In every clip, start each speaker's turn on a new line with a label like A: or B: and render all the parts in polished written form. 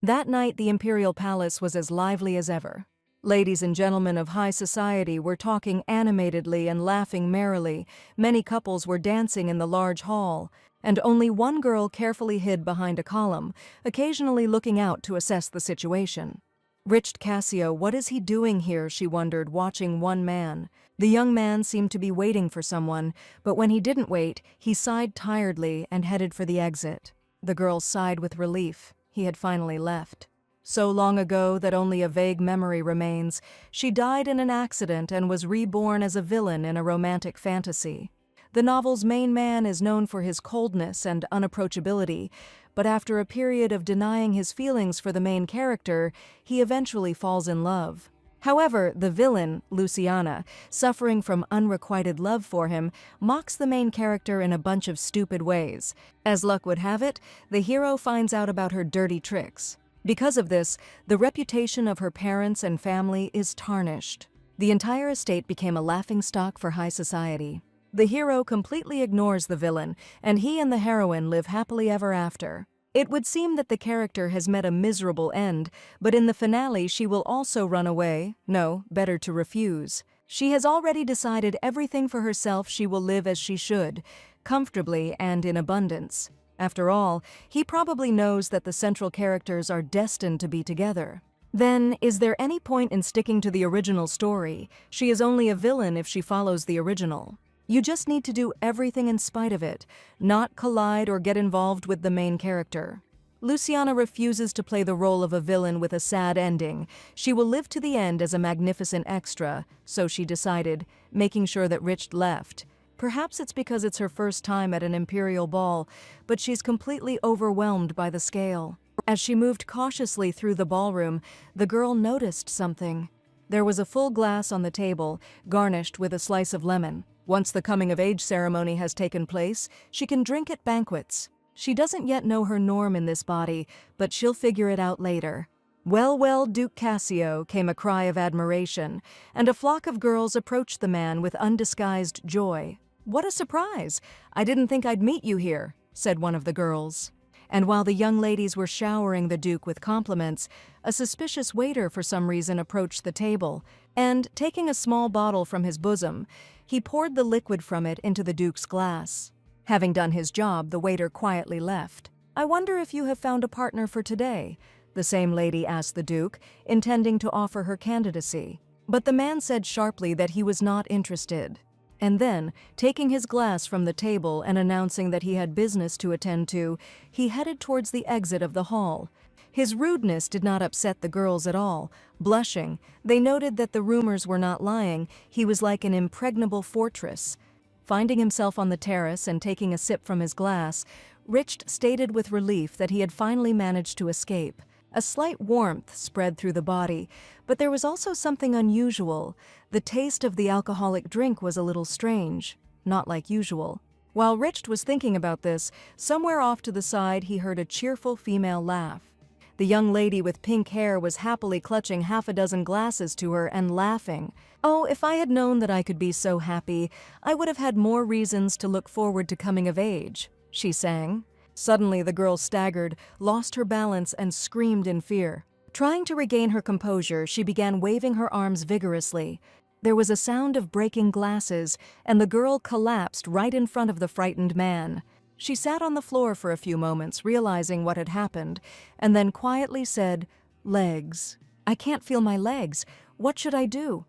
A: That night, the imperial palace was as lively as ever. Ladies and gentlemen of high society were talking animatedly and laughing merrily. Many couples were dancing in the large hall, and only one girl carefully hid behind a column, occasionally looking out to assess the situation. Rich Cassio, what is he doing here? She wondered, watching one man. The young man seemed to be waiting for someone, but when he didn't wait, he sighed tiredly and headed for the exit. The girl sighed with relief. He had finally left. So long ago that only a vague memory remains, she died in an accident and was reborn as a villain in a romantic fantasy. The novel's main man is known for his coldness and unapproachability, but after a period of denying his feelings for the main character, he eventually falls in love. However, the villain, Luciana, suffering from unrequited love for him, mocks the main character in a bunch of stupid ways. As luck would have it, the hero finds out about her dirty tricks. Because of this, the reputation of her parents and family is tarnished. The entire estate became a laughingstock for high society. The hero completely ignores the villain, and he and the heroine live happily ever after. It would seem that the character has met a miserable end, but in the finale she will also run away. No, better to refuse. She has already decided everything for herself. She will live as she should, comfortably and in abundance. After all, he probably knows that the central characters are destined to be together. Then, is there any point in sticking to the original story? She is only a villain if she follows the original. You just need to do everything in spite of it, not collide or get involved with the main character. Luciana refuses to play the role of a villain with a sad ending. She will live to the end as a magnificent extra, so she decided, making sure that Rich left. Perhaps it's because it's her first time at an imperial ball, but she's completely overwhelmed by the scale. As she moved cautiously through the ballroom, the girl noticed something. There was a full glass on the table, garnished with a slice of lemon. Once the coming-of-age ceremony has taken place, she can drink at banquets. She doesn't yet know her norm in this body, but she'll figure it out later. "Well, well, Duke Cassio," came a cry of admiration, and a flock of girls approached the man with undisguised joy. "What a surprise! I didn't think I'd meet you here," said one of the girls. And while the young ladies were showering the Duke with compliments, a suspicious waiter for some reason approached the table, and, taking a small bottle from his bosom, he poured the liquid from it into the Duke's glass. Having done his job, the waiter quietly left. "I wonder if you have found a partner for today?" the same lady asked the Duke, intending to offer her candidacy. But the man said sharply that he was not interested. And then, taking his glass from the table and announcing that he had business to attend to, he headed towards the exit of the hall. His rudeness did not upset the girls at all. Blushing, they noted that the rumors were not lying. He was like an impregnable fortress. Finding himself on the terrace and taking a sip from his glass, Rich stated with relief that he had finally managed to escape. A slight warmth spread through the body, but there was also something unusual. The taste of the alcoholic drink was a little strange, not like usual. While Rich was thinking about this, somewhere off to the side he heard a cheerful female laugh. The young lady with pink hair was happily clutching half a dozen glasses to her and laughing. "Oh, if I had known that I could be so happy, I would have had more reasons to look forward to coming of age," she sang. Suddenly the girl staggered, lost her balance, and screamed in fear. Trying to regain her composure, she began waving her arms vigorously. There was a sound of breaking glasses, and the girl collapsed right in front of the frightened man. She sat on the floor for a few moments, realizing what had happened, and then quietly said, "Legs. I can't feel my legs. What should I do?"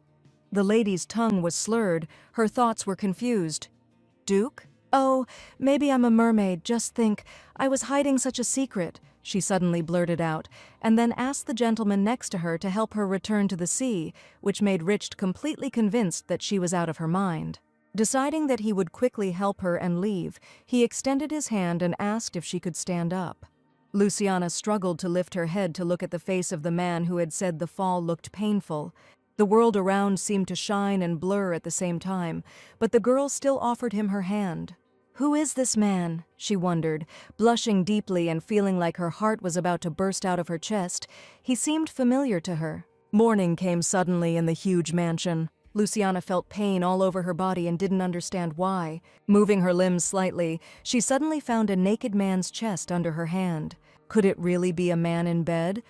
A: The lady's tongue was slurred. Her thoughts were confused. "Duke? Oh, maybe I'm a mermaid. Just think, I was hiding such a secret," she suddenly blurted out, and then asked the gentleman next to her to help her return to the sea, which made Rich completely convinced that she was out of her mind. Deciding that he would quickly help her and leave, he extended his hand and asked if she could stand up. Luciana struggled to lift her head to look at the face of the man who had said the fall looked painful. The world around seemed to shine and blur at the same time, but the girl still offered him her hand. "Who is this man?" she wondered, blushing deeply and feeling like her heart was about to burst out of her chest. He seemed familiar to her. Morning came suddenly in the huge mansion. Luciana felt pain all over her body and didn't understand why. Moving her limbs slightly, she suddenly found a naked man's chest under her hand. Could it really be a man in bed?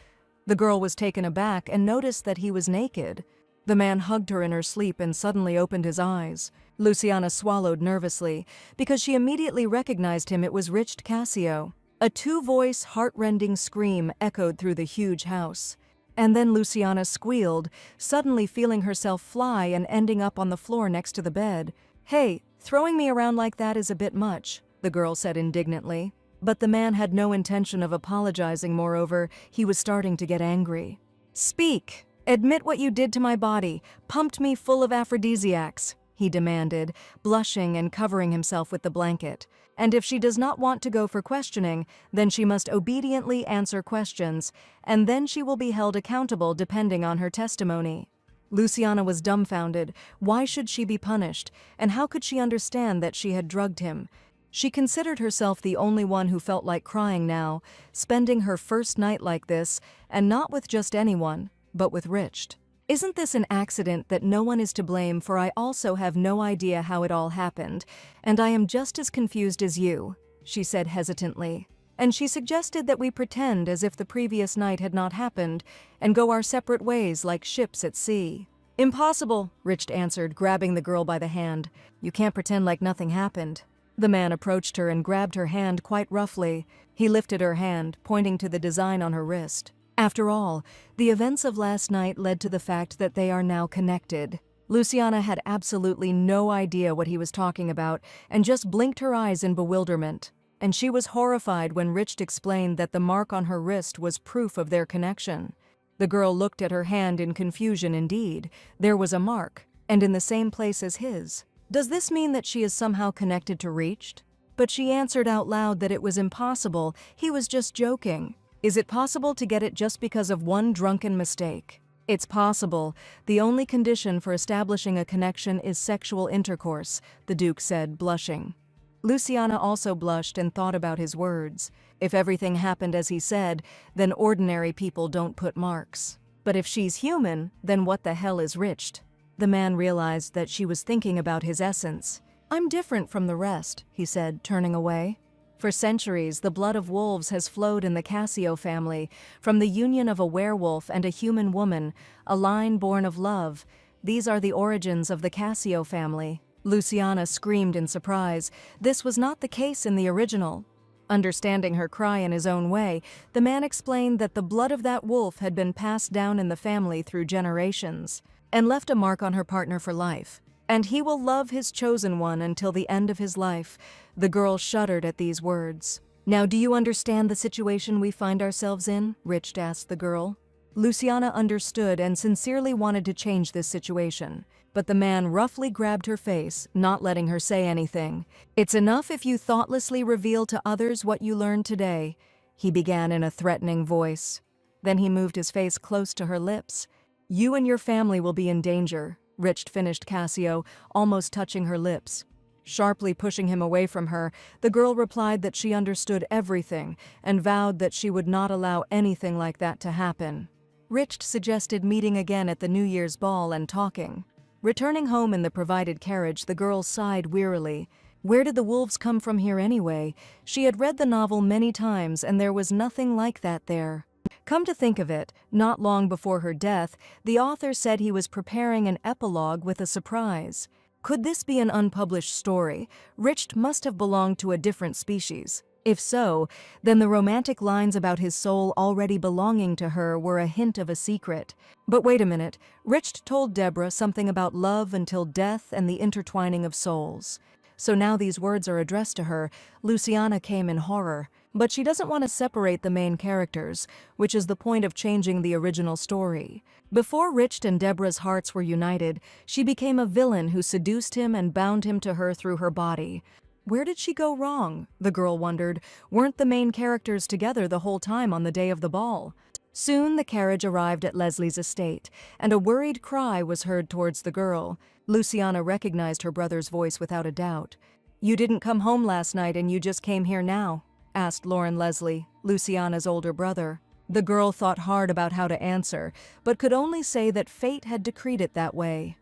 A: The girl was taken aback and noticed that he was naked. The man hugged her in her sleep and suddenly opened his eyes. Luciana swallowed nervously. Because she immediately recognized him, it was Richard Cassio. A two-voice, heart-rending scream echoed through the huge house. And then Luciana squealed, suddenly feeling herself fly and ending up on the floor next to the bed. "Hey, throwing me around like that is a bit much," the girl said indignantly. But the man had no intention of apologizing. Moreover, he was starting to get angry. "Speak! Admit what you did to my body, pumped me full of aphrodisiacs," he demanded, blushing and covering himself with the blanket. "And if she does not want to go for questioning, then she must obediently answer questions, and then she will be held accountable depending on her testimony." Luciana was dumbfounded. Why should she be punished? And how could she understand that she had drugged him? She considered herself the only one who felt like crying now, spending her first night like this, and not with just anyone, but with Richard. "Isn't this an accident that no one is to blame, for I also have no idea how it all happened, and I am just as confused as you," she said hesitantly. And she suggested that we pretend as if the previous night had not happened, and go our separate ways like ships at sea. "Impossible," Richard answered, grabbing the girl by the hand. "You can't pretend like nothing happened." The man approached her and grabbed her hand quite roughly. He lifted her hand, pointing to the design on her wrist. After all, the events of last night led to the fact that they are now connected. Luciana had absolutely no idea what he was talking about and just blinked her eyes in bewilderment. And she was horrified when Richard explained that the mark on her wrist was proof of their connection. The girl looked at her hand in confusion indeed. There was a mark, and in the same place as his. Does this mean that she is somehow connected to Richard? But she answered out loud that it was impossible. He was just joking. Is it possible to get it just because of one drunken mistake? It's possible. The only condition for establishing a connection is sexual intercourse, the Duke said, blushing. Luciana also blushed and thought about his words. If everything happened as he said, then ordinary people don't put marks. But if she's human, then what the hell is Richard? The man realized that she was thinking about his essence. "I'm different from the rest," he said, turning away. "For centuries, the blood of wolves has flowed in the Cassio family, from the union of a werewolf and a human woman, a line born of love. These are the origins of the Cassio family." Luciana screamed in surprise. This was not the case in the original. Understanding her cry in his own way, the man explained that the blood of that wolf had been passed down in the family through generations, and left a mark on her partner for life. "And he will love his chosen one until the end of his life." The girl shuddered at these words. "Now do you understand the situation we find ourselves in?" Richard asked the girl. Luciana understood and sincerely wanted to change this situation. But the man roughly grabbed her face, not letting her say anything. "It's enough if you thoughtlessly reveal to others what you learned today," he began in a threatening voice. Then he moved his face close to her lips. "You and your family will be in danger," Richard finished Cassio, almost touching her lips. Sharply pushing him away from her, the girl replied that she understood everything and vowed that she would not allow anything like that to happen. Richard suggested meeting again at the New Year's ball and talking. Returning home in the provided carriage, the girl sighed wearily. Where did the wolves come from here anyway? She had read the novel many times and there was nothing like that there. Come to think of it, not long before her death, the author said he was preparing an epilogue with a surprise. Could this be an unpublished story? Richard must have belonged to a different species. If so, then the romantic lines about his soul already belonging to her were a hint of a secret. But wait a minute, Richard told Deborah something about love until death and the intertwining of souls. So now these words are addressed to her. Luciana came in horror. But she doesn't want to separate the main characters, which is the point of changing the original story. Before Richard and Deborah's hearts were united, she became a villain who seduced him and bound him to her through her body. Where did she go wrong? The girl wondered. Weren't the main characters together the whole time on the day of the ball? Soon the carriage arrived at Leslie's estate, and a worried cry was heard towards the girl. Luciana recognized her brother's voice without a doubt. "You didn't come home last night and you just came here now?" asked Lauren Leslie, Luciana's older brother. The girl thought hard about how to answer, but could only say that fate had decreed it that way.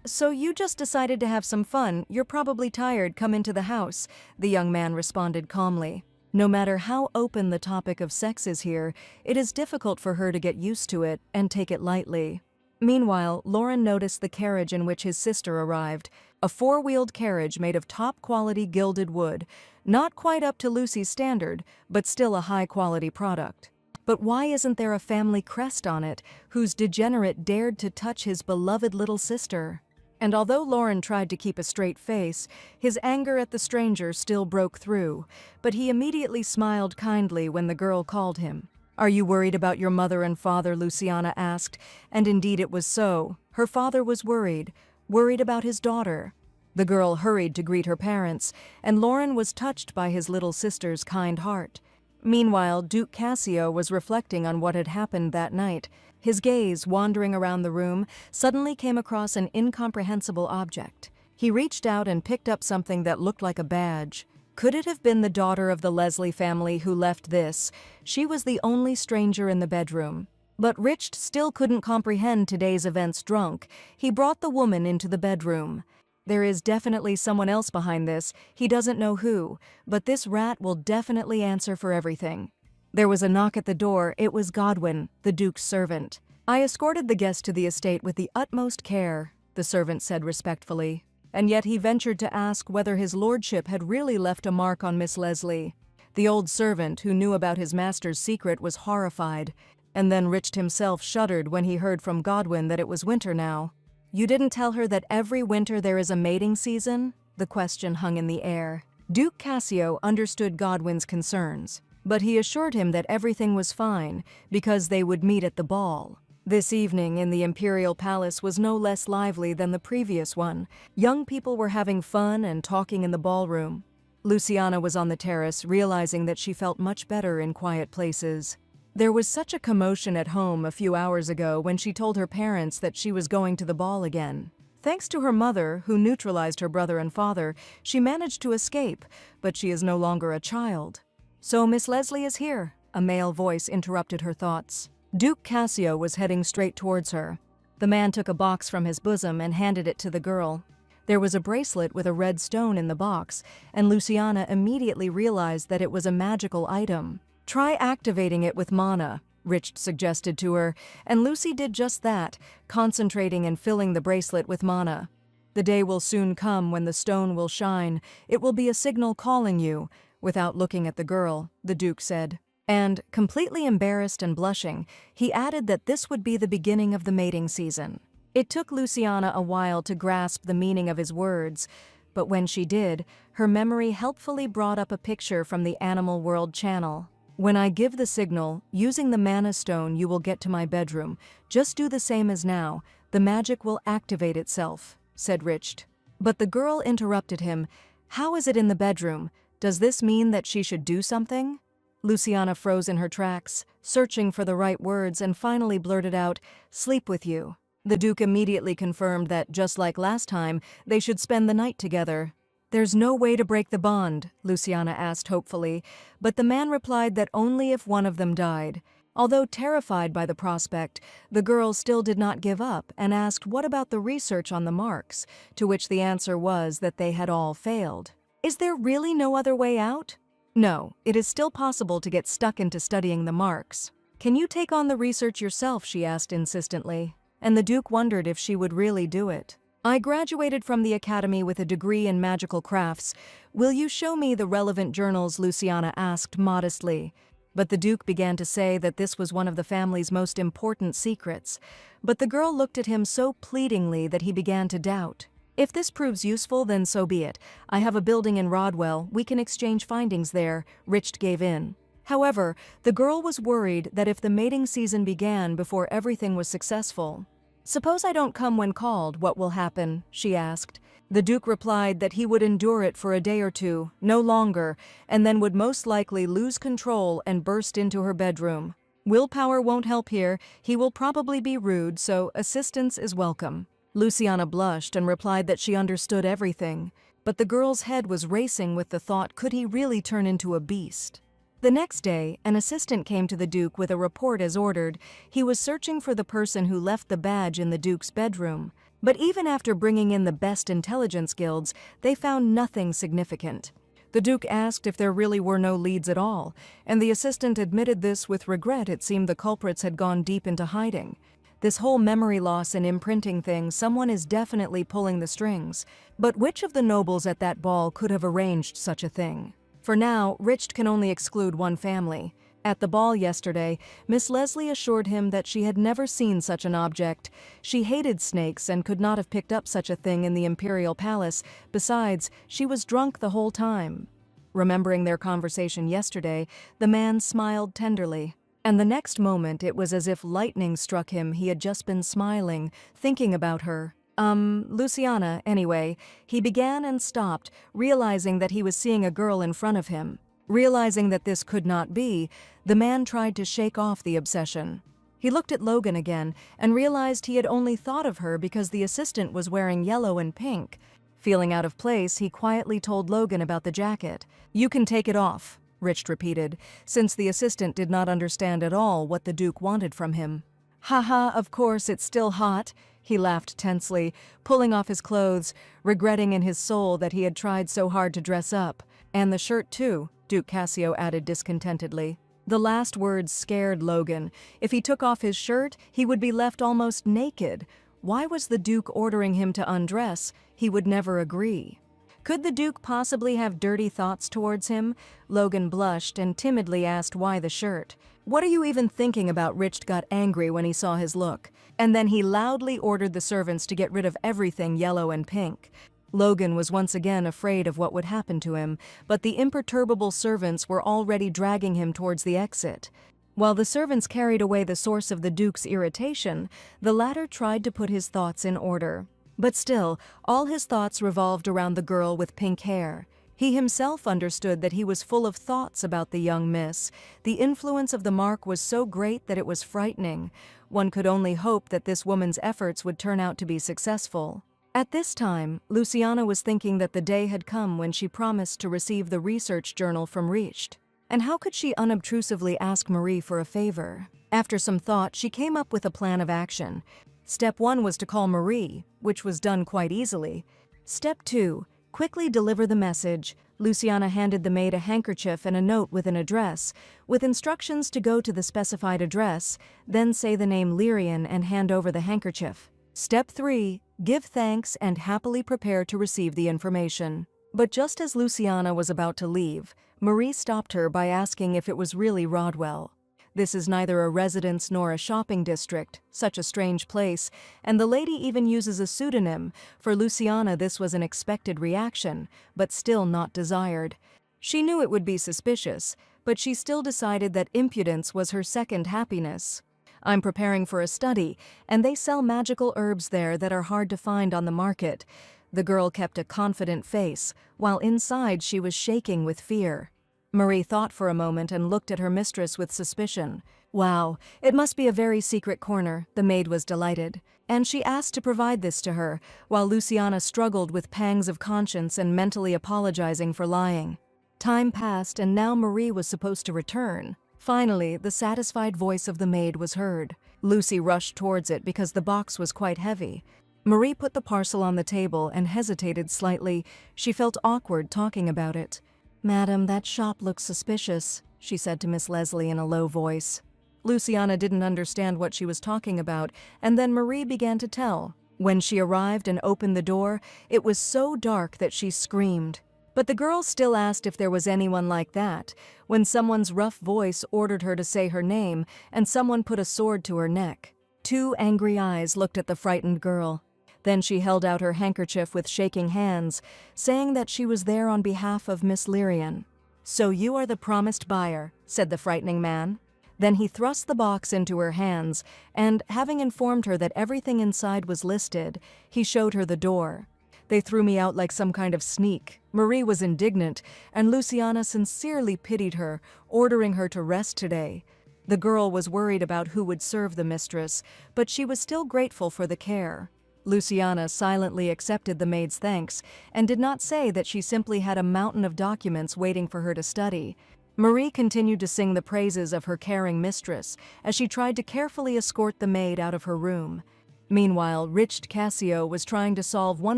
A: So you just decided to have some fun. You're probably tired. Come into the house," the young man responded calmly. No matter how open the topic of sex is here, it is difficult for her to get used to it and take it lightly. Meanwhile, Lauren noticed the carriage in which his sister arrived, a four-wheeled carriage made of top-quality gilded wood, not quite up to Lucy's standard, but still a high-quality product. But why isn't there a family crest on it, whose degenerate dared to touch his beloved little sister? And although Lauren tried to keep a straight face, his anger at the stranger still broke through, but he immediately smiled kindly when the girl called him. "Are you worried about your mother and father?" Luciana asked, and indeed it was so. Her father was worried about his daughter. The girl hurried to greet her parents, and Lauren was touched by his little sister's kind heart. Meanwhile, Duke Cassio was reflecting on what had happened that night. His gaze, wandering around the room, suddenly came across an incomprehensible object. He reached out and picked up something that looked like a badge. Could it have been the daughter of the Leslie family who left this? She was the only stranger in the bedroom. But Rich still couldn't comprehend today's events drunk. He brought the woman into the bedroom. There is definitely someone else behind this. He doesn't know who, but this rat will definitely answer for everything. There was a knock at the door. It was Godwin, the Duke's servant. "I escorted the guest to the estate with the utmost care," the servant said respectfully, and yet he ventured to ask whether his lordship had really left a mark on Miss Leslie. The old servant, who knew about his master's secret, was horrified, and then Rich himself shuddered when he heard from Godwin that it was winter now. "You didn't tell her that every winter there is a mating season?" The question hung in the air. Duke Cassio understood Godwin's concerns, but he assured him that everything was fine because they would meet at the ball. This evening in the imperial palace was no less lively than the previous one. Young people were having fun and talking in the ballroom. Luciana was on the terrace, realizing that she felt much better in quiet places. There was such a commotion at home a few hours ago when she told her parents that she was going to the ball again. Thanks to her mother, who neutralized her brother and father, she managed to escape, but she is no longer a child. "So Miss Leslie is here," a male voice interrupted her thoughts. Duke Cassio was heading straight towards her. The man took a box from his bosom and handed it to the girl. There was a bracelet with a red stone in the box, and Luciana immediately realized that it was a magical item. "Try activating it with mana," Rich suggested to her, and Lucy did just that, concentrating and filling the bracelet with mana. "The day will soon come when the stone will shine. It will be a signal calling you," without looking at the girl, the Duke said. And, completely embarrassed and blushing, he added that this would be the beginning of the mating season. It took Luciana a while to grasp the meaning of his words, but when she did, her memory helpfully brought up a picture from the Animal World channel. "When I give the signal, using the mana stone, you will get to my bedroom. Just do the same as now. The magic will activate itself," said Rich. But the girl interrupted him. "How is it in the bedroom? Does this mean that she should do something?" Luciana froze in her tracks, searching for the right words, and finally blurted out, "Sleep with you." The Duke immediately confirmed that, just like last time, they should spend the night together. "There's no way to break the bond?" Luciana asked hopefully, but the man replied that only if one of them died. Although terrified by the prospect, the girl still did not give up and asked what about the research on the marks, to which the answer was that they had all failed. "Is there really no other way out?" "No, it is still possible to get stuck into studying the marks." "Can you take on the research yourself?" she asked insistently, and the Duke wondered if she would really do it. "I graduated from the academy with a degree in magical crafts. Will you show me the relevant journals?" Luciana asked modestly. But the Duke began to say that this was one of the family's most important secrets. But the girl looked at him so pleadingly that he began to doubt. "If this proves useful, then so be it. I have a building in Rodwell. We can exchange findings there." Rich gave in. However, the girl was worried that if the mating season began before everything was successful. "Suppose I don't come when called, what will happen?" she asked. The Duke replied that he would endure it for a day or two, no longer, and then would most likely lose control and burst into her bedroom. "Willpower won't help here. He will probably be rude, so assistance is welcome." Luciana blushed and replied that she understood everything, but the girl's head was racing with the thought, could he really turn into a beast? The next day, an assistant came to the Duke with a report as ordered. He was searching for the person who left the badge in the Duke's bedroom. But even after bringing in the best intelligence guilds, they found nothing significant. The Duke asked if there really were no leads at all, and the assistant admitted this with regret. It seemed the culprits had gone deep into hiding. This whole memory loss and imprinting thing, someone is definitely pulling the strings. But which of the nobles at that ball could have arranged such a thing? For now, Richt can only exclude one family. At the ball yesterday, Miss Leslie assured him that she had never seen such an object. She hated snakes and could not have picked up such a thing in the imperial palace. Besides, she was drunk the whole time. Remembering their conversation yesterday, the man smiled tenderly. And the next moment it was as if lightning struck him. He had just been smiling, thinking about her. Luciana, anyway. He began and stopped, realizing that he was seeing a girl in front of him. Realizing that this could not be, the man tried to shake off the obsession. He looked at Logan again and realized he had only thought of her because the assistant was wearing yellow and pink. Feeling out of place, he quietly told Logan about the jacket. "You can take it off," Richt repeated, since the assistant did not understand at all what the Duke wanted from him. "Haha, of course, it's still hot," he laughed tensely, pulling off his clothes, regretting in his soul that he had tried so hard to dress up. "And the shirt too," Duke Cassio added discontentedly. The last words scared Logan. If he took off his shirt, he would be left almost naked. Why was the Duke ordering him to undress? He would never agree. Could the Duke possibly have dirty thoughts towards him? Logan blushed and timidly asked why the shirt. "What are you even thinking about?" Richt got angry when he saw his look. And then he loudly ordered the servants to get rid of everything yellow and pink. Logan was once again afraid of what would happen to him, but the imperturbable servants were already dragging him towards the exit. While the servants carried away the source of the Duke's irritation, the latter tried to put his thoughts in order. But still, all his thoughts revolved around the girl with pink hair. He himself understood that he was full of thoughts about the young miss. The influence of the mark was so great that it was frightening. One could only hope that this woman's efforts would turn out to be successful. At this time, Luciana was thinking that the day had come when she promised to receive the research journal from Richt. And how could she unobtrusively ask Marie for a favor? After some thought, she came up with a plan of action. Step 1 was to call Marie, which was done quite easily. Step 2, quickly deliver the message. Luciana handed the maid a handkerchief and a note with an address, with instructions to go to the specified address, then say the name Lyrian and hand over the handkerchief. Step 3, give thanks and happily prepare to receive the information. But just as Luciana was about to leave, Marie stopped her by asking if it was really Rodwell. This is neither a residence nor a shopping district, such a strange place, and the lady even uses a pseudonym. For Luciana this was an expected reaction, but still not desired. She knew it would be suspicious, but she still decided that impudence was her second happiness. "I'm preparing for a study, and they sell magical herbs there that are hard to find on the market." The girl kept a confident face, while inside she was shaking with fear. Marie thought for a moment and looked at her mistress with suspicion. "Wow, it must be a very secret corner," the maid was delighted. And she asked to provide this to her, while Luciana struggled with pangs of conscience and mentally apologizing for lying. Time passed, and now Marie was supposed to return. Finally, the satisfied voice of the maid was heard. Lucy rushed towards it because the box was quite heavy. Marie put the parcel on the table and hesitated slightly. She felt awkward talking about it. "Madam, that shop looks suspicious," she said to Miss Leslie in a low voice. Luciana didn't understand what she was talking about, and then Marie began to tell. When she arrived and opened the door, it was so dark that she screamed. But the girl still asked if there was anyone like that, when someone's rough voice ordered her to say her name, and someone put a sword to her neck. 2 angry eyes looked at the frightened girl. Then she held out her handkerchief with shaking hands, saying that she was there on behalf of Miss Lyrian. "So you are the promised buyer," said the frightening man. Then he thrust the box into her hands, and, having informed her that everything inside was listed, he showed her the door. "They threw me out like some kind of sneak." Marie was indignant, and Luciana sincerely pitied her, ordering her to rest today. The girl was worried about who would serve the mistress, but she was still grateful for the care. Luciana silently accepted the maid's thanks and did not say that she simply had a mountain of documents waiting for her to study. Marie continued to sing the praises of her caring mistress as she tried to carefully escort the maid out of her room. Meanwhile, Rich Cassio was trying to solve one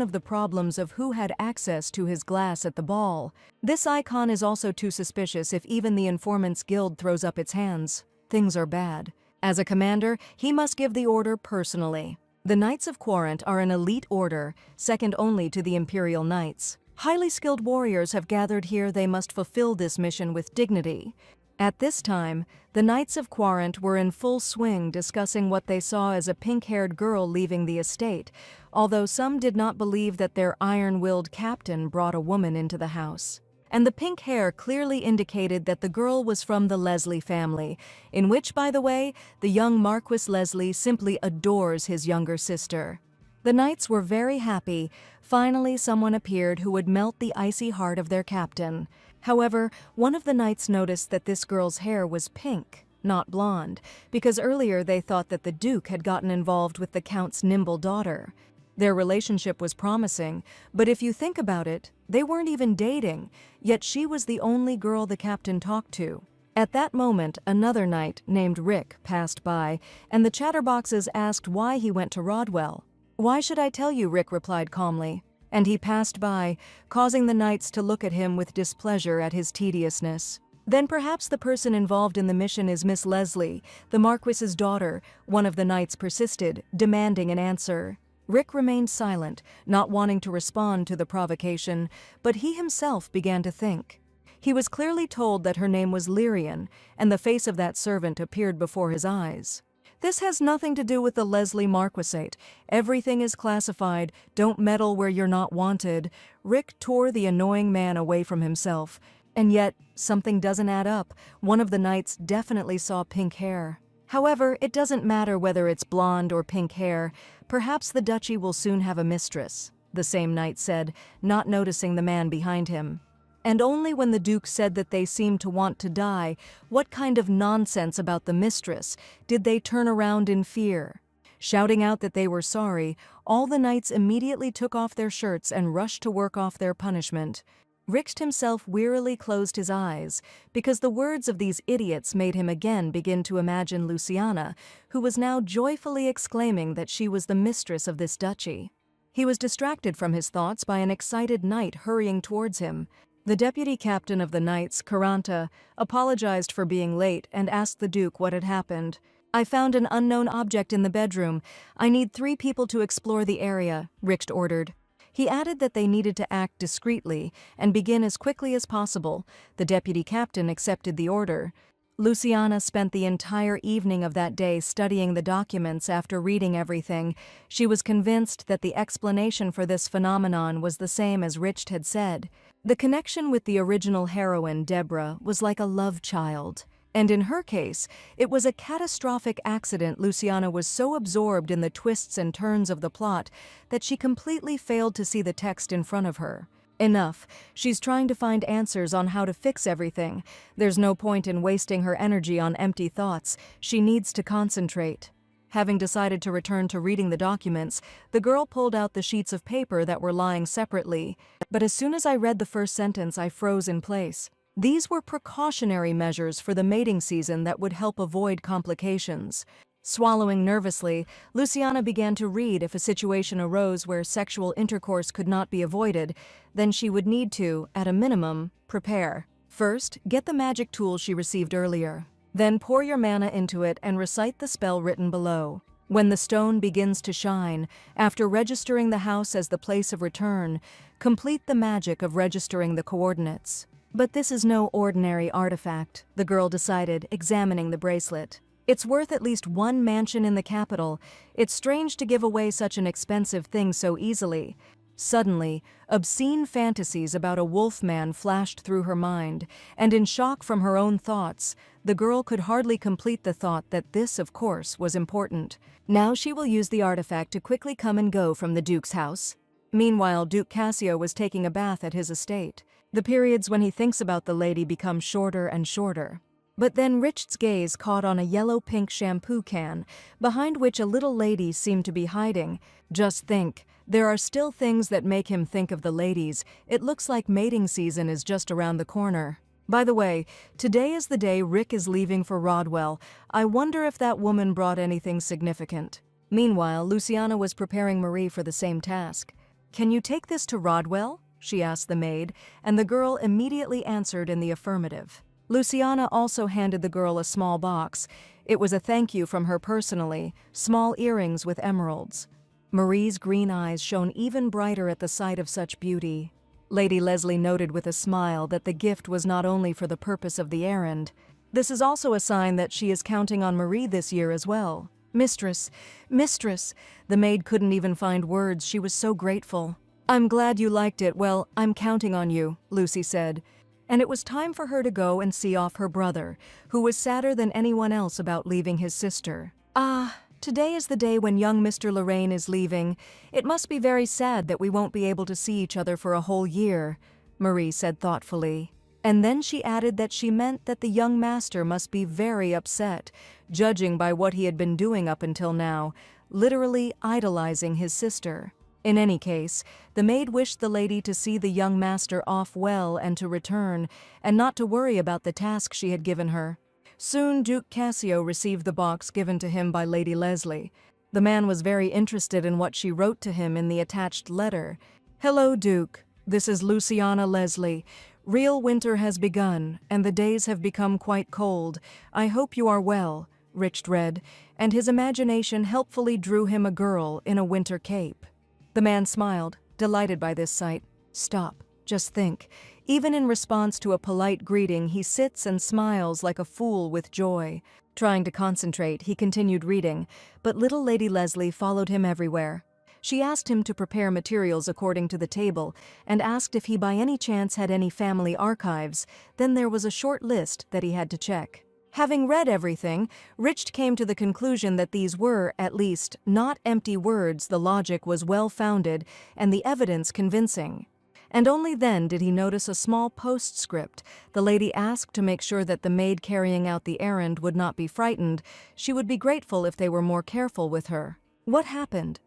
A: of the problems of who had access to his glass at the ball. This icon is also too suspicious if even the Informants Guild throws up its hands. Things are bad. As a commander, he must give the order personally. The Knights of Quarant are an elite order, second only to the Imperial Knights. Highly skilled warriors have gathered here. They must fulfill this mission with dignity. At this time, the Knights of Quarant were in full swing discussing what they saw as a pink-haired girl leaving the estate, although some did not believe that their iron-willed captain brought a woman into the house. And the pink hair clearly indicated that the girl was from the Leslie family, in which, by the way, the young Marquis Leslie simply adores his younger sister. The Knights were very happy. Finally, someone appeared who would melt the icy heart of their captain. However, one of the Knights noticed that this girl's hair was pink, not blonde, because earlier they thought that the Duke had gotten involved with the Count's nimble daughter. Their relationship was promising, but if you think about it, they weren't even dating, yet she was the only girl the captain talked to. At that moment, another knight named Rick passed by, and the chatterboxes asked why he went to Rodwell. "Why should I tell you?" Rick replied calmly. And he passed by, causing the knights to look at him with displeasure at his tediousness. Then perhaps the person involved in the mission is Miss Leslie, the Marquis's daughter, one of the knights persisted, demanding an answer. Rick remained silent, not wanting to respond to the provocation, but he himself began to think. He was clearly told that her name was Lyrian, and the face of that servant appeared before his eyes. This has nothing to do with the Leslie Marquisate. Everything is classified. Don't meddle where you're not wanted. Rick tore the annoying man away from himself. And yet, something doesn't add up. One of the knights definitely saw pink hair. However, it doesn't matter whether it's blonde or pink hair. Perhaps the duchy will soon have a mistress, the same knight said, not noticing the man behind him. And only when the Duke said that they seemed to want to die, what kind of nonsense about the mistress, did they turn around in fear. Shouting out that they were sorry, all the knights immediately took off their shirts and rushed to work off their punishment. Richt himself wearily closed his eyes, because the words of these idiots made him again begin to imagine Luciana, who was now joyfully exclaiming that she was the mistress of this duchy. He was distracted from his thoughts by an excited knight hurrying towards him. The deputy captain of the knights, Caranta, apologized for being late and asked the Duke what had happened. "I found an unknown object in the bedroom. I need 3 people to explore the area," Richt ordered. He added that they needed to act discreetly and begin as quickly as possible. The deputy captain accepted the order. Luciana spent the entire evening of that day studying the documents. After reading everything, she was convinced that the explanation for this phenomenon was the same as Richt had said. The connection with the original heroine, Deborah, was like a love child. And in her case, it was a catastrophic accident. Luciana was so absorbed in the twists and turns of the plot that she completely failed to see the text in front of her. Enough. She's trying to find answers on how to fix everything. There's no point in wasting her energy on empty thoughts. She needs to concentrate. Having decided to return to reading the documents, the girl pulled out the sheets of paper that were lying separately. But as soon as I read the first sentence, I froze in place. These were precautionary measures for the mating season that would help avoid complications. Swallowing nervously, Luciana began to read. If a situation arose where sexual intercourse could not be avoided, then she would need to, at a minimum, prepare. First, get the magic tool she received earlier. Then pour your mana into it and recite the spell written below. When the stone begins to shine, after registering the house as the place of return, complete the magic of registering the coordinates. But this is no ordinary artifact, the girl decided, examining the bracelet. It's worth at least 1 mansion in the capital. It's strange to give away such an expensive thing so easily. Suddenly, obscene fantasies about a wolfman flashed through her mind, and in shock from her own thoughts, the girl could hardly complete the thought that this, of course, was important. Now she will use the artifact to quickly come and go from the Duke's house. Meanwhile, Duke Cassio was taking a bath at his estate. The periods when he thinks about the lady become shorter and shorter. But then Richt's gaze caught on a yellow-pink shampoo can, behind which a little lady seemed to be hiding. Just think, there are still things that make him think of the ladies. It looks like mating season is just around the corner. By the way, today is the day Rick is leaving for Rodwell. I wonder if that woman brought anything significant. Meanwhile, Luciana was preparing Marie for the same task. "Can you take this to Rodwell?" she asked the maid, and the girl immediately answered in the affirmative. Luciana also handed the girl a small box. It was a thank you from her personally, small earrings with emeralds. Marie's green eyes shone even brighter at the sight of such beauty. Lady Leslie noted with a smile that the gift was not only for the purpose of the errand. "This is also a sign that she is counting on Marie this year as well." "Mistress, mistress," the maid couldn't even find words, she was so grateful. "I'm glad you liked it. Well, I'm counting on you," Lucy said. And it was time for her to go and see off her brother, who was sadder than anyone else about leaving his sister. "Ah, today is the day when young Mr. Lorraine is leaving. It must be very sad that we won't be able to see each other for a whole year," Marie said thoughtfully. And then she added that she meant that the young master must be very upset, judging by what he had been doing up until now, literally idolizing his sister. In any case, the maid wished the lady to see the young master off well and to return, and not to worry about the task she had given her. Soon Duke Cassio received the box given to him by Lady Leslie. The man was very interested in what she wrote to him in the attached letter. "Hello, Duke. This is Luciana Leslie. Real winter has begun, and the days have become quite cold. I hope you are well," Richard read, and his imagination helpfully drew him a girl in a winter cape. The man smiled, delighted by this sight. Stop, just think. Even in response to a polite greeting, he sits and smiles like a fool with joy. Trying to concentrate, he continued reading, but little Lady Leslie followed him everywhere. She asked him to prepare materials according to the table, and asked if he by any chance had any family archives. Then there was a short list that he had to check. Having read everything, Richard came to the conclusion that these were, at least, not empty words. The logic was well-founded, and the evidence convincing. And only then did he notice a small postscript. The lady asked to make sure that the maid carrying out the errand would not be frightened. She would be grateful if they were more careful with her. What happened?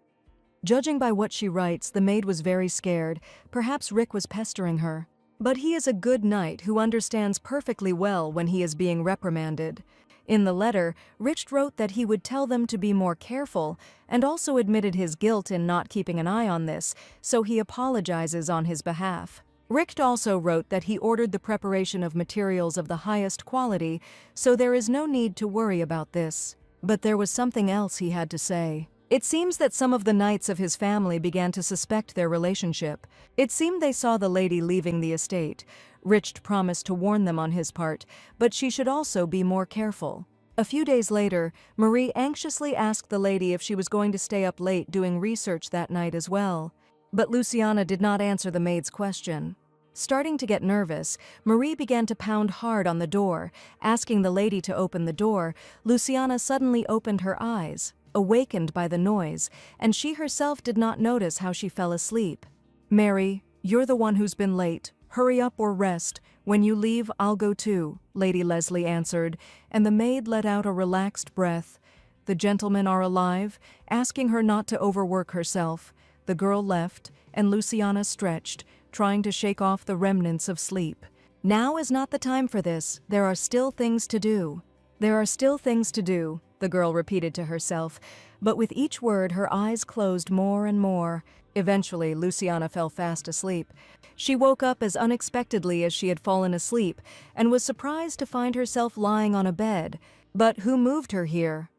A: Judging by what she writes, the maid was very scared. Perhaps Rick was pestering her. But he is a good knight who understands perfectly well when he is being reprimanded. In the letter, Richard wrote that he would tell them to be more careful, and also admitted his guilt in not keeping an eye on this, so he apologizes on his behalf. Richard also wrote that he ordered the preparation of materials of the highest quality, so there is no need to worry about this. But there was something else he had to say. It seems that some of the knights of his family began to suspect their relationship. It seemed they saw the lady leaving the estate. Richard promised to warn them on his part, but she should also be more careful. A few days later, Marie anxiously asked the lady if she was going to stay up late doing research that night as well. But Luciana did not answer the maid's question. Starting to get nervous, Marie began to pound hard on the door. Asking the lady to open the door, Luciana suddenly opened her eyes, awakened by the noise, and she herself did not notice how she fell asleep. "Mary, you're the one who's been late. Hurry up or rest. When you leave, I'll go too," Lady Leslie answered, and the maid let out a relaxed breath. "The gentlemen are alive," asking her not to overwork herself. The girl left, and Luciana stretched, trying to shake off the remnants of sleep. "Now is not the time for this. There are still things to do. There are still things to do," the girl repeated to herself, but with each word her eyes closed more and more. Eventually, Luciana fell fast asleep. She woke up as unexpectedly as she had fallen asleep, and was surprised to find herself lying on a bed. But who moved her here?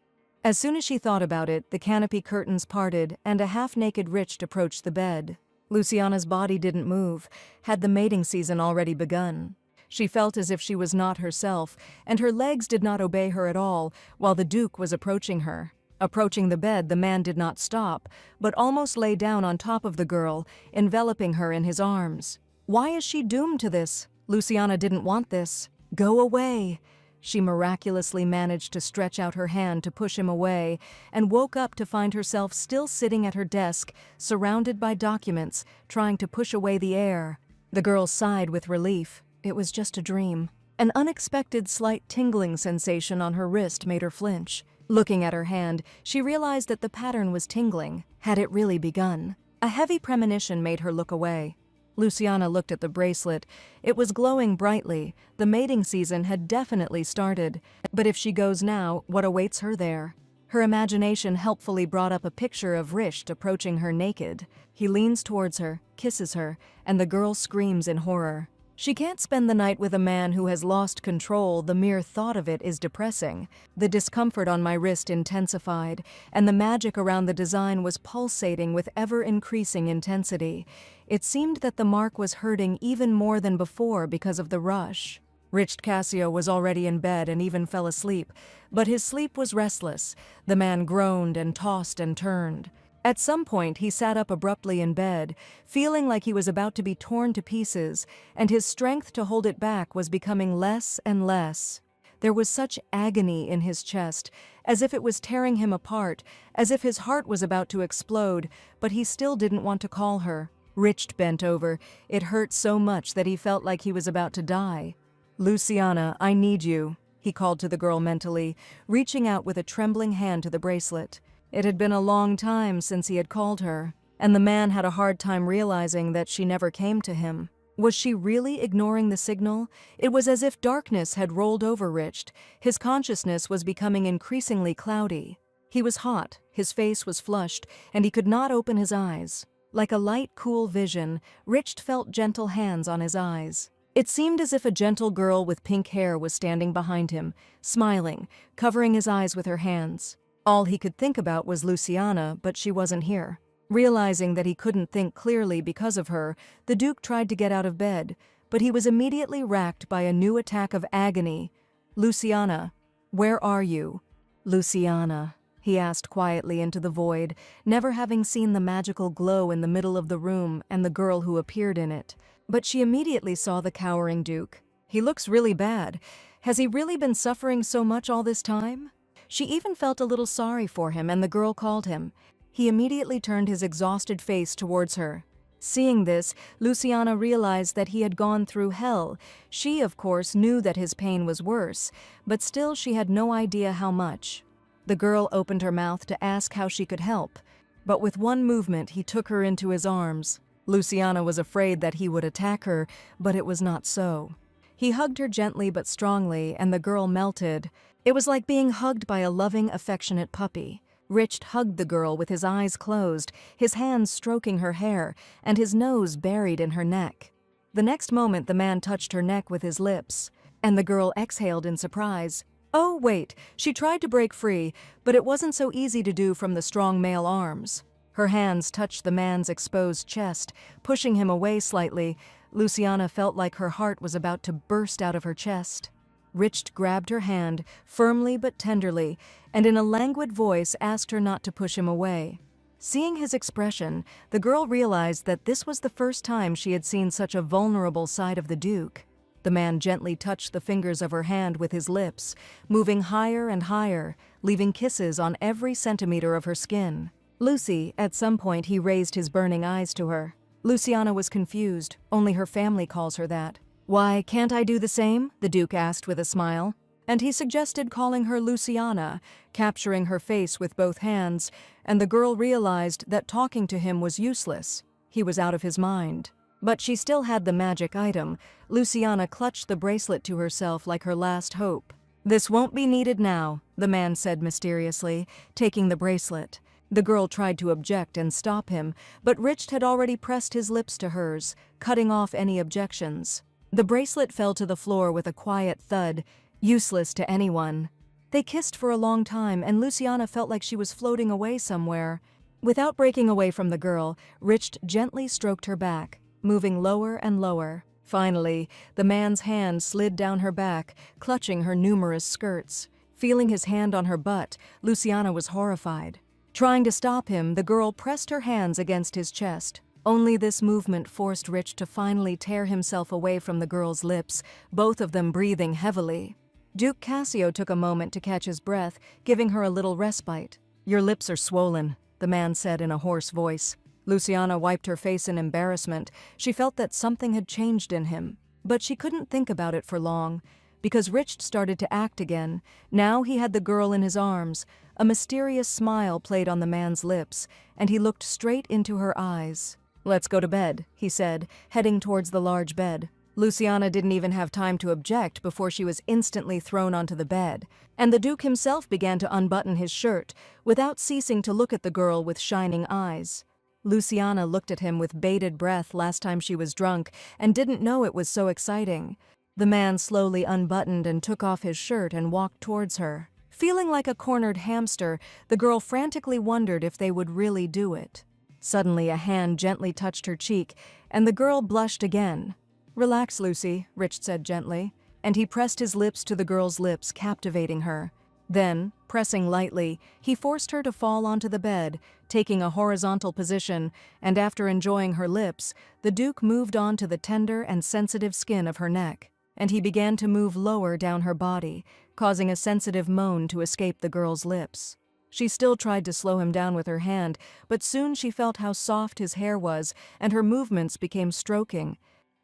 A: As soon as she thought about it, the canopy curtains parted, and a half-naked Richard approached the bed. Luciana's body didn't move. Had the mating season already begun? She felt as if she was not herself, and her legs did not obey her at all, while the Duke was approaching her. Approaching the bed, the man did not stop, but almost lay down on top of the girl, enveloping her in his arms. Why is she doomed to this? Luciana didn't want this. "Go away." She miraculously managed to stretch out her hand to push him away, and woke up to find herself still sitting at her desk, surrounded by documents, trying to push away the air. The girl sighed with relief. It was just a dream. An unexpected slight tingling sensation on her wrist made her flinch. Looking at her hand, she realized that the pattern was tingling. Had it really begun? A heavy premonition made her look away. Luciana looked at the bracelet. It was glowing brightly. The mating season had definitely started. But if she goes now, what awaits her there? Her imagination helpfully brought up a picture of Risht approaching her naked. He leans towards her, kisses her, and the girl screams in horror. She can't spend the night with a man who has lost control. The mere thought of it is depressing. The discomfort on my wrist intensified, and the magic around the design was pulsating with ever-increasing intensity. It seemed that the mark was hurting even more than before because of the rush. Rich Cassio was already in bed and even fell asleep, but his sleep was restless. The man groaned and tossed and turned. At some point, he sat up abruptly in bed, feeling like he was about to be torn to pieces, and his strength to hold it back was becoming less and less. There was such agony in his chest, as if it was tearing him apart, as if his heart was about to explode, but he still didn't want to call her. Rich bent over. It hurt so much that he felt like he was about to die. "Luciana, I need you," he called to the girl mentally, reaching out with a trembling hand to the bracelet. It had been a long time since he had called her, and the man had a hard time realizing that she never came to him. Was she really ignoring the signal? It was as if darkness had rolled over Rich. His consciousness was becoming increasingly cloudy. He was hot, his face was flushed, and he could not open his eyes. Like a light, cool vision, Rich felt gentle hands on his eyes. It seemed as if a gentle girl with pink hair was standing behind him, smiling, covering his eyes with her hands. All he could think about was Luciana, but she wasn't here. Realizing that he couldn't think clearly because of her, the Duke tried to get out of bed, but he was immediately racked by a new attack of agony. "Luciana, where are you?" "Luciana," he asked quietly into the void, never having seen the magical glow in the middle of the room and the girl who appeared in it. But she immediately saw the cowering Duke. He looks really bad. Has he really been suffering so much all this time? She even felt a little sorry for him, and the girl called him. He immediately turned his exhausted face towards her. Seeing this, Luciana realized that he had gone through hell. She, of course, knew that his pain was worse, but still she had no idea how much. The girl opened her mouth to ask how she could help, but with one movement he took her into his arms. Luciana was afraid that he would attack her, but it was not so. He hugged her gently but strongly, and the girl melted. It was like being hugged by a loving, affectionate puppy. Rich hugged the girl with his eyes closed, his hands stroking her hair, and his nose buried in her neck. The next moment the man touched her neck with his lips, and the girl exhaled in surprise. Oh, wait, she tried to break free, but it wasn't so easy to do from the strong male arms. Her hands touched the man's exposed chest, pushing him away slightly. Luciana felt like her heart was about to burst out of her chest. Rich grabbed her hand, firmly but tenderly, and in a languid voice asked her not to push him away. Seeing his expression, the girl realized that this was the first time she had seen such a vulnerable side of the Duke. The man gently touched the fingers of her hand with his lips, moving higher and higher, leaving kisses on every centimeter of her skin. "Lucy," at some point he raised his burning eyes to her. Luciana was confused, only her family calls her that. "Why, can't I do the same?" the Duke asked with a smile. And he suggested calling her Luciana, capturing her face with both hands, and the girl realized that talking to him was useless. He was out of his mind. But she still had the magic item. Luciana clutched the bracelet to herself like her last hope. "This won't be needed now," the man said mysteriously, taking the bracelet. The girl tried to object and stop him, but Rich had already pressed his lips to hers, cutting off any objections. The bracelet fell to the floor with a quiet thud, useless to anyone. They kissed for a long time, and Luciana felt like she was floating away somewhere. Without breaking away from the girl, Rich gently stroked her back, moving lower and lower. Finally, the man's hand slid down her back, clutching her numerous skirts. Feeling his hand on her butt, Luciana was horrified. Trying to stop him, the girl pressed her hands against his chest. Only this movement forced Rich to finally tear himself away from the girl's lips, both of them breathing heavily. Duke Cassio took a moment to catch his breath, giving her a little respite. "Your lips are swollen," the man said in a hoarse voice. Luciana wiped her face in embarrassment. She felt that something had changed in him, but she couldn't think about it for long, because Rich started to act again. Now he had the girl in his arms. A mysterious smile played on the man's lips, and he looked straight into her eyes. "Let's go to bed," he said, heading towards the large bed. Luciana didn't even have time to object before she was instantly thrown onto the bed, and the Duke himself began to unbutton his shirt, without ceasing to look at the girl with shining eyes. Luciana looked at him with bated breath last time she was drunk and didn't know it was so exciting. The man slowly unbuttoned and took off his shirt and walked towards her. Feeling like a cornered hamster, the girl frantically wondered if they would really do it. Suddenly, a hand gently touched her cheek, and the girl blushed again. "Relax, Lucy," Rich said gently, and he pressed his lips to the girl's lips, captivating her. Then, pressing lightly, he forced her to fall onto the bed, taking a horizontal position, and after enjoying her lips, the Duke moved on to the tender and sensitive skin of her neck, and he began to move lower down her body, causing a sensitive moan to escape the girl's lips. She still tried to slow him down with her hand, but soon she felt how soft his hair was, and her movements became stroking.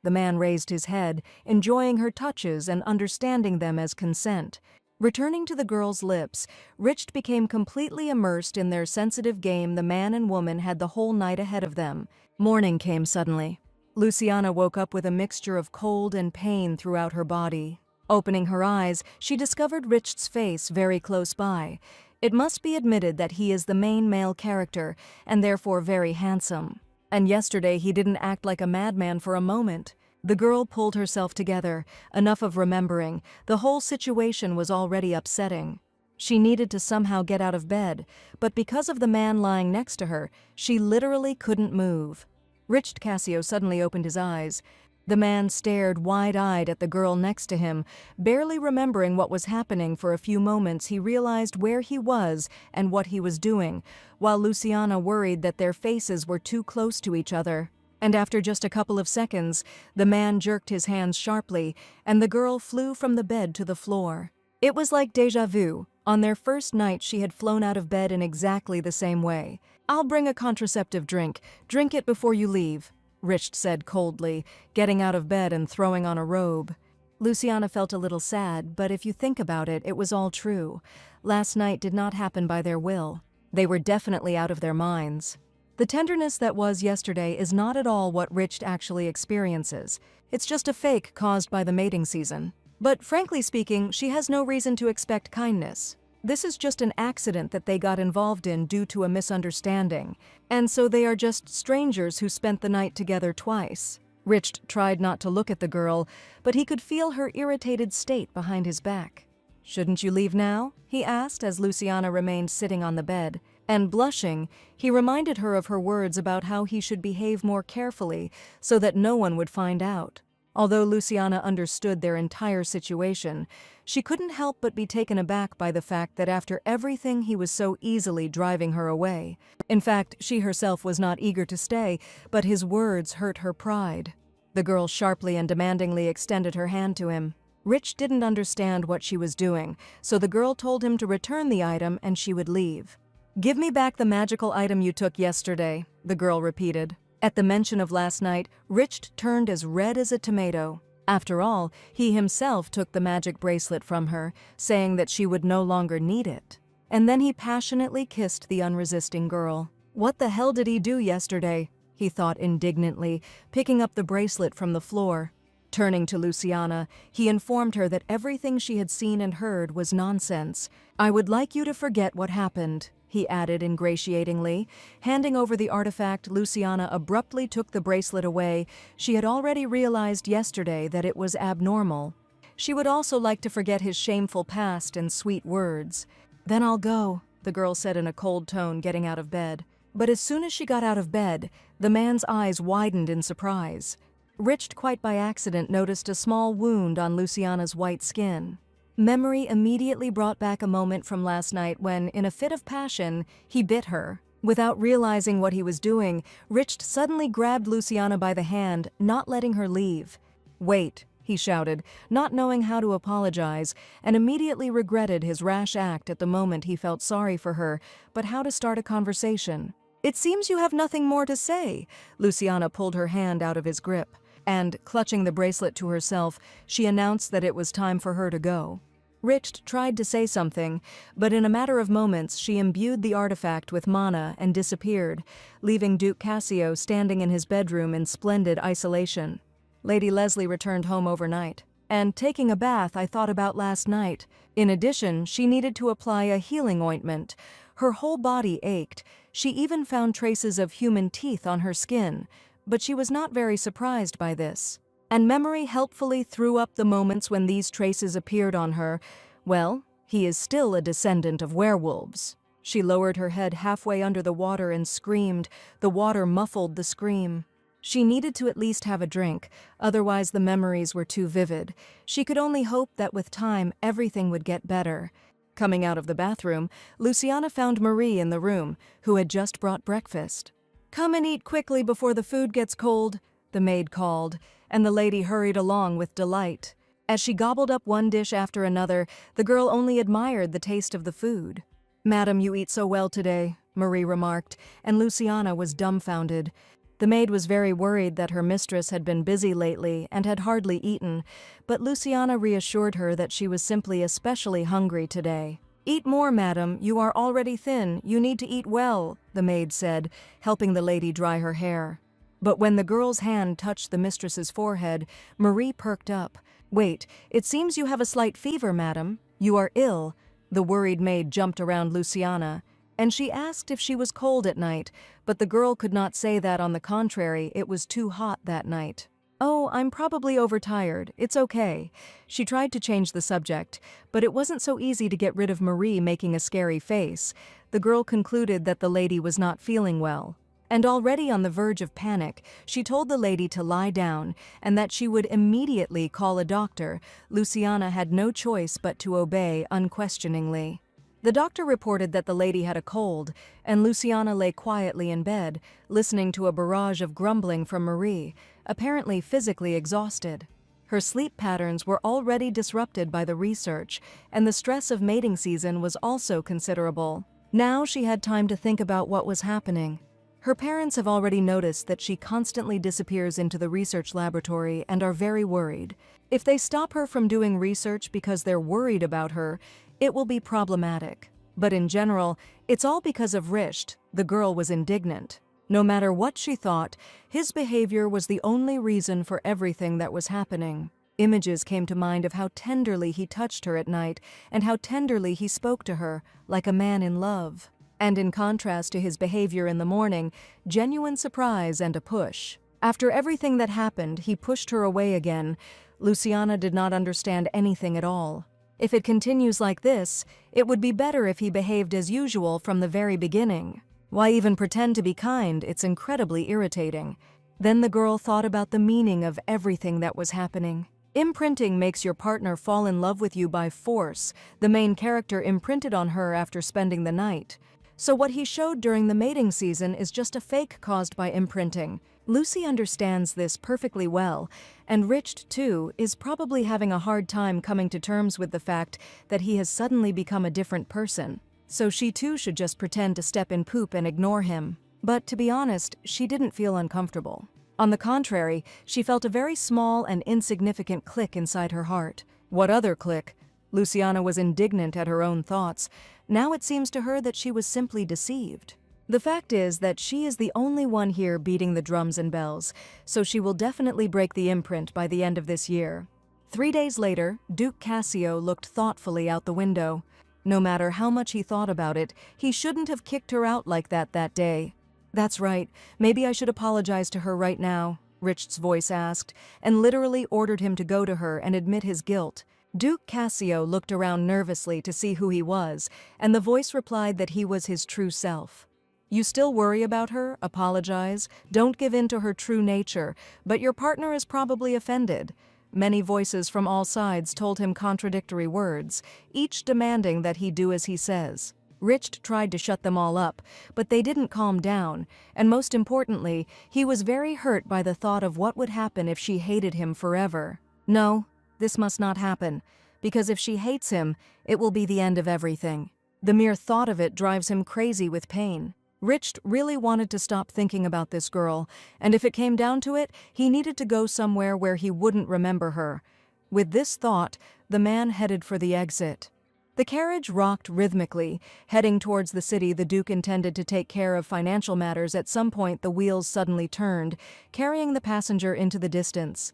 A: The man raised his head, enjoying her touches and understanding them as consent. Returning to the girl's lips, Rich became completely immersed in their sensitive game. The man and woman had the whole night ahead of them. Morning came suddenly. Luciana woke up with a mixture of cold and pain throughout her body. Opening her eyes, she discovered Rich's face very close by. It must be admitted that he is the main male character, and therefore very handsome. And yesterday he didn't act like a madman for a moment. The girl pulled herself together. Enough of remembering. The whole situation was already upsetting. She needed to somehow get out of bed, but because of the man lying next to her, she literally couldn't move. Rich Cassio suddenly opened his eyes. The man stared wide-eyed at the girl next to him. Barely remembering what was happening for a few moments, he realized where he was and what he was doing, while Luciana worried that their faces were too close to each other. And after just a couple of seconds, the man jerked his hands sharply, and the girl flew from the bed to the floor. It was like déjà vu. On their first night, she had flown out of bed in exactly the same way. "I'll bring a contraceptive drink. Drink it before you leave," Rich said coldly, getting out of bed and throwing on a robe. Luciana felt a little sad, but if you think about it, it was all true. Last night did not happen by their will. They were definitely out of their minds. The tenderness that was yesterday is not at all what Rich actually experiences. It's just a fake caused by the mating season. But frankly speaking, she has no reason to expect kindness. This is just an accident that they got involved in due to a misunderstanding, and so they are just strangers who spent the night together twice. Rich tried not to look at the girl, but he could feel her irritated state behind his back. "Shouldn't you leave now?" he asked as Luciana remained sitting on the bed. And blushing, he reminded her of her words about how he should behave more carefully so that no one would find out. Although Luciana understood their entire situation, she couldn't help but be taken aback by the fact that after everything he was so easily driving her away. In fact, she herself was not eager to stay, but his words hurt her pride. The girl sharply and demandingly extended her hand to him. Rich didn't understand what she was doing, so the girl told him to return the item and she would leave. "Give me back the magical item you took yesterday," the girl repeated. At the mention of last night, Rich turned as red as a tomato. After all, he himself took the magic bracelet from her, saying that she would no longer need it. And then he passionately kissed the unresisting girl. What the hell did he do yesterday? He thought indignantly, picking up the bracelet from the floor. Turning to Luciana, he informed her that everything she had seen and heard was nonsense. "I would like you to forget what happened," he added ingratiatingly. Handing over the artifact, Luciana abruptly took the bracelet away. She had already realized yesterday that it was abnormal. She would also like to forget his shameful past and sweet words. "Then I'll go," the girl said in a cold tone, getting out of bed. But as soon as she got out of bed, the man's eyes widened in surprise. Rich, quite by accident, noticed a small wound on Luciana's white skin. Memory immediately brought back a moment from last night when, in a fit of passion, he bit her. Without realizing what he was doing, Rich suddenly grabbed Luciana by the hand, not letting her leave. "Wait," he shouted, not knowing how to apologize, and immediately regretted his rash act. At the moment he felt sorry for her, but how to start a conversation? "It seems you have nothing more to say." Luciana pulled her hand out of his grip, and, clutching the bracelet to herself, she announced that it was time for her to go. Rich tried to say something, but in a matter of moments she imbued the artifact with mana and disappeared, leaving Duke Cassio standing in his bedroom in splendid isolation. Lady Leslie returned home overnight. And taking a bath, I thought about last night. In addition, she needed to apply a healing ointment. Her whole body ached. She even found traces of human teeth on her skin. But she was not very surprised by this. And memory helpfully threw up the moments when these traces appeared on her. Well, he is still a descendant of werewolves. She lowered her head halfway under the water and screamed. The water muffled the scream. She needed to at least have a drink, otherwise the memories were too vivid. She could only hope that with time everything would get better. Coming out of the bathroom, Luciana found Marie in the room, who had just brought breakfast. "Come and eat quickly before the food gets cold," the maid called, and the lady hurried along with delight. As she gobbled up one dish after another, the girl only admired the taste of the food. "Madam, you eat so well today," Marie remarked, and Luciana was dumbfounded. The maid was very worried that her mistress had been busy lately and had hardly eaten, but Luciana reassured her that she was simply especially hungry today. "Eat more, madam, you are already thin, you need to eat well," the maid said, helping the lady dry her hair. But when the girl's hand touched the mistress's forehead, Marie perked up. "Wait, it seems you have a slight fever, madam. You are ill." The worried maid jumped around Luciana, and she asked if she was cold at night, but the girl could not say that. On the contrary, it was too hot that night. "Oh, I'm probably overtired. It's okay." She tried to change the subject, but it wasn't so easy to get rid of Marie making a scary face. The girl concluded that the lady was not feeling well. And already on the verge of panic, she told the lady to lie down and that she would immediately call a doctor. Luciana had no choice but to obey unquestioningly. The doctor reported that the lady had a cold, and Luciana lay quietly in bed, listening to a barrage of grumbling from Marie, apparently physically exhausted. Her sleep patterns were already disrupted by the research, and the stress of mating season was also considerable. Now she had time to think about what was happening. Her parents have already noticed that she constantly disappears into the research laboratory and are very worried. If they stop her from doing research because they're worried about her, it will be problematic. But in general, it's all because of Risht. The girl was indignant. No matter what she thought, his behavior was the only reason for everything that was happening. Images came to mind of how tenderly he touched her at night and how tenderly he spoke to her, like a man in love. And in contrast to his behavior in the morning, genuine surprise and a push. After everything that happened, he pushed her away again. Luciana did not understand anything at all. If it continues like this, it would be better if he behaved as usual from the very beginning. Why even pretend to be kind? It's incredibly irritating. Then the girl thought about the meaning of everything that was happening. Imprinting makes your partner fall in love with you by force. The main character imprinted on her after spending the night. So what he showed during the mating season is just a fake caused by imprinting. Lucy understands this perfectly well, and Richard, too, is probably having a hard time coming to terms with the fact that he has suddenly become a different person. So she too should just pretend to step in poop and ignore him. But to be honest, she didn't feel uncomfortable. On the contrary, she felt a very small and insignificant click inside her heart. What other click? Luciana was indignant at her own thoughts. Now it seems to her that she was simply deceived. The fact is that she is the only one here beating the drums and bells, so she will definitely break the imprint by the end of this year. 3 days later, Duke Cassio looked thoughtfully out the window. No matter how much he thought about it, he shouldn't have kicked her out like that day. "That's right, maybe I should apologize to her right now," Rich's voice asked, and literally ordered him to go to her and admit his guilt. Duke Cassio looked around nervously to see who he was, and the voice replied that he was his true self. "You still worry about her? Apologize. Don't give in to her true nature, but your partner is probably offended." Many voices from all sides told him contradictory words, each demanding that he do as he says. Rich tried to shut them all up, but they didn't calm down, and most importantly, he was very hurt by the thought of what would happen if she hated him forever. No, this must not happen, because if she hates him, it will be the end of everything. The mere thought of it drives him crazy with pain. Rich really wanted to stop thinking about this girl, and if it came down to it, he needed to go somewhere where he wouldn't remember her. With this thought, the man headed for the exit. The carriage rocked rhythmically. Heading towards the city, the Duke intended to take care of financial matters. At some point, the wheels suddenly turned, carrying the passenger into the distance.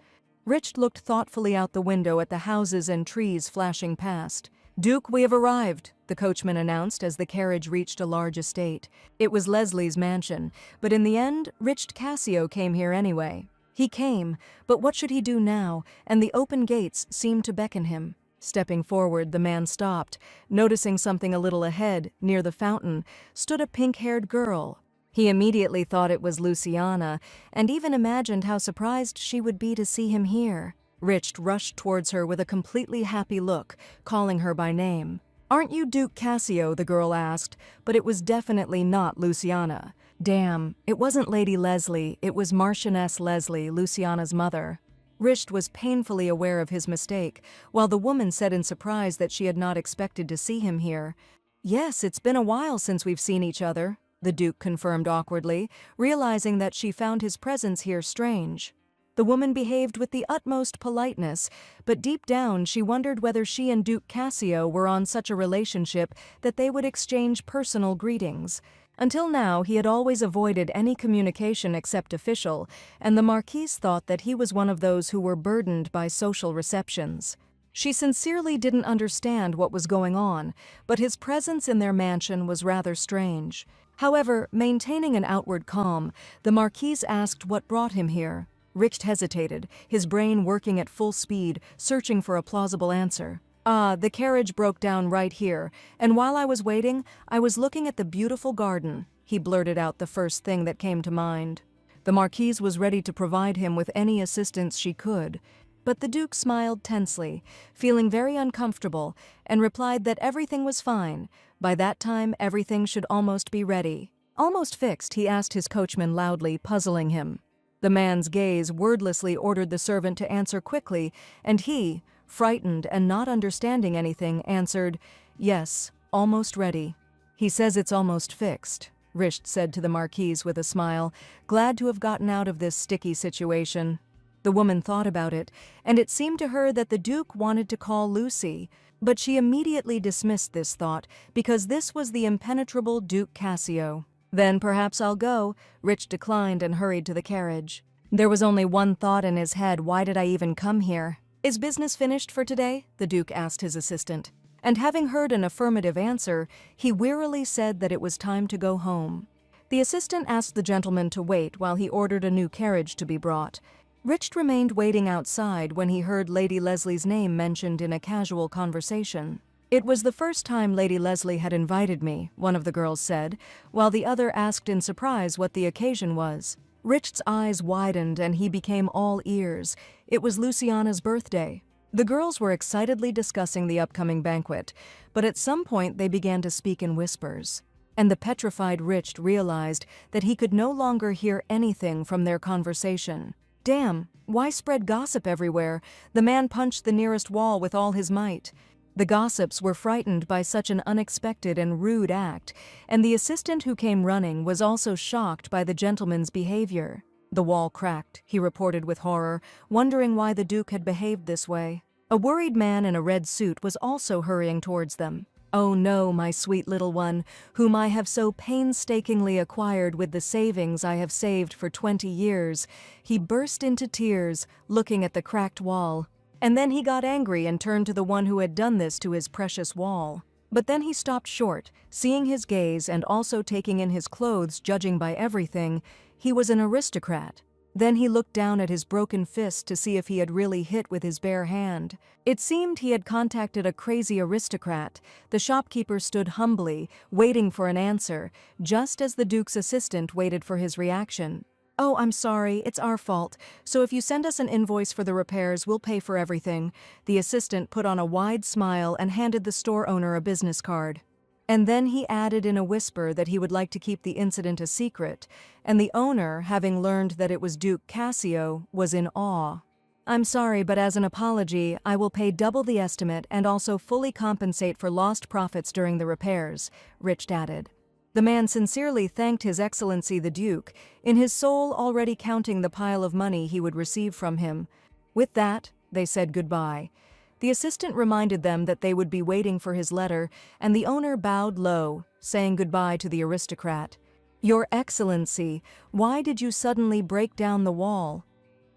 A: Rich looked thoughtfully out the window at the houses and trees flashing past. "Duke, we have arrived," the coachman announced as the carriage reached a large estate. It was Leslie's mansion, but in the end, Rich Cassio came here anyway. He came, but what should he do now? And the open gates seemed to beckon him. Stepping forward, the man stopped. Noticing something a little ahead, near the fountain, stood a pink-haired girl. He immediately thought it was Luciana, and even imagined how surprised she would be to see him here. Rich rushed towards her with a completely happy look, calling her by name. "Aren't you Duke Cassio?" the girl asked, but it was definitely not Luciana. Damn, it wasn't Lady Leslie, it was Marchioness Leslie, Luciana's mother. Rich was painfully aware of his mistake, while the woman said in surprise that she had not expected to see him here. "Yes, it's been a while since we've seen each other," the Duke confirmed awkwardly, realizing that she found his presence here strange. The woman behaved with the utmost politeness, but deep down she wondered whether she and Duke Cassio were on such a relationship that they would exchange personal greetings. Until now, he had always avoided any communication except official, and the Marquise thought that he was one of those who were burdened by social receptions. She sincerely didn't understand what was going on, but his presence in their mansion was rather strange. However, maintaining an outward calm, the Marquise asked what brought him here. Rich hesitated, his brain working at full speed, searching for a plausible answer. The carriage broke down right here, and while I was waiting, I was looking at the beautiful garden," he blurted out the first thing that came to mind. The Marquise was ready to provide him with any assistance she could, but the Duke smiled tensely, feeling very uncomfortable, and replied that everything was fine. By that time, everything should almost be ready. "Almost fixed," he asked his coachman loudly, puzzling him. The man's gaze wordlessly ordered the servant to answer quickly, and he, frightened and not understanding anything, answered, "Yes, almost ready." "He says it's almost fixed," Rich said to the Marquise with a smile, glad to have gotten out of this sticky situation. The woman thought about it, and it seemed to her that the Duke wanted to call Lucy, but she immediately dismissed this thought because this was the impenetrable Duke Cassio. "Then perhaps I'll go," Rich declined and hurried to the carriage. There was only one thought in his head: why did I even come here? "Is business finished for today?" the Duke asked his assistant. And having heard an affirmative answer, he wearily said that it was time to go home. The assistant asked the gentleman to wait while he ordered a new carriage to be brought. Rich remained waiting outside when he heard Lady Leslie's name mentioned in a casual conversation. "It was the first time Lady Leslie had invited me," one of the girls said, while the other asked in surprise what the occasion was. Rich's eyes widened and he became all ears. It was Luciana's birthday. The girls were excitedly discussing the upcoming banquet, but at some point they began to speak in whispers. And the petrified Rich realized that he could no longer hear anything from their conversation. Damn, why spread gossip everywhere? The man punched the nearest wall with all his might. The gossips were frightened by such an unexpected and rude act, and the assistant who came running was also shocked by the gentleman's behavior. The wall cracked, he reported with horror, wondering why the Duke had behaved this way. A worried man in a red suit was also hurrying towards them. "Oh no, my sweet little one, whom I have so painstakingly acquired with the savings I have saved for 20 years. He burst into tears, looking at the cracked wall. And then he got angry and turned to the one who had done this to his precious wall. But then he stopped short, seeing his gaze and also taking in his clothes, judging by everything. He was an aristocrat. Then he looked down at his broken fist to see if he had really hit with his bare hand. It seemed he had contacted a crazy aristocrat. The shopkeeper stood humbly, waiting for an answer, just as the Duke's assistant waited for his reaction. "Oh, I'm sorry, it's our fault. So if you send us an invoice for the repairs, we'll pay for everything." The assistant put on a wide smile and handed the store owner a business card. And then he added in a whisper that he would like to keep the incident a secret, and the owner, having learned that it was Duke Cassio, was in awe. "I'm sorry, but as an apology, I will pay double the estimate and also fully compensate for lost profits during the repairs," Rich added. The man sincerely thanked His Excellency the Duke, in his soul already counting the pile of money he would receive from him. With that, they said goodbye. The assistant reminded them that they would be waiting for his letter, and the owner bowed low, saying goodbye to the aristocrat. "Your Excellency, why did you suddenly break down the wall?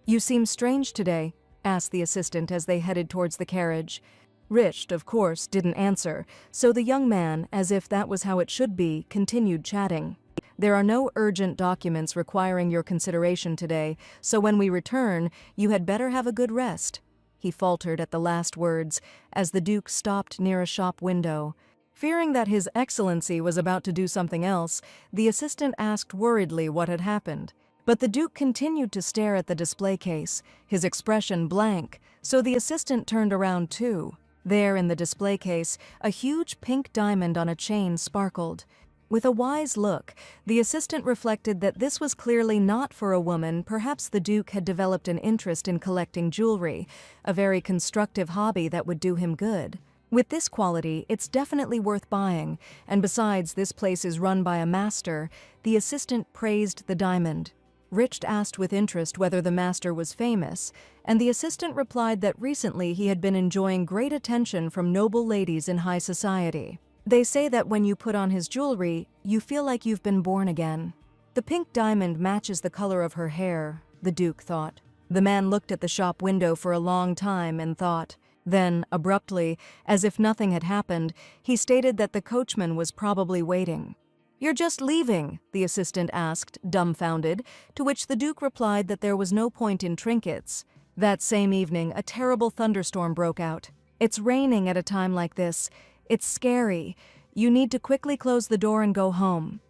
A: You seem strange today." asked the assistant as they headed towards the carriage. Risht, of course, didn't answer, so the young man, as if that was how it should be, continued chatting. There are no urgent documents requiring your consideration today, so when we return, you had better have a good rest. He faltered at the last words, as the Duke stopped near a shop window. Fearing that His Excellency was about to do something else, the assistant asked worriedly what had happened. But the Duke continued to stare at the display case, his expression blank, so the assistant turned around too. There in the display case, a huge pink diamond on a chain sparkled. With a wise look, the assistant reflected that this was clearly not for a woman. Perhaps the Duke had developed an interest in collecting jewelry, a very constructive hobby that would do him good. With this quality, it's definitely worth buying, and besides, this place is run by a master. The assistant praised the diamond. Risht asked with interest whether the master was famous, and the assistant replied that recently he had been enjoying great attention from noble ladies in high society. They say that when you put on his jewelry, you feel like you've been born again. The pink diamond matches the color of her hair, the Duke thought. The man looked at the shop window for a long time and thought. Then, abruptly, as if nothing had happened, he stated that the coachman was probably waiting. "You're just leaving?" the assistant asked, dumbfounded, to which the Duke replied that there was no point in trinkets. That same evening, a terrible thunderstorm broke out. "It's raining at a time like this. It's scary. You need to quickly close the door and go home."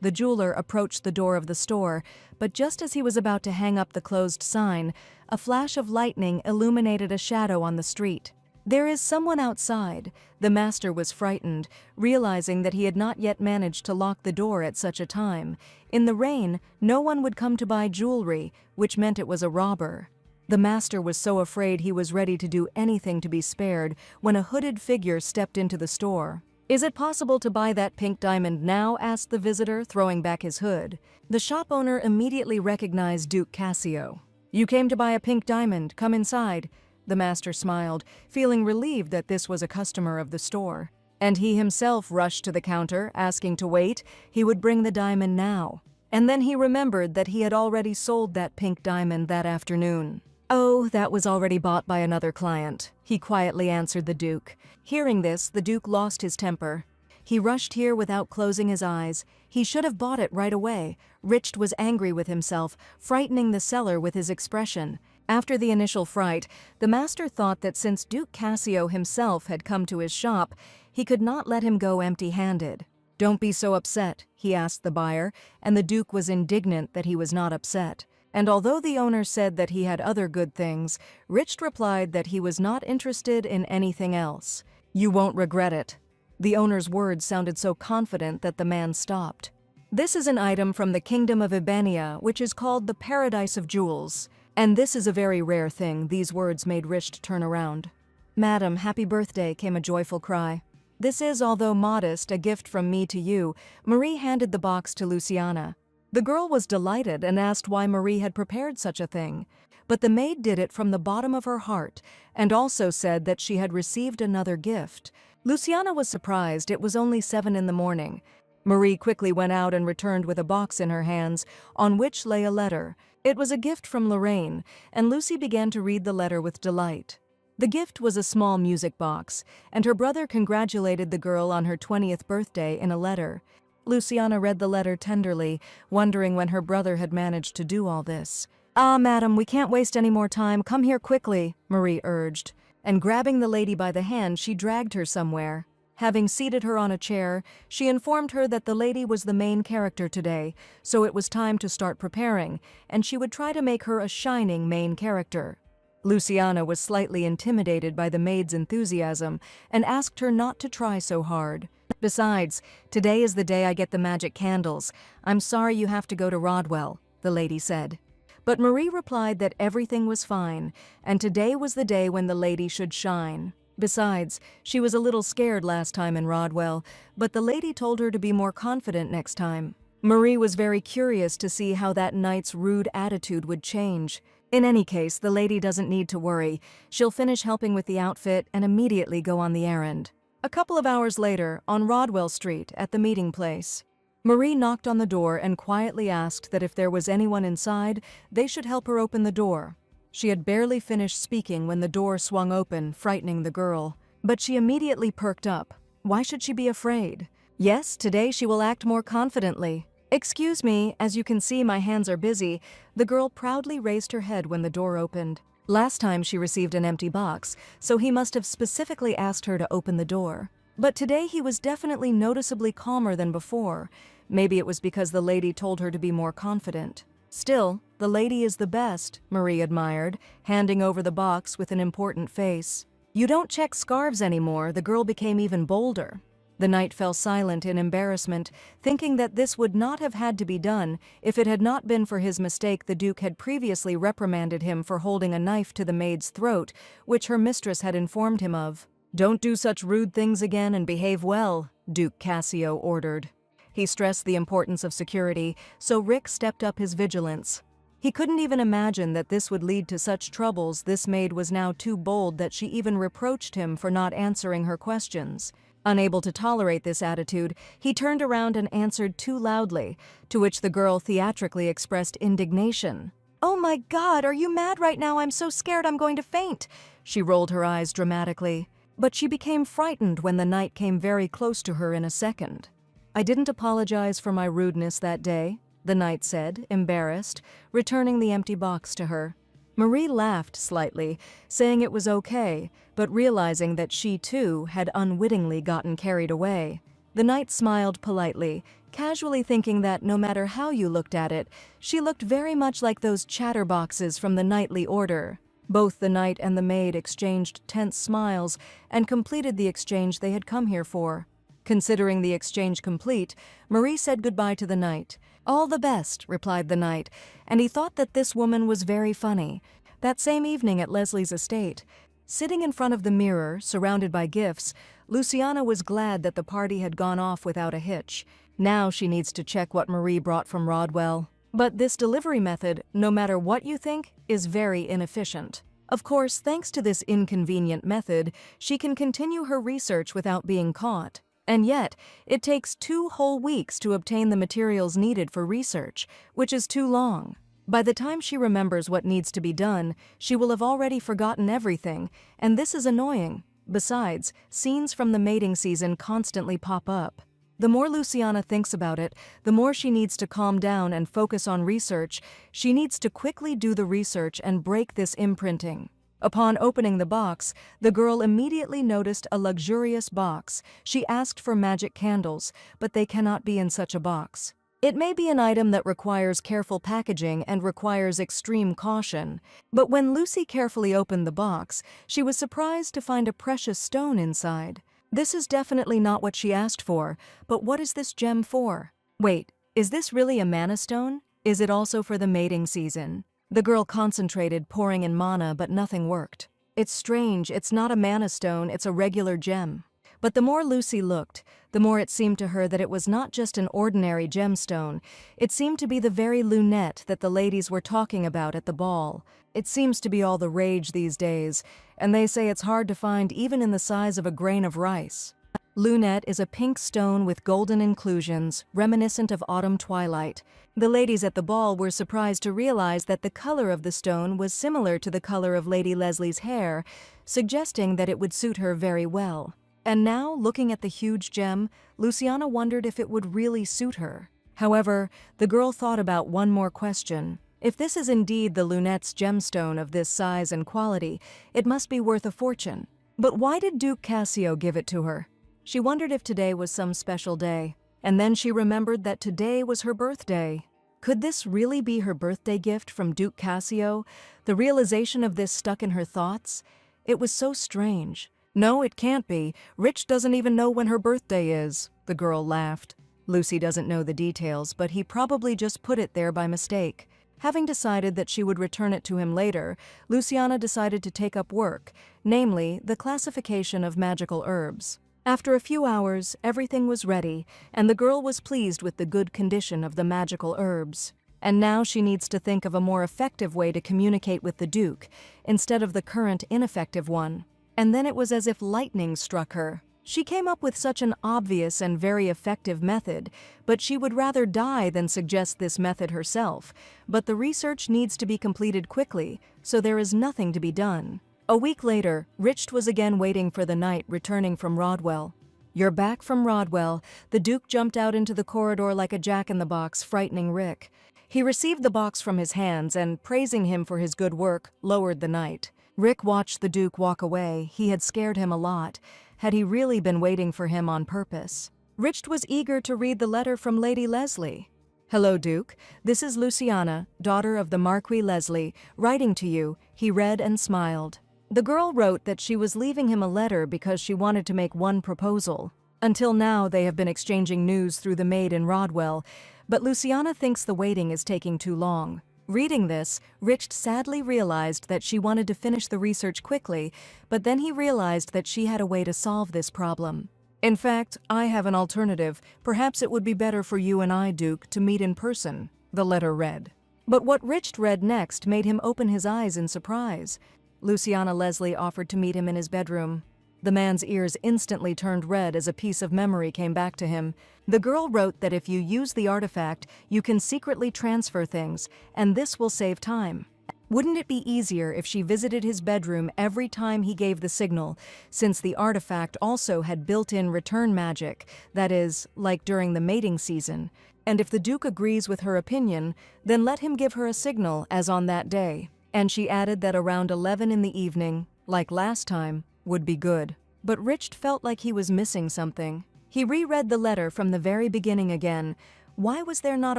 A: The jeweler approached the door of the store, but just as he was about to hang up the closed sign, a flash of lightning illuminated a shadow on the street. "There is someone outside." The master was frightened, realizing that he had not yet managed to lock the door at such a time. In the rain, no one would come to buy jewelry, which meant it was a robber. The master was so afraid he was ready to do anything to be spared when a hooded figure stepped into the store. "Is it possible to buy that pink diamond now?" asked the visitor, throwing back his hood. The shop owner immediately recognized Duke Cassio. "You came to buy a pink diamond. Come inside." The master smiled, feeling relieved that this was a customer of the store. And he himself rushed to the counter, asking to wait. He would bring the diamond now. And then he remembered that he had already sold that pink diamond that afternoon. "Oh, that was already bought by another client," he quietly answered the Duke. Hearing this, the Duke lost his temper. He rushed here without closing his eyes. He should have bought it right away. Risht was angry with himself, frightening the seller with his expression. After the initial fright, the master thought that since Duke Cassio himself had come to his shop, he could not let him go empty-handed. "Don't be so upset," he asked the buyer, and the Duke was indignant that he was not upset. And although the owner said that he had other good things, Risht replied that he was not interested in anything else. "You won't regret it." The owner's words sounded so confident that the man stopped. "This is an item from the Kingdom of Ibania, which is called the Paradise of Jewels. And this is a very rare thing." These words made Risht turn around. "Madam, happy birthday," came a joyful cry. "This is, although modest, a gift from me to you." Marie handed the box to Luciana. The girl was delighted and asked why Marie had prepared such a thing. But the maid did it from the bottom of her heart, and also said that she had received another gift. Luciana was surprised. It was only 7 in the morning. Marie quickly went out and returned with a box in her hands, on which lay a letter. It was a gift from Lorraine, and Lucy began to read the letter with delight. The gift was a small music box, and her brother congratulated the girl on her 20th birthday in a letter. Luciana read the letter tenderly, wondering when her brother had managed to do all this. "Ah, madam, we can't waste any more time. Come here quickly," Marie urged. And grabbing the lady by the hand, she dragged her somewhere. Having seated her on a chair, she informed her that the lady was the main character today, so it was time to start preparing, and she would try to make her a shining main character. Luciana was slightly intimidated by the maid's enthusiasm and asked her not to try so hard. "Besides, today is the day I get the magic candles. I'm sorry you have to go to Rodwell," the lady said. But Marie replied that everything was fine, and today was the day when the lady should shine. Besides, she was a little scared last time in Rodwell, but the lady told her to be more confident next time. Marie was very curious to see how that knight's rude attitude would change. In any case, the lady doesn't need to worry. She'll finish helping with the outfit and immediately go on the errand. A couple of hours later, on Rodwell Street, at the meeting place, Marie knocked on the door and quietly asked that if there was anyone inside, they should help her open the door. She had barely finished speaking when the door swung open, frightening the girl. But she immediately perked up. Why should she be afraid? Yes, today she will act more confidently. Excuse me, as you can see my hands are busy. The girl proudly raised her head when the door opened. Last time she received an empty box, so he must have specifically asked her to open the door. But today he was definitely noticeably calmer than before. Maybe it was because the lady told her to be more confident. Still, the lady is the best, Marie admired, handing over the box with an important face. You don't check scarves anymore. The girl became even bolder. The knight fell silent in embarrassment, thinking that this would not have had to be done if it had not been for his mistake. The Duke had previously reprimanded him for holding a knife to the maid's throat, which her mistress had informed him of. Don't do such rude things again and behave well, Duke Cassio ordered. He stressed the importance of security, so Rick stepped up his vigilance. He couldn't even imagine that this would lead to such troubles. This maid was now too bold that she even reproached him for not answering her questions. Unable to tolerate this attitude, he turned around and answered too loudly, to which the girl theatrically expressed indignation. "Oh my God, are you mad right now? I'm so scared I'm going to faint." She rolled her eyes dramatically, but she became frightened when the knight came very close to her in a second. "I didn't apologize for my rudeness that day," the knight said, embarrassed, returning the empty box to her. Marie laughed slightly, saying it was okay, but realizing that she too had unwittingly gotten carried away. The knight smiled politely, casually thinking that no matter how you looked at it, she looked very much like those chatterboxes from the knightly order. Both the knight and the maid exchanged tense smiles and completed the exchange they had come here for. Considering the exchange complete, Marie said goodbye to the knight. "All the best," replied the knight, and he thought that this woman was very funny. That same evening at Leslie's estate, sitting in front of the mirror, surrounded by gifts, Luciana was glad that the party had gone off without a hitch. Now she needs to check what Marie brought from Rodwell. But this delivery method, no matter what you think, is very inefficient. Of course, thanks to this inconvenient method, she can continue her research without being caught. And yet, it takes 2 whole weeks to obtain the materials needed for research, which is too long. By the time she remembers what needs to be done, she will have already forgotten everything, and this is annoying. Besides, scenes from the mating season constantly pop up. The more Luciana thinks about it, the more she needs to calm down and focus on research. She needs to quickly do the research and break this imprinting. Upon opening the box, the girl immediately noticed a luxurious box. She asked for magic candles, but they cannot be in such a box. It may be an item that requires careful packaging and requires extreme caution. But when Lucy carefully opened the box, she was surprised to find a precious stone inside. This is definitely not what she asked for, but what is this gem for? Wait, is this really a mana stone? Is it also for the mating season? The girl concentrated, pouring in mana, but nothing worked. It's strange, it's not a mana stone, it's a regular gem. But the more Lucy looked, the more it seemed to her that it was not just an ordinary gemstone. It seemed to be the very lunette that the ladies were talking about at the ball. It seems to be all the rage these days, and they say it's hard to find even in the size of a grain of rice. Lunette is a pink stone with golden inclusions, reminiscent of autumn twilight. The ladies at the ball were surprised to realize that the color of the stone was similar to the color of Lady Leslie's hair, suggesting that it would suit her very well. And now, looking at the huge gem, Luciana wondered if it would really suit her. However, the girl thought about one more question. If this is indeed the lunette's gemstone of this size and quality, it must be worth a fortune. But why did Duke Cassio give it to her? She wondered if today was some special day. And then she remembered that today was her birthday. Could this really be her birthday gift from Duke Cassio? The realization of this stuck in her thoughts. It was so strange. No, it can't be. Rich doesn't even know when her birthday is, the girl laughed. Lucy doesn't know the details, but he probably just put it there by mistake. Having decided that she would return it to him later, Luciana decided to take up work, namely, the classification of magical herbs. After a few hours, everything was ready, and the girl was pleased with the good condition of the magical herbs. And now she needs to think of a more effective way to communicate with the Duke, instead of the current ineffective one. And then it was as if lightning struck her. She came up with such an obvious and very effective method, but she would rather die than suggest this method herself. But the research needs to be completed quickly, so there is nothing to be done. A week later, Richt was again waiting for the knight returning from Rodwell. "You're back from Rodwell." The Duke jumped out into the corridor like a jack-in-the-box, frightening Rick. He received the box from his hands and, praising him for his good work, lowered the knight. Rick watched the Duke walk away. He had scared him a lot. Had he really been waiting for him on purpose? Richt was eager to read the letter from Lady Leslie. "Hello, Duke. This is Luciana, daughter of the Marquis Leslie, writing to you," he read and smiled. The girl wrote that she was leaving him a letter because she wanted to make one proposal. Until now, they have been exchanging news through the maid in Rodwell, but Luciana thinks the waiting is taking too long. Reading this, Richt sadly realized that she wanted to finish the research quickly, but then he realized that she had a way to solve this problem. "In fact, I have an alternative. Perhaps it would be better for you and I, Duke, to meet in person," the letter read. But what Richt read next made him open his eyes in surprise. Luciana Leslie offered to meet him in his bedroom. The man's ears instantly turned red as a piece of memory came back to him. The girl wrote that if you use the artifact, you can secretly transfer things, and this will save time. Wouldn't it be easier if she visited his bedroom every time he gave the signal, since the artifact also had built-in return magic, that is, like during the mating season? And if the Duke agrees with her opinion, then let him give her a signal, as on that day. And she added that around 11 in the evening, like last time, would be good. But Richt felt like he was missing something. He reread the letter from the very beginning again. Why was there not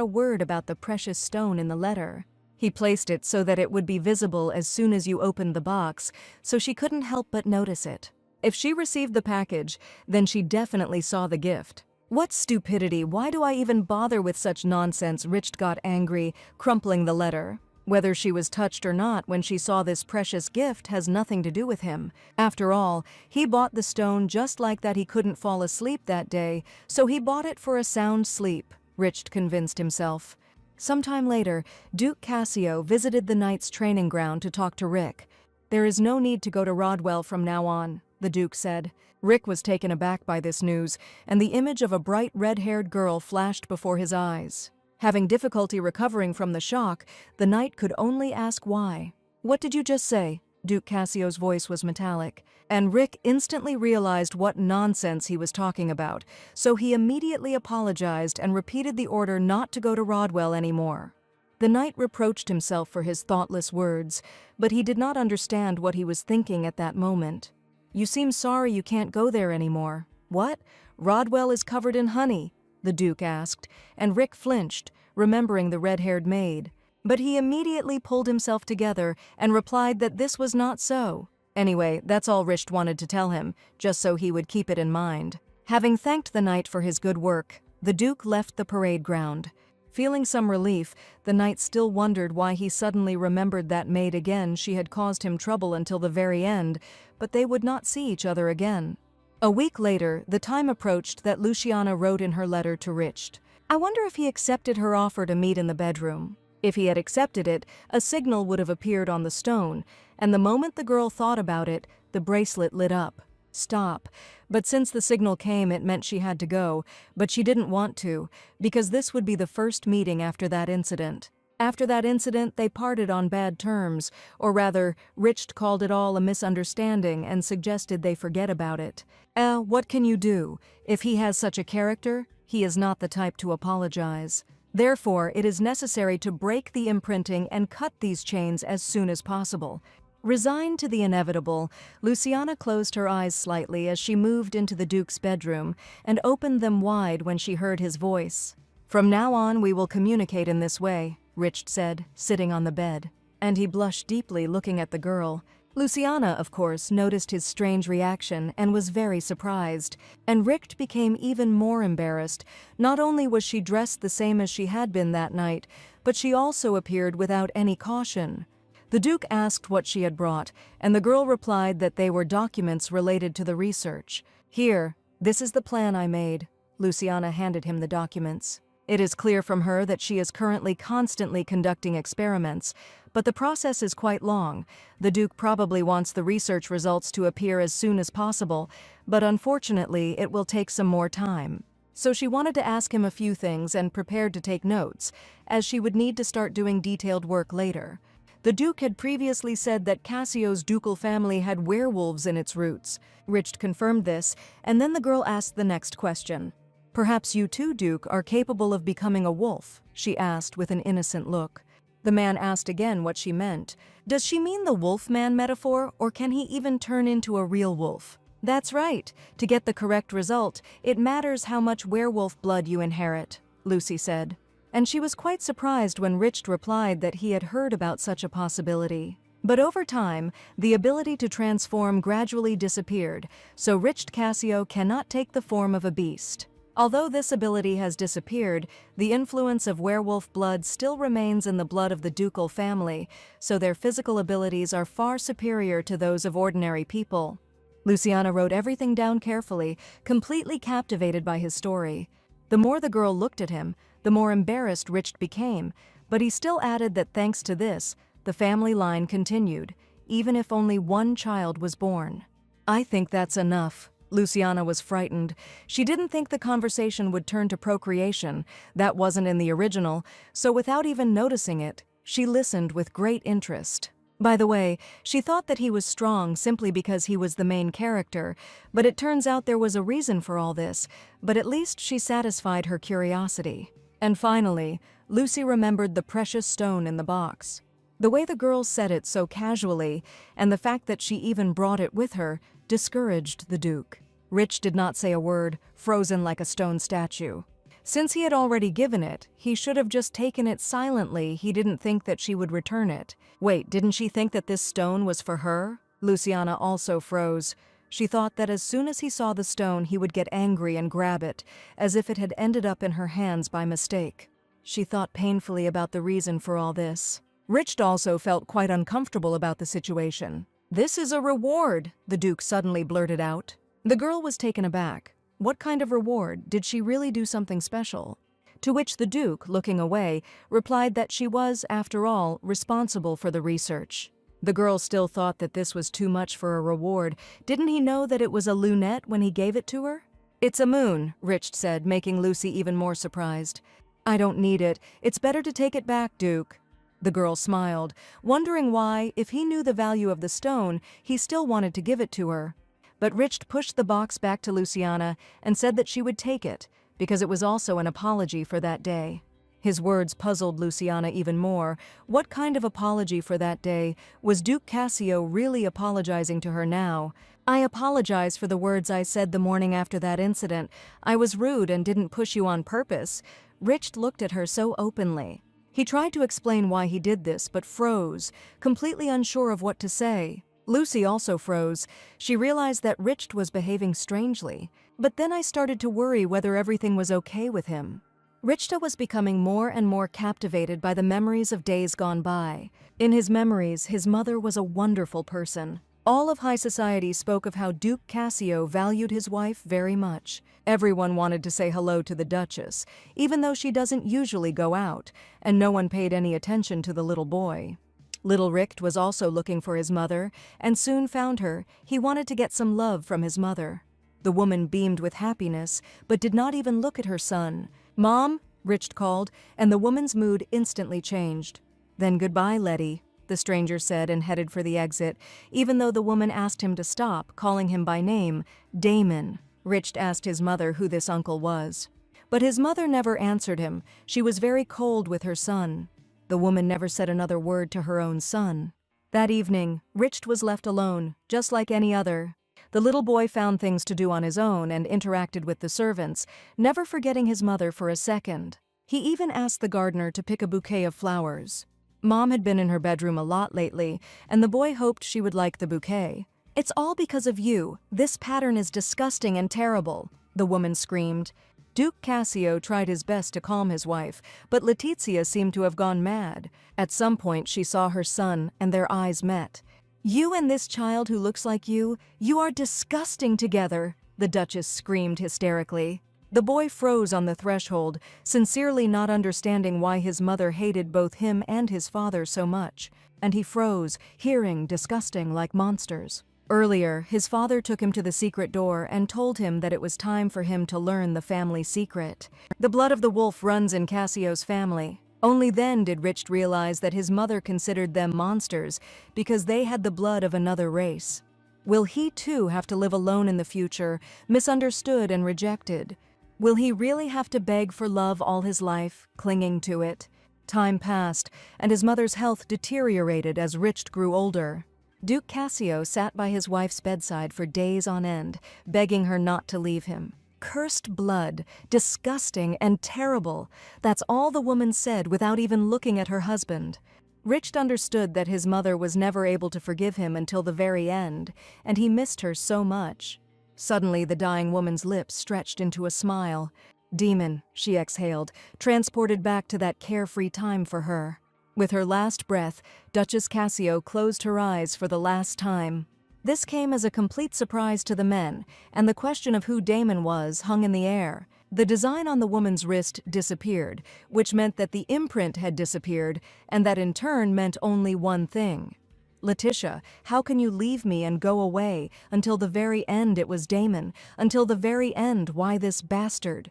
A: a word about the precious stone in the letter? He placed it so that it would be visible as soon as you opened the box, so she couldn't help but notice it. If she received the package, then she definitely saw the gift. What stupidity! Why do I even bother with such nonsense? Richt got angry, crumpling the letter. Whether she was touched or not when she saw this precious gift has nothing to do with him. After all, he bought the stone just like that he couldn't fall asleep that day, so he bought it for a sound sleep, Richt convinced himself. Sometime later, Duke Cassio visited the knight's training ground to talk to Rick. "There is no need to go to Rodwell from now on," the Duke said. Rick was taken aback by this news, and the image of a bright red-haired girl flashed before his eyes. Having difficulty recovering from the shock, the knight could only ask why. "What did you just say?" Duke Cassio's voice was metallic, and Rick instantly realized what nonsense he was talking about, so he immediately apologized and repeated the order not to go to Rodwell anymore. The knight reproached himself for his thoughtless words, but he did not understand what he was thinking at that moment. "You seem sorry you can't go there anymore." "What? Rodwell is covered in honey?" the Duke asked, and Rick flinched, remembering the red-haired maid. But he immediately pulled himself together and replied that this was not so. Anyway, that's all Richt wanted to tell him, just so he would keep it in mind. Having thanked the knight for his good work, the Duke left the parade ground. Feeling some relief, the knight still wondered why he suddenly remembered that maid again. She had caused him trouble until the very end, but they would not see each other again. A week later, the time approached that Luciana wrote in her letter to Richt. I wonder if he accepted her offer to meet in the bedroom. If he had accepted it, a signal would have appeared on the stone, and the moment the girl thought about it, the bracelet lit up. Stop. But since the signal came, it meant she had to go, but she didn't want to, because this would be the first meeting after that incident. After that incident, they parted on bad terms, or rather, Richt called it all a misunderstanding and suggested they forget about it. What can you do? If he has such a character, he is not the type to apologize. Therefore, it is necessary to break the imprinting and cut these chains as soon as possible. Resigned to the inevitable, Luciana closed her eyes slightly as she moved into the Duke's bedroom and opened them wide when she heard his voice. From now on, we will communicate in this way, Richt said, sitting on the bed. And he blushed deeply looking at the girl. Luciana, of course, noticed his strange reaction and was very surprised, and Richt became even more embarrassed. Not only was she dressed the same as she had been that night, but she also appeared without any caution. The Duke asked what she had brought, and the girl replied that they were documents related to the research. Here, this is the plan I made. Luciana handed him the documents. It is clear from her that she is currently constantly conducting experiments, but the process is quite long. The Duke probably wants the research results to appear as soon as possible, but unfortunately it will take some more time. So she wanted to ask him a few things and prepared to take notes, as she would need to start doing detailed work later. The Duke had previously said that Cassio's ducal family had werewolves in its roots. Richt confirmed this, and then the girl asked the next question. "Perhaps you too, Duke, are capable of becoming a wolf?" she asked with an innocent look. The man asked again what she meant. Does she mean the wolf-man metaphor, or can he even turn into a real wolf? That's right. To get the correct result, it matters how much werewolf blood you inherit, Lucy said. And she was quite surprised when Richt replied that he had heard about such a possibility. But over time, the ability to transform gradually disappeared, so Richt Cassio cannot take the form of a beast. Although this ability has disappeared, the influence of werewolf blood still remains in the blood of the ducal family, so their physical abilities are far superior to those of ordinary people. Luciana wrote everything down carefully, completely captivated by his story. The more the girl looked at him, the more embarrassed Richt became, but he still added that thanks to this, the family line continued, even if only one child was born. "I think that's enough." Luciana was frightened. She didn't think the conversation would turn to procreation. That wasn't in the original, so without even noticing it, she listened with great interest. By the way, she thought that he was strong simply because he was the main character, but it turns out there was a reason for all this, but at least she satisfied her curiosity. And finally, Lucy remembered the precious stone in the box. The way the girl said it so casually, and the fact that she even brought it with her, discouraged the Duke. Rich did not say a word, frozen like a stone statue. Since he had already given it, he should have just taken it silently. He didn't think that she would return it. Wait, didn't she think that this stone was for her? Luciana also froze. She thought that as soon as he saw the stone, he would get angry and grab it, as if it had ended up in her hands by mistake. She thought painfully about the reason for all this. Rich also felt quite uncomfortable about the situation. "This is a reward," the Duke suddenly blurted out. The girl was taken aback. What kind of reward? Did she really do something special? To which the Duke, looking away, replied that she was, after all, responsible for the research. The girl still thought that this was too much for a reward. Didn't he know that it was a lunette when he gave it to her? "It's a moon," Rich said, making Lucy even more surprised. "I don't need it. It's better to take it back, Duke." The girl smiled, wondering why, if he knew the value of the stone, he still wanted to give it to her. But Rich pushed the box back to Luciana and said that she would take it, because it was also an apology for that day. His words puzzled Luciana even more. What kind of apology for that day? Was Duke Cassio really apologizing to her now? "I apologize for the words I said the morning after that incident. I was rude and didn't push you on purpose." Rich looked at her so openly. He tried to explain why he did this, but froze, completely unsure of what to say. Lucy also froze. She realized that Rich was behaving strangely. But then I started to worry whether everything was okay with him. Richta was becoming more and more captivated by the memories of days gone by. In his memories, his mother was a wonderful person. All of high society spoke of how Duke Cassio valued his wife very much. Everyone wanted to say hello to the Duchess, even though she doesn't usually go out, and no one paid any attention to the little boy. Little Richt was also looking for his mother, and soon found her. He wanted to get some love from his mother. The woman beamed with happiness, but did not even look at her son. "Mom," Richt called, and the woman's mood instantly changed. "Then goodbye, Letty," the stranger said and headed for the exit, even though the woman asked him to stop, calling him by name, Damon. Richt asked his mother who this uncle was. But his mother never answered him. She was very cold with her son. The woman never said another word to her own son. That evening, Richt was left alone, just like any other. The little boy found things to do on his own and interacted with the servants, never forgetting his mother for a second. He even asked the gardener to pick a bouquet of flowers. Mom had been in her bedroom a lot lately, and the boy hoped she would like the bouquet. "It's all because of you. This pattern is disgusting and terrible," the woman screamed. Duke Cassio tried his best to calm his wife, but Letizia seemed to have gone mad. At some point she saw her son, and their eyes met. "You and this child who looks like you are disgusting together," the Duchess screamed hysterically. The boy froze on the threshold, sincerely not understanding why his mother hated both him and his father so much. And he froze, hearing disgusting like monsters. Earlier, his father took him to the secret door and told him that it was time for him to learn the family secret. The blood of the wolf runs in Cassio's family. Only then did Richt realize that his mother considered them monsters because they had the blood of another race. Will he too have to live alone in the future, misunderstood and rejected? Will he really have to beg for love all his life, clinging to it? Time passed, and his mother's health deteriorated as Richt grew older. Duke Cassio sat by his wife's bedside for days on end, begging her not to leave him. Cursed blood, disgusting and terrible. That's all the woman said without even looking at her husband. Richt understood that his mother was never able to forgive him until the very end, and he missed her so much. Suddenly, the dying woman's lips stretched into a smile. Demon, she exhaled, transported back to that carefree time for her. With her last breath, Duchess Cassio closed her eyes for the last time. This came as a complete surprise to the men, and the question of who Damon was hung in the air. The design on the woman's wrist disappeared, which meant that the imprint had disappeared, and that in turn meant only one thing. Letitia, how can you leave me and go away? Until the very end it was Damon. Until the very end, why this bastard?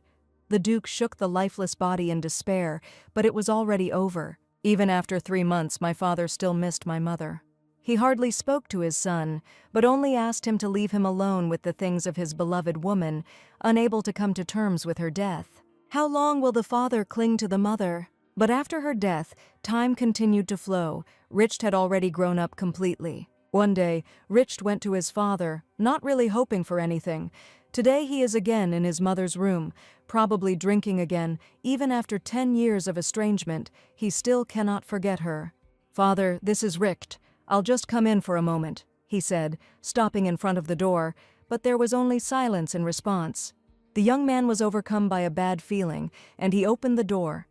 A: The Duke shook the lifeless body in despair, but it was already over. Even after 3 months, my father still missed my mother. He hardly spoke to his son, but only asked him to leave him alone with the things of his beloved woman, unable to come to terms with her death. How long will the father cling to the mother? But after her death, time continued to flow. Richt had already grown up completely. One day, Richt went to his father, not really hoping for anything. Today he is again in his mother's room, probably drinking again. Even after 10 years of estrangement, he still cannot forget her. "Father, this is Richt. I'll just come in for a moment," he said, stopping in front of the door, but there was only silence in response. The young man was overcome by a bad feeling, and he opened the door.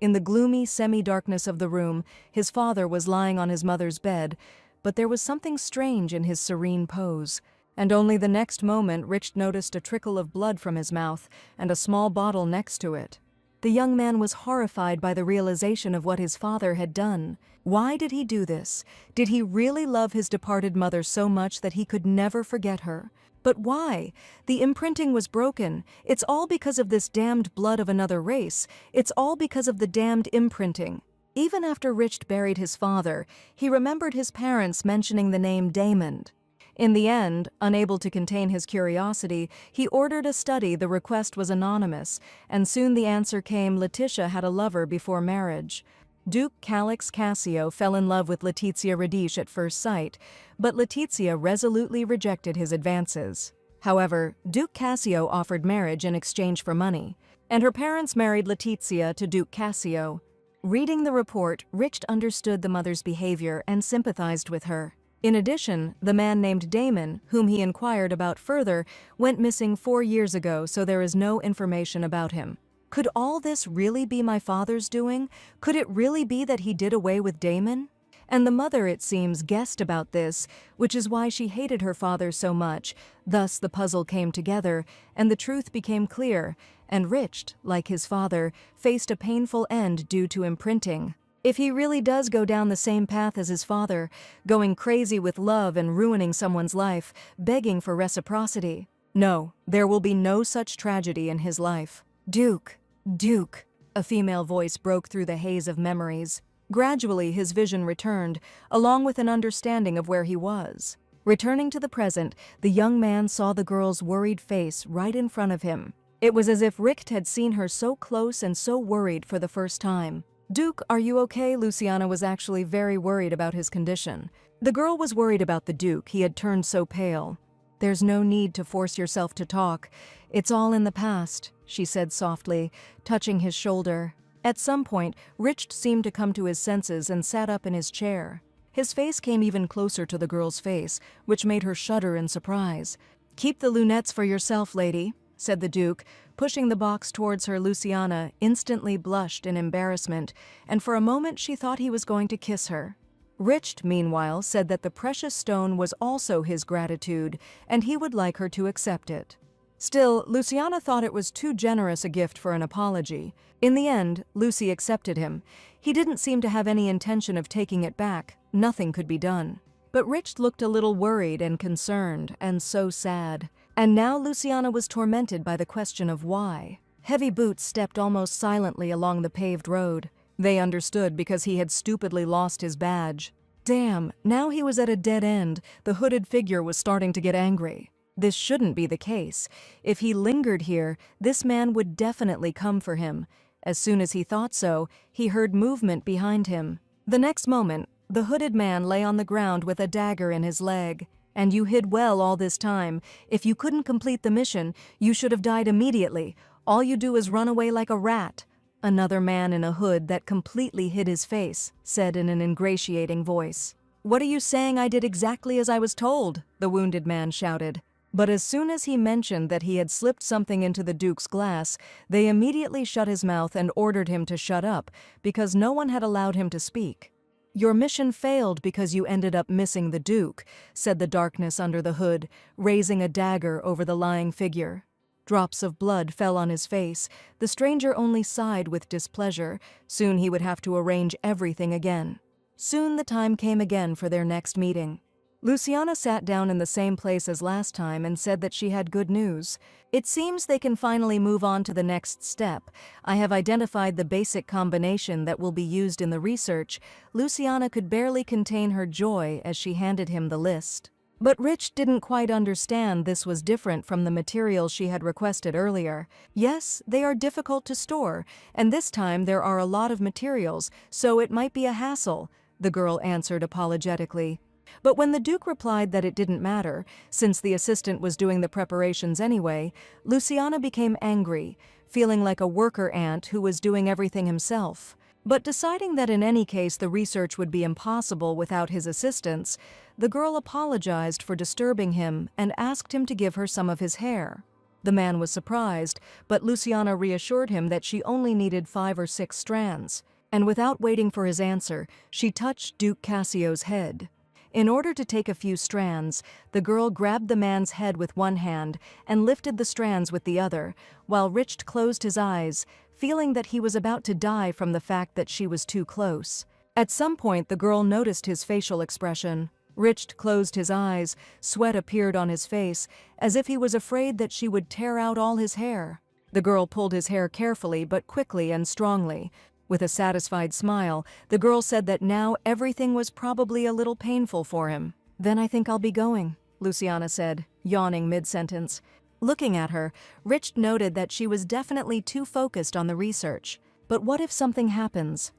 A: In the gloomy semi-darkness of the room, his father was lying on his mother's bed, but there was something strange in his serene pose. And only the next moment Richt noticed a trickle of blood from his mouth and a small bottle next to it. The young man was horrified by the realization of what his father had done. Why did he do this? Did he really love his departed mother so much that he could never forget her? But why? The imprinting was broken. It's all because of this damned blood of another race. It's all because of the damned imprinting. Even after Richt buried his father, he remembered his parents mentioning the name Damon. In the end, unable to contain his curiosity, he ordered a study. The request was anonymous, and soon the answer came: Letitia had a lover before marriage. Duke Calix Cassio fell in love with Letizia Radice at first sight, but Letizia resolutely rejected his advances. However, Duke Cassio offered marriage in exchange for money, and her parents married Letizia to Duke Cassio. Reading the report, Richt understood the mother's behavior and sympathized with her. In addition, the man named Damon, whom he inquired about further, went missing 4 years ago, so there is no information about him. Could all this really be my father's doing? Could it really be that he did away with Damon? And the mother, it seems, guessed about this, which is why she hated her father so much. Thus the puzzle came together, and the truth became clear, and Richt, like his father, faced a painful end due to imprinting. If he really does go down the same path as his father, going crazy with love and ruining someone's life, begging for reciprocity, no, there will be no such tragedy in his life. Duke, Duke, a female voice broke through the haze of memories. Gradually his vision returned, along with an understanding of where he was. Returning to the present, the young man saw the girl's worried face right in front of him. It was as if Richt had seen her so close and so worried for the first time. "Duke, are you okay?" Luciana was actually very worried about his condition. The girl was worried about the Duke. He had turned so pale. "There's no need to force yourself to talk. It's all in the past," she said softly, touching his shoulder. At some point, Richt seemed to come to his senses and sat up in his chair. His face came even closer to the girl's face, which made her shudder in surprise. "Keep the lunettes for yourself, lady," said the Duke, pushing the box towards her. Luciana instantly blushed in embarrassment, and for a moment she thought he was going to kiss her. Richt, meanwhile, said that the precious stone was also his gratitude, and he would like her to accept it. Still, Luciana thought it was too generous a gift for an apology. In the end, Lucy accepted him. He didn't seem to have any intention of taking it back. Nothing could be done. But Rich looked a little worried and concerned, and so sad. And now Luciana was tormented by the question of why. Heavy boots stepped almost silently along the paved road. They understood because he had stupidly lost his badge. Damn, now he was at a dead end. The hooded figure was starting to get angry. This shouldn't be the case. If he lingered here, this man would definitely come for him. As soon as he thought so, he heard movement behind him. The next moment, the hooded man lay on the ground with a dagger in his leg. And you hid well all this time. If you couldn't complete the mission, you should have died immediately. All you do is run away like a rat. Another man in a hood that completely hid his face said in an ingratiating voice. "What are you saying I did exactly as I was told?" the wounded man shouted. But as soon as he mentioned that he had slipped something into the Duke's glass, they immediately shut his mouth and ordered him to shut up, because no one had allowed him to speak. "Your mission failed because you ended up missing the Duke," said the darkness under the hood, raising a dagger over the lying figure. Drops of blood fell on his face. The stranger only sighed with displeasure. Soon he would have to arrange everything again. Soon the time came again for their next meeting. Luciana sat down in the same place as last time and said that she had good news. "It seems they can finally move on to the next step. I have identified the basic combination that will be used in the research." Luciana could barely contain her joy as she handed him the list. But Rich didn't quite understand this was different from the materials she had requested earlier. "Yes, they are difficult to store, and this time there are a lot of materials, so it might be a hassle," the girl answered apologetically. But when the Duke replied that it didn't matter, since the assistant was doing the preparations anyway, Luciana became angry, feeling like a worker ant who was doing everything himself. But deciding that in any case the research would be impossible without his assistance, the girl apologized for disturbing him and asked him to give her some of his hair. The man was surprised, but Luciana reassured him that she only needed 5 or 6 strands. And without waiting for his answer, she touched Duke Cassio's head. In order to take a few strands, the girl grabbed the man's head with one hand and lifted the strands with the other, while Rich closed his eyes, feeling that he was about to die from the fact that she was too close. At some point, the girl noticed his facial expression. Rich closed his eyes, sweat appeared on his face, as if he was afraid that she would tear out all his hair. The girl pulled his hair carefully but quickly and strongly. With a satisfied smile, the girl said that now everything was probably a little painful for him. "Then I think I'll be going," Luciana said, yawning mid-sentence. Looking at her, Rich noted that she was definitely too focused on the research. But what if something happens?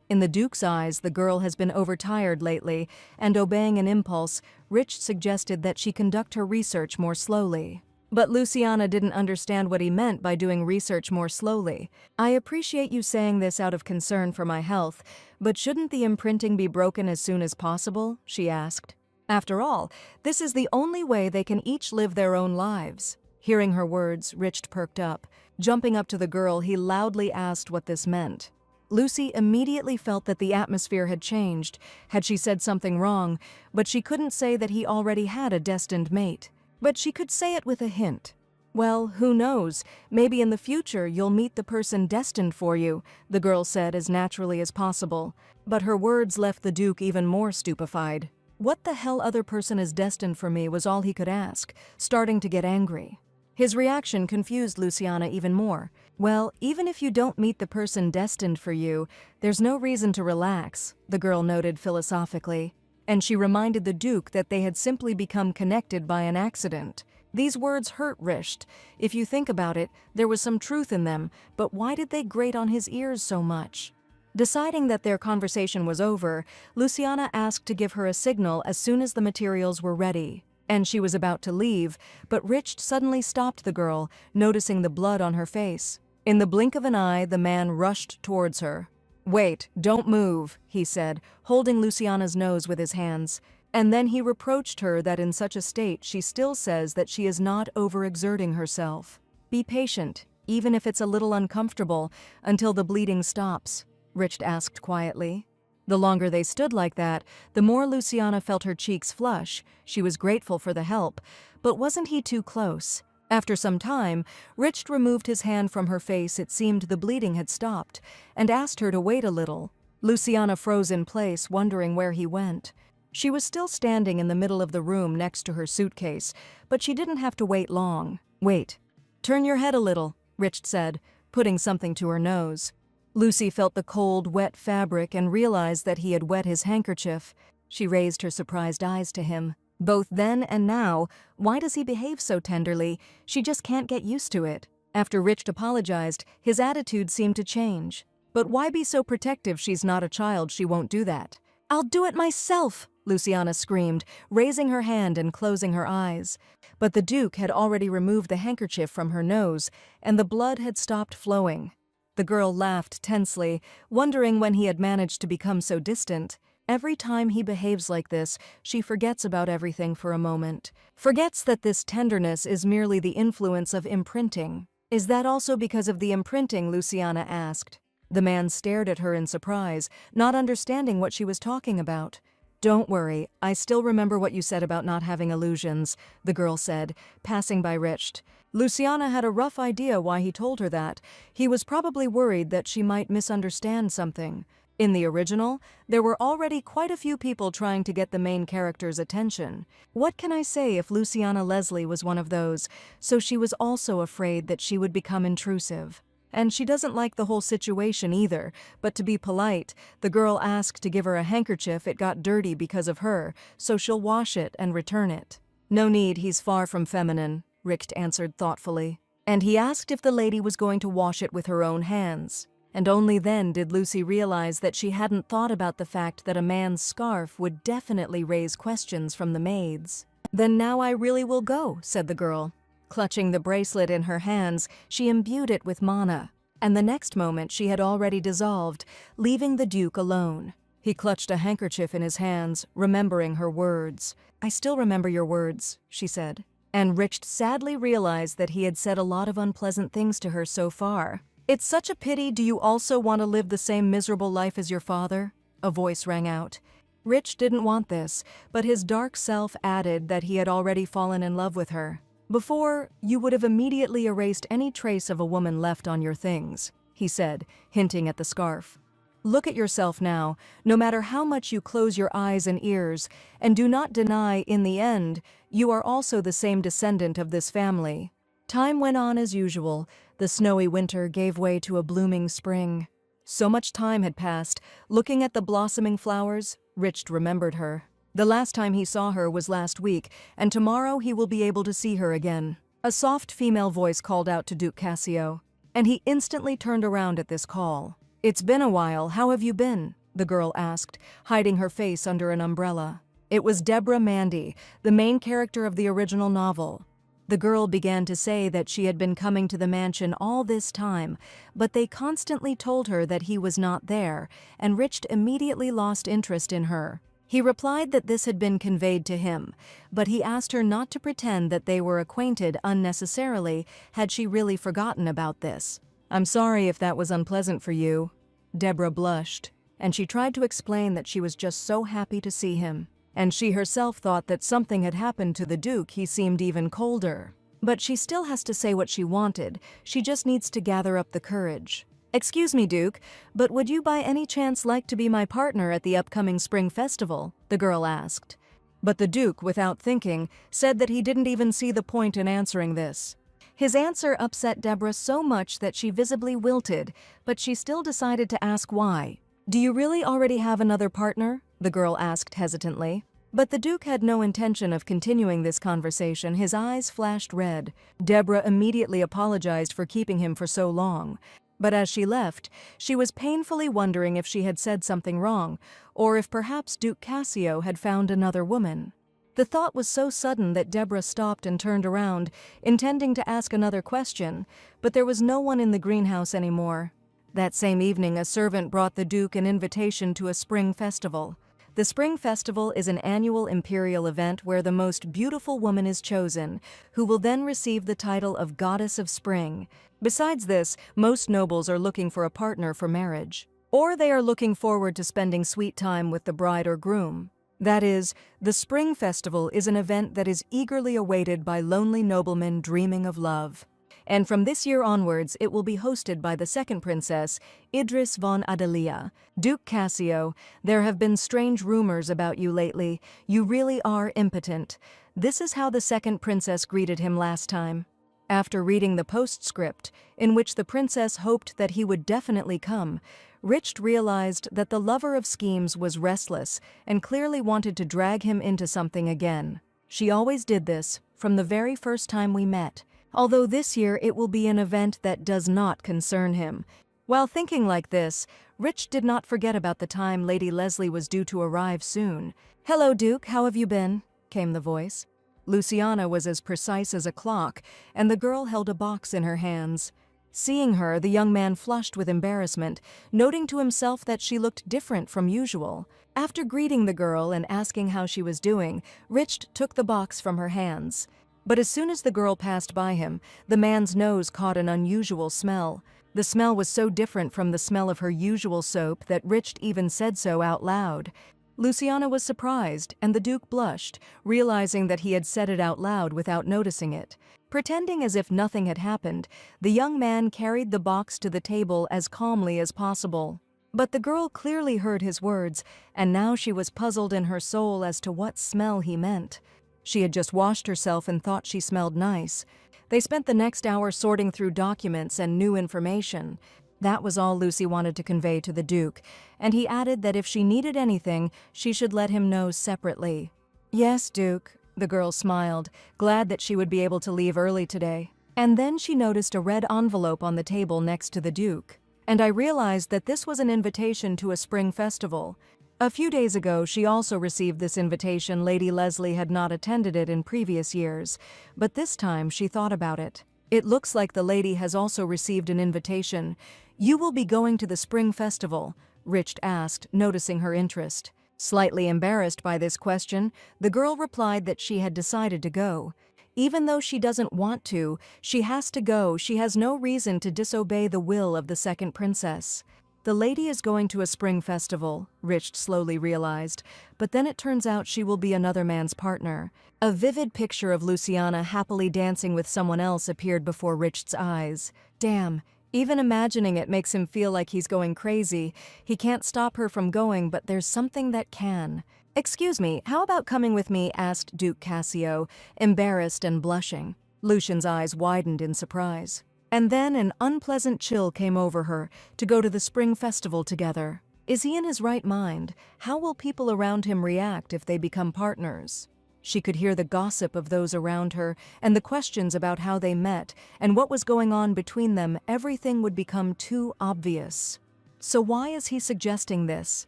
A: In the Duke's eyes, the girl has been overtired lately, and obeying an impulse, Rich suggested that she conduct her research more slowly. But Luciana didn't understand what he meant by doing research more slowly. "I appreciate you saying this out of concern for my health, but shouldn't the imprinting be broken as soon as possible?" she asked. "After all, this is the only way they can each live their own lives." Hearing her words, Rich perked up. Jumping up to the girl, he loudly asked what this meant. Lucy immediately felt that the atmosphere had changed. Had she said something wrong? But she couldn't say that he already had a destined mate. But she could say it with a hint. "Well, who knows? Maybe in the future you'll meet the person destined for you," the girl said as naturally as possible. But her words left the Duke even more stupefied. What the hell other person is destined for me was all he could ask, starting to get angry. His reaction confused Luciana even more. "Well, even if you don't meet the person destined for you, there's no reason to relax," the girl noted philosophically. And she reminded the Duke that they had simply become connected by an accident. These words hurt Rich. If you think about it, there was some truth in them, but why did they grate on his ears so much? Deciding that their conversation was over, Luciana asked to give her a signal as soon as the materials were ready. And she was about to leave, but Rich suddenly stopped the girl, noticing the blood on her face. In the blink of an eye, the man rushed towards her. "Wait, don't move," he said, holding Luciana's nose with his hands. And then he reproached her that in such a state she still says that she is not overexerting herself. "Be patient, even if it's a little uncomfortable, until the bleeding stops," Rich asked quietly. The longer they stood like that, the more Luciana felt her cheeks flush. She was grateful for the help, but wasn't he too close? After some time, Richt removed his hand from her face. It seemed the bleeding had stopped, and asked her to wait a little. Luciana froze in place, wondering where he went. She was still standing in the middle of the room next to her suitcase, but she didn't have to wait long. "Wait. Turn your head a little," Richt said, putting something to her nose. Lucy felt the cold, wet fabric and realized that he had wet his handkerchief. She raised her surprised eyes to him. Both then and now, why does he behave so tenderly? She just can't get used to it. After Richt apologized, his attitude seemed to change. But why be so protective? She's not a child, she won't do that. "I'll do it myself," Luciana screamed, raising her hand and closing her eyes. But the Duke had already removed the handkerchief from her nose, and the blood had stopped flowing. The girl laughed tensely, wondering when he had managed to become so distant. Every time he behaves like this, she forgets about everything for a moment. Forgets that this tenderness is merely the influence of imprinting. "Is that also because of the imprinting?" Luciana asked. The man stared at her in surprise, not understanding what she was talking about. "Don't worry, I still remember what you said about not having illusions," the girl said, passing by Richt. Luciana had a rough idea why he told her that. He was probably worried that she might misunderstand something. In the original, there were already quite a few people trying to get the main character's attention. What can I say if Luciana Leslie was one of those? So she was also afraid that she would become intrusive. And she doesn't like the whole situation either, but to be polite, the girl asked to give her a handkerchief. It got dirty because of her, so she'll wash it and return it. "No need, he's far from feminine," Richt answered thoughtfully. And he asked if the lady was going to wash it with her own hands. And only then did Lucy realize that she hadn't thought about the fact that a man's scarf would definitely raise questions from the maids. "Then now I really will go," said the girl. Clutching the bracelet in her hands, she imbued it with mana, and the next moment she had already dissolved, leaving the Duke alone. He clutched a handkerchief in his hands, remembering her words. "I still remember your words," she said. And Richt sadly realized that he had said a lot of unpleasant things to her so far. "It's such a pity. Do you also want to live the same miserable life as your father?" A voice rang out. Richt didn't want this, but his dark self added that he had already fallen in love with her. "Before, you would have immediately erased any trace of a woman left on your things," he said, hinting at the scarf. "Look at yourself now, no matter how much you close your eyes and ears, and do not deny, in the end, you are also the same descendant of this family." Time went on as usual. The snowy winter gave way to a blooming spring. So much time had passed. Looking at the blossoming flowers, Richt remembered her. The last time he saw her was last week, and tomorrow he will be able to see her again. A soft female voice called out to Duke Cassio, and he instantly turned around at this call. "It's been a while. How have you been?" the girl asked, hiding her face under an umbrella. It was Deborah Mandy, the main character of the original novel. The girl began to say that she had been coming to the mansion all this time, but they constantly told her that he was not there, and Richt immediately lost interest in her. He replied that this had been conveyed to him, but he asked her not to pretend that they were acquainted unnecessarily. Had she really forgotten about this? "I'm sorry if that was unpleasant for you." Deborah blushed, and she tried to explain that she was just so happy to see him. And she herself thought that something had happened to the Duke. He seemed even colder. But she still has to say what she wanted. She just needs to gather up the courage. "Excuse me, Duke, but would you by any chance like to be my partner at the upcoming spring festival?" the girl asked. But the Duke, without thinking, said that he didn't even see the point in answering this. His answer upset Deborah so much that she visibly wilted, but she still decided to ask why. "Do you really already have another partner?" the girl asked hesitantly. But the Duke had no intention of continuing this conversation. His eyes flashed red. Deborah immediately apologized for keeping him for so long. But as she left, she was painfully wondering if she had said something wrong, or if perhaps Duke Cassio had found another woman. The thought was so sudden that Deborah stopped and turned around, intending to ask another question, but there was no one in the greenhouse anymore. That same evening, a servant brought the Duke an invitation to a spring festival. The Spring Festival is an annual imperial event where the most beautiful woman is chosen, who will then receive the title of Goddess of Spring. Besides this, most nobles are looking for a partner for marriage, or they are looking forward to spending sweet time with the bride or groom. That is, the Spring Festival is an event that is eagerly awaited by lonely noblemen dreaming of love. And from this year onwards, it will be hosted by the second princess, Idris von Adelia. Duke Cassio, there have been strange rumors about you lately. You really are impotent. This is how the second princess greeted him last time. After reading the postscript, in which the princess hoped that he would definitely come, Richt realized that the lover of schemes was restless and clearly wanted to drag him into something again. She always did this, from the very first time we met, although this year it will be an event that does not concern him. While thinking like this, Richt did not forget about the time Lady Leslie was due to arrive soon. "Hello, Duke, how have you been?" came the voice. Luciana was as precise as a clock, and the girl held a box in her hands. Seeing her, the young man flushed with embarrassment, noting to himself that she looked different from usual. After greeting the girl and asking how she was doing, Richt took the box from her hands. But as soon as the girl passed by him, the man's nose caught an unusual smell. The smell was so different from the smell of her usual soap that Richt even said so out loud. Luciana was surprised, and the Duke blushed, realizing that he had said it out loud without noticing it. Pretending as if nothing had happened, the young man carried the box to the table as calmly as possible. But the girl clearly heard his words, and now she was puzzled in her soul as to what smell he meant. She had just washed herself and thought she smelled nice. They spent the next hour sorting through documents and new information. That was all Lucy wanted to convey to the Duke, and he added that if she needed anything, she should let him know separately. "Yes, Duke," the girl smiled, glad that she would be able to leave early today. And then she noticed a red envelope on the table next to the Duke. "And I realized that this was an invitation to a spring festival. A few days ago, she also received this invitation. Lady Leslie had not attended it in previous years, but this time she thought about it. It looks like the lady has also received an invitation. You will be going to the spring festival?" Richt asked, noticing her interest. Slightly embarrassed by this question, the girl replied that she had decided to go. Even though she doesn't want to, she has to go. She has no reason to disobey the will of the second princess. The lady is going to a spring festival, Richt slowly realized, but then it turns out she will be another man's partner. A vivid picture of Luciana happily dancing with someone else appeared before Richt's eyes. Damn, even imagining it makes him feel like he's going crazy. He can't stop her from going, but there's something that can. "Excuse me, how about coming with me?" asked Duke Cassio, embarrassed and blushing. Lucian's eyes widened in surprise. And then an unpleasant chill came over her, to go to the spring festival together. Is he in his right mind? How will people around him react if they become partners? She could hear the gossip of those around her, and the questions about how they met, and what was going on between them. Everything would become too obvious. So why is he suggesting this?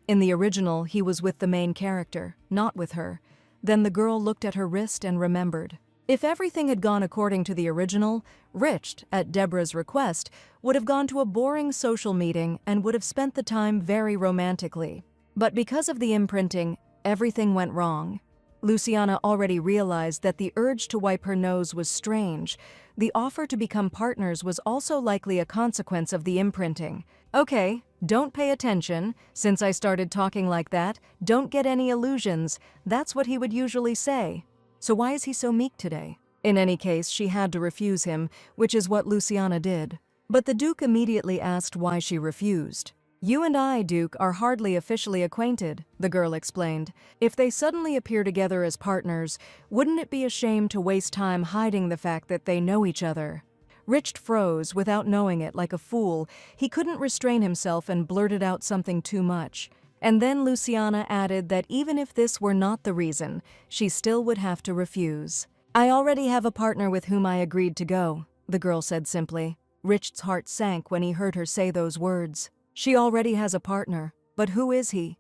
A: In the original, he was with the main character, not with her. Then the girl looked at her wrist and remembered. If everything had gone according to the original, Richt, at Deborah's request, would have gone to a boring social meeting and would have spent the time very romantically. But because of the imprinting, everything went wrong. Luciana already realized that the urge to wipe her nose was strange. The offer to become partners was also likely a consequence of the imprinting. "Okay, don't pay attention. Since I started talking like that, don't get any illusions." That's what he would usually say. So why is he so meek today? In any case, she had to refuse him, which is what Luciana did. But the Duke immediately asked why she refused. "You and I, Duke, are hardly officially acquainted," the girl explained. "If they suddenly appear together as partners, wouldn't it be a shame to waste time hiding the fact that they know each other?" Richt froze, without knowing it, like a fool. He couldn't restrain himself and blurted out something too much. And then Luciana added that even if this were not the reason, she still would have to refuse. "I already have a partner with whom I agreed to go," the girl said simply. Richt's heart sank when he heard her say those words. She already has a partner, but who is he?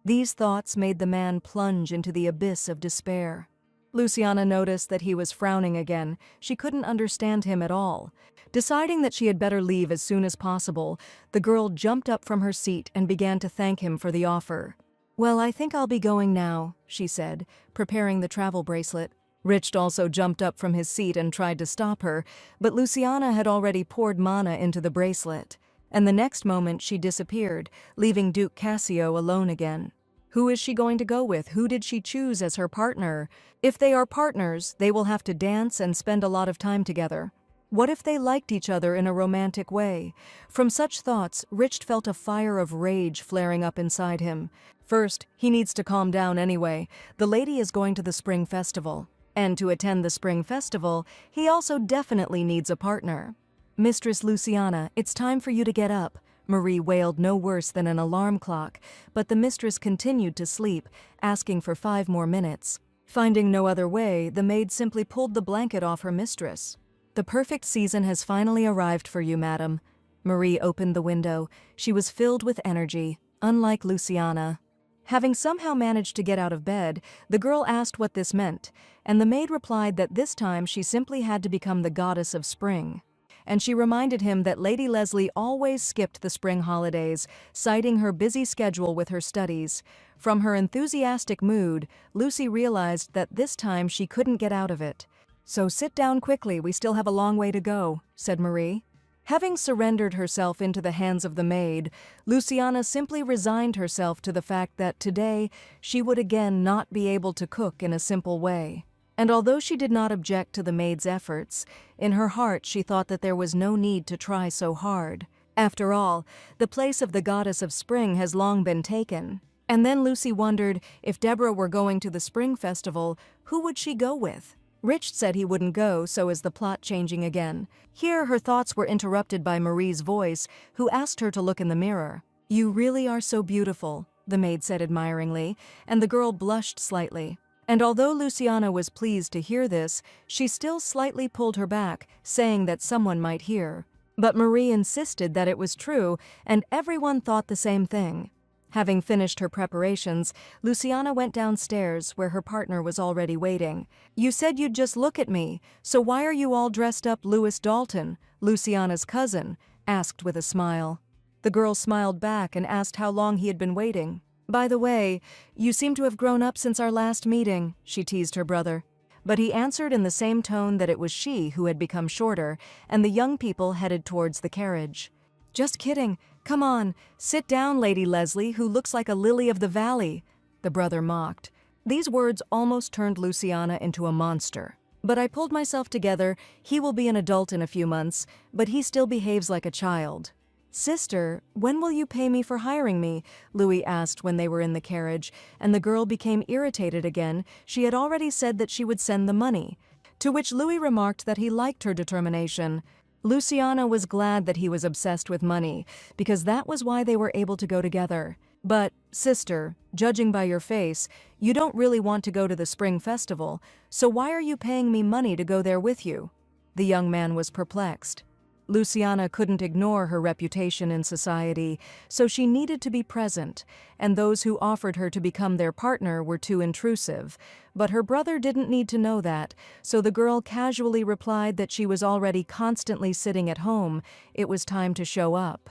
A: These thoughts made the man plunge into the abyss of despair. Luciana noticed that he was frowning again. She couldn't understand him at all. Deciding that she had better leave as soon as possible, the girl jumped up from her seat and began to thank him for the offer. "Well, I think I'll be going now," she said, preparing the travel bracelet. Richt also jumped up from his seat and tried to stop her, but Luciana had already poured mana into the bracelet, and the next moment she disappeared, leaving Duke Cassio alone again. Who is she going to go with? Who did she choose as her partner? If they are partners, they will have to dance and spend a lot of time together. What if they liked each other in a romantic way? From such thoughts, Rich felt a fire of rage flaring up inside him. First, he needs to calm down anyway. The lady is going to the spring festival. And to attend the spring festival, he also definitely needs a partner. Mistress Luciana, it's time for you to get up. Marie wailed no worse than an alarm clock, but the mistress continued to sleep, asking for 5 more minutes. Finding no other way, the maid simply pulled the blanket off her mistress. The perfect season has finally arrived for you, madam. Marie opened the window. She was filled with energy, unlike Luciana. Having somehow managed to get out of bed, the girl asked what this meant, and the maid replied that this time she simply had to become the goddess of spring. And she reminded him that Lady Leslie always skipped the spring holidays, citing her busy schedule with her studies. From her enthusiastic mood, Lucy realized that this time she couldn't get out of it. "So sit down quickly, we still have a long way to go," said Marie. Having surrendered herself into the hands of the maid, Luciana simply resigned herself to the fact that today she would again not be able to cook in a simple way. And although she did not object to the maid's efforts, in her heart she thought that there was no need to try so hard. After all, the place of the goddess of spring has long been taken. And then Lucy wondered, if Deborah were going to the spring festival, who would she go with? Rich said he wouldn't go, so is the plot changing again? Here her thoughts were interrupted by Marie's voice, who asked her to look in the mirror. "You really are so beautiful," the maid said admiringly, and the girl blushed slightly. And although Luciana was pleased to hear this, she still slightly pulled her back, saying that someone might hear. But Marie insisted that it was true, and everyone thought the same thing. Having finished her preparations, Luciana went downstairs, where her partner was already waiting. "You said you'd just look at me, so why are you all dressed up Louis Dalton, Luciana's cousin?" asked with a smile. The girl smiled back and asked how long he had been waiting. "By the way, you seem to have grown up since our last meeting," she teased her brother. But he answered in the same tone that it was she who had become shorter, and the young people headed towards the carriage. "Just kidding. Come on, sit down, Lady Leslie, who looks like a lily of the valley," the brother mocked. These words almost turned Luciana into a monster. But I pulled myself together. He will be an adult in a few months, but he still behaves like a child. "Sister, when will you pay me for hiring me?" Louis asked when they were in the carriage, and the girl became irritated again. She had already said that she would send the money, to which Louis remarked that he liked her determination. Luciana was glad that he was obsessed with money, because that was why they were able to go together. "But, sister, judging by your face, you don't really want to go to the spring festival, so why are you paying me money to go there with you?" The young man was perplexed. Luciana couldn't ignore her reputation in society, so she needed to be present, and those who offered her to become their partner were too intrusive. But her brother didn't need to know that, so the girl casually replied that she was already constantly sitting at home. It was time to show up.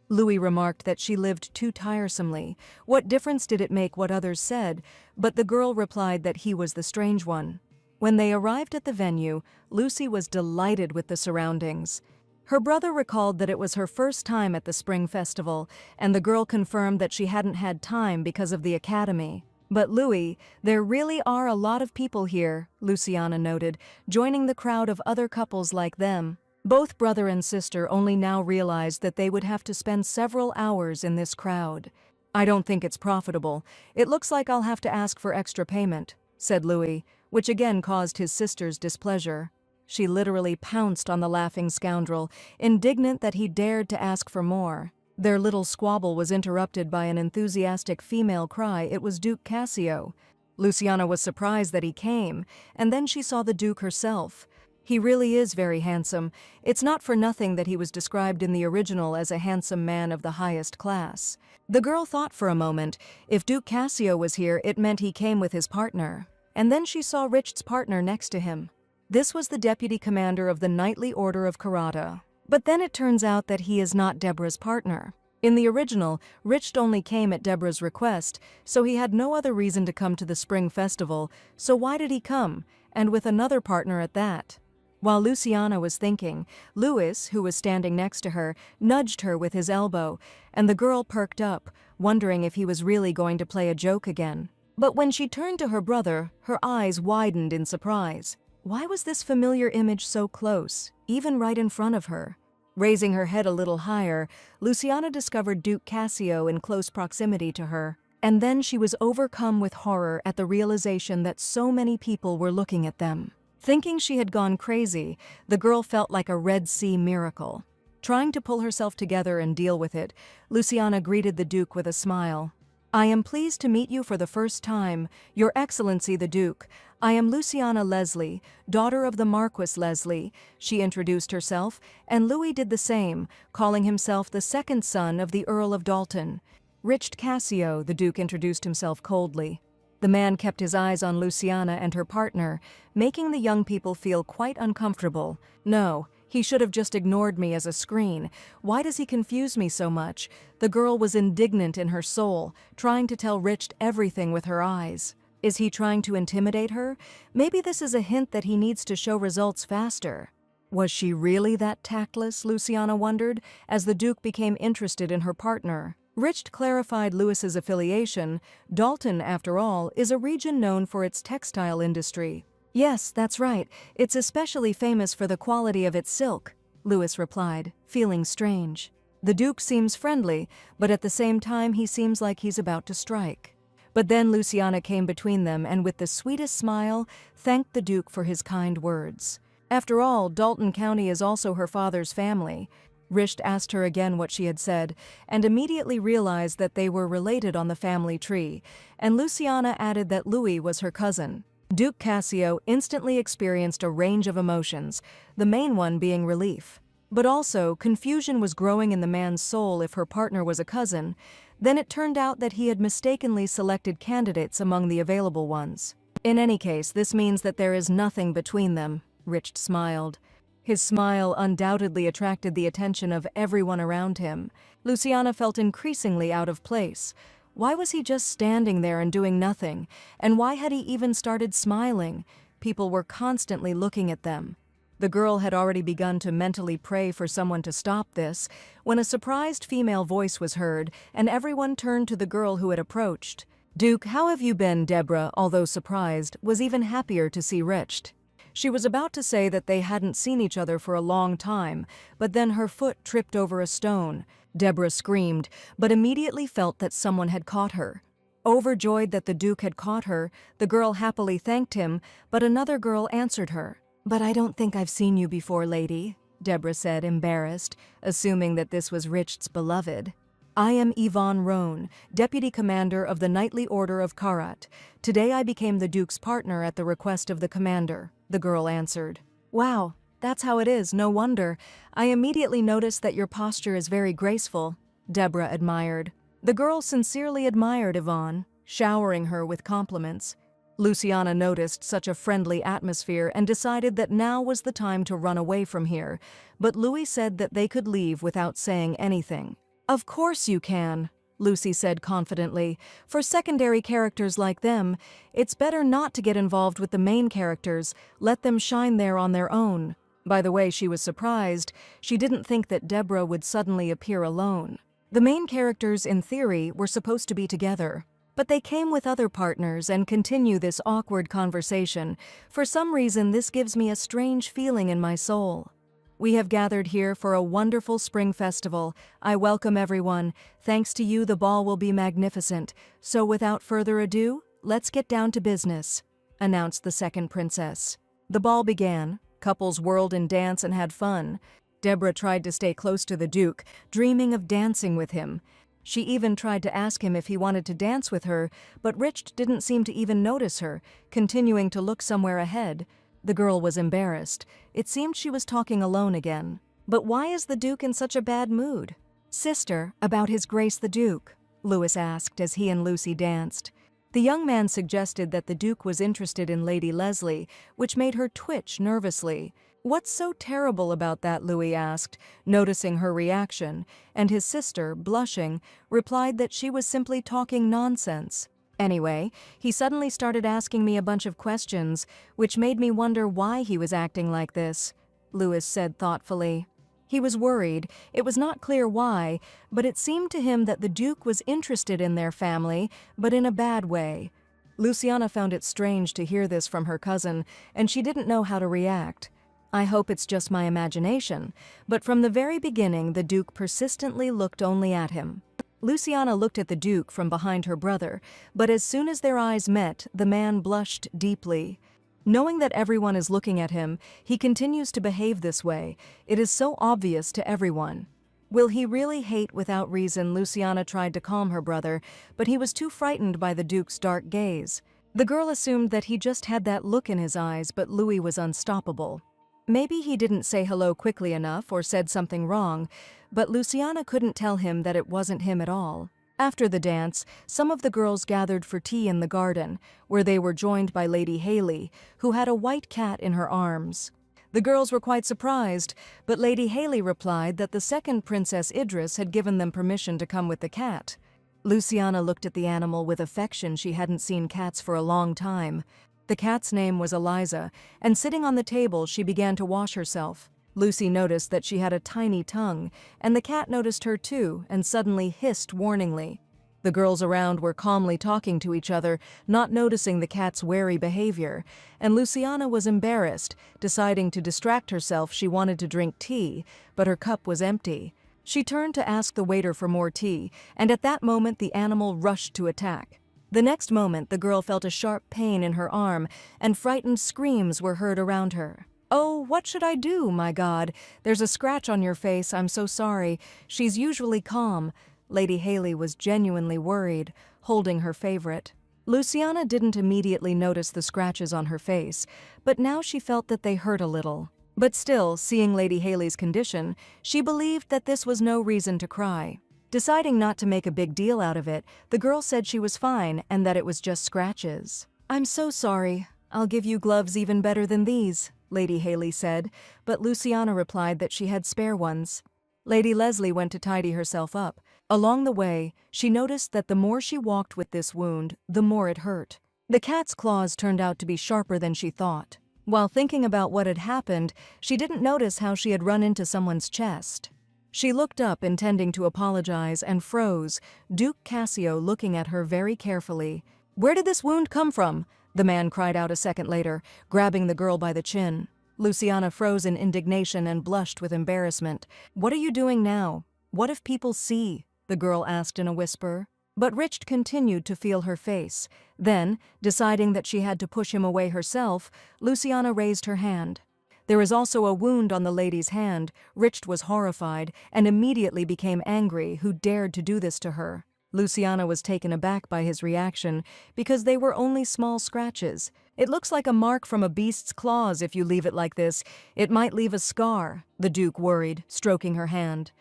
A: Louis remarked that she lived too tiresomely. What difference did it make what others said? But the girl replied that he was the strange one. When they arrived at the venue, Lucy was delighted with the surroundings. Her brother recalled that it was her first time at the spring festival, and the girl confirmed that she hadn't had time because of the academy. "But Louis, there really are a lot of people here," Luciana noted, joining the crowd of other couples like them. Both brother and sister only now realized that they would have to spend several hours in this crowd. "I don't think it's profitable. It looks like I'll have to ask for extra payment," said Louis, which again caused his sister's displeasure. She literally pounced on the laughing scoundrel, indignant that he dared to ask for more. Their little squabble was interrupted by an enthusiastic female cry. It was Duke Cassio. Luciana was surprised that he came, and then she saw the Duke herself. He really is very handsome. It's not for nothing that he was described in the original as a handsome man of the highest class. The girl thought for a moment, if Duke Cassio was here, it meant he came with his partner. And then she saw Rich's partner next to him. This was the deputy commander of the Knightly Order of Karata. But then it turns out that he is not Deborah's partner. In the original, Rich only came at Deborah's request, so he had no other reason to come to the spring festival, so why did he come, and with another partner at that? While Luciana was thinking, Louis, who was standing next to her, nudged her with his elbow, and the girl perked up, wondering if he was really going to play a joke again. But when she turned to her brother, her eyes widened in surprise. Why was this familiar image so close, even right in front of her? Raising her head a little higher, Luciana discovered Duke Cassio in close proximity to her, and then she was overcome with horror at the realization that so many people were looking at them. Thinking she had gone crazy, the girl felt like a Red Sea miracle. Trying to pull herself together and deal with it, Luciana greeted the Duke with a smile. "I am pleased to meet you for the first time, Your Excellency the Duke. I am Luciana Leslie, daughter of the Marquis Leslie," she introduced herself, and Louis did the same, calling himself the second son of the Earl of Dalton. "Richard Cassio," the Duke introduced himself coldly. The man kept his eyes on Luciana and her partner, making the young people feel quite uncomfortable. No, he should have just ignored me as a screen. Why does he confuse me so much? The girl was indignant in her soul, trying to tell Richard everything with her eyes. Is he trying to intimidate her? Maybe this is a hint that he needs to show results faster. Was she really that tactless, Luciana wondered, as the Duke became interested in her partner. Richard clarified Louis's affiliation. Dalton, after all, is a region known for its textile industry. "Yes, that's right. It's especially famous for the quality of its silk," Louis replied, feeling strange. The Duke seems friendly, but at the same time he seems like he's about to strike. But then Luciana came between them and with the sweetest smile thanked the Duke for his kind words. After all, Dalton County is also her father's family. Risht asked her again what she had said, and immediately realized that they were related on the family tree, and Luciana added that Louis was her cousin. Duke Cassio instantly experienced a range of emotions, the main one being relief. But also, confusion was growing in the man's soul if her partner was a cousin. Then it turned out that he had mistakenly selected candidates among the available ones. "In any case, this means that there is nothing between them," Richard smiled. His smile undoubtedly attracted the attention of everyone around him. Luciana felt increasingly out of place. Why was he just standing there and doing nothing? And why had he even started smiling? People were constantly looking at them. The girl had already begun to mentally pray for someone to stop this, when a surprised female voice was heard, and everyone turned to the girl who had approached. "Duke, how have you been?" Deborah, although surprised, was even happier to see Richard. She was about to say that they hadn't seen each other for a long time, but then her foot tripped over a stone. Deborah screamed, but immediately felt that someone had caught her. Overjoyed that the Duke had caught her, the girl happily thanked him, but another girl answered her. "But I don't think I've seen you before, lady," Deborah said, embarrassed, assuming that this was Richard's beloved. "I am Yvonne Roan, Deputy Commander of the Knightly Order of Karat. Today I became the Duke's partner at the request of the commander," the girl answered. "Wow, that's how it is, no wonder. I immediately noticed that your posture is very graceful," Deborah admired. The girl sincerely admired Yvonne, showering her with compliments. Luciana noticed such a friendly atmosphere and decided that now was the time to run away from here, but Louis said that they could leave without saying anything. "Of course you can," Lucy said confidently. "For secondary characters like them, it's better not to get involved with the main characters, let them shine there on their own." By the way, she was surprised. She didn't think that Deborah would suddenly appear alone. The main characters, in theory, were supposed to be together. But they came with other partners and continue this awkward conversation. For some reason, this gives me a strange feeling in my soul. "We have gathered here for a wonderful spring festival. I welcome everyone. Thanks to you, the ball will be magnificent. So without further ado, let's get down to business," announced the second princess. The ball began. Couples whirled in dance and had fun. Deborah tried to stay close to the Duke, dreaming of dancing with him. She even tried to ask him if he wanted to dance with her, but Rich didn't seem to even notice her, continuing to look somewhere ahead. The girl was embarrassed. It seemed she was talking alone again. But why is the Duke in such a bad mood? "Sister, about His Grace the Duke," Louis asked as he and Lucy danced. The young man suggested that the Duke was interested in Lady Leslie, which made her twitch nervously. "What's so terrible about that?" Louis asked, noticing her reaction, and his sister, blushing, replied that she was simply talking nonsense. Anyway, he suddenly started asking me a bunch of questions, which made me wonder why he was acting like this, Lewis said thoughtfully. He was worried. It was not clear why, but it seemed to him that the Duke was interested in their family, but in a bad way. Luciana found it strange to hear this from her cousin, and she didn't know how to react. I hope it's just my imagination, but from the very beginning the Duke persistently looked only at him. Luciana looked at the Duke from behind her brother, but as soon as their eyes met, the man blushed deeply. Knowing that everyone is looking at him, he continues to behave this way. It is so obvious to everyone. Will he really hate without reason? Luciana tried to calm her brother, but he was too frightened by the Duke's dark gaze. The girl assumed that he just had that look in his eyes, but Louis was unstoppable. Maybe he didn't say hello quickly enough or said something wrong, but Luciana couldn't tell him that it wasn't him at all. After the dance, some of the girls gathered for tea in the garden, where they were joined by Lady Haley, who had a white cat in her arms. The girls were quite surprised, but Lady Haley replied that the second Princess Idris had given them permission to come with the cat. Luciana looked at the animal with affection. She hadn't seen cats for a long time. The cat's name was Eliza, and sitting on the table she began to wash herself. Lucy noticed that she had a tiny tongue, and the cat noticed her too and suddenly hissed warningly. The girls around were calmly talking to each other, not noticing the cat's wary behavior, and Luciana was embarrassed. Deciding to distract herself, she wanted to drink tea, but her cup was empty. She turned to ask the waiter for more tea, and at that moment the animal rushed to attack. The next moment the girl felt a sharp pain in her arm, and frightened screams were heard around her. "Oh, what should I do, my God? There's a scratch on your face, I'm so sorry. She's usually calm." Lady Haley was genuinely worried, holding her favorite. Luciana didn't immediately notice the scratches on her face, but now she felt that they hurt a little. But still, seeing Lady Haley's condition, she believed that this was no reason to cry. Deciding not to make a big deal out of it, the girl said she was fine and that it was just scratches. "I'm so sorry. I'll give you gloves even better than these," Lady Haley said, but Luciana replied that she had spare ones. Lady Leslie went to tidy herself up. Along the way, she noticed that the more she walked with this wound, the more it hurt. The cat's claws turned out to be sharper than she thought. While thinking about what had happened, she didn't notice how she had run into someone's chest. She looked up, intending to apologize, and froze, Duke Cassio looking at her very carefully. "Where did this wound come from?" the man cried out a second later, grabbing the girl by the chin. Luciana froze in indignation and blushed with embarrassment. "What are you doing now? What if people see?" the girl asked in a whisper. But Richt continued to feel her face. Then, deciding that she had to push him away herself, Luciana raised her hand. There is also a wound on the lady's hand. Richt was horrified and immediately became angry. Who dared to do this to her? Luciana was taken aback by his reaction because they were only small scratches. "It looks like a mark from a beast's claws. If you leave it like this, it might leave a scar," the Duke worried, stroking her hand.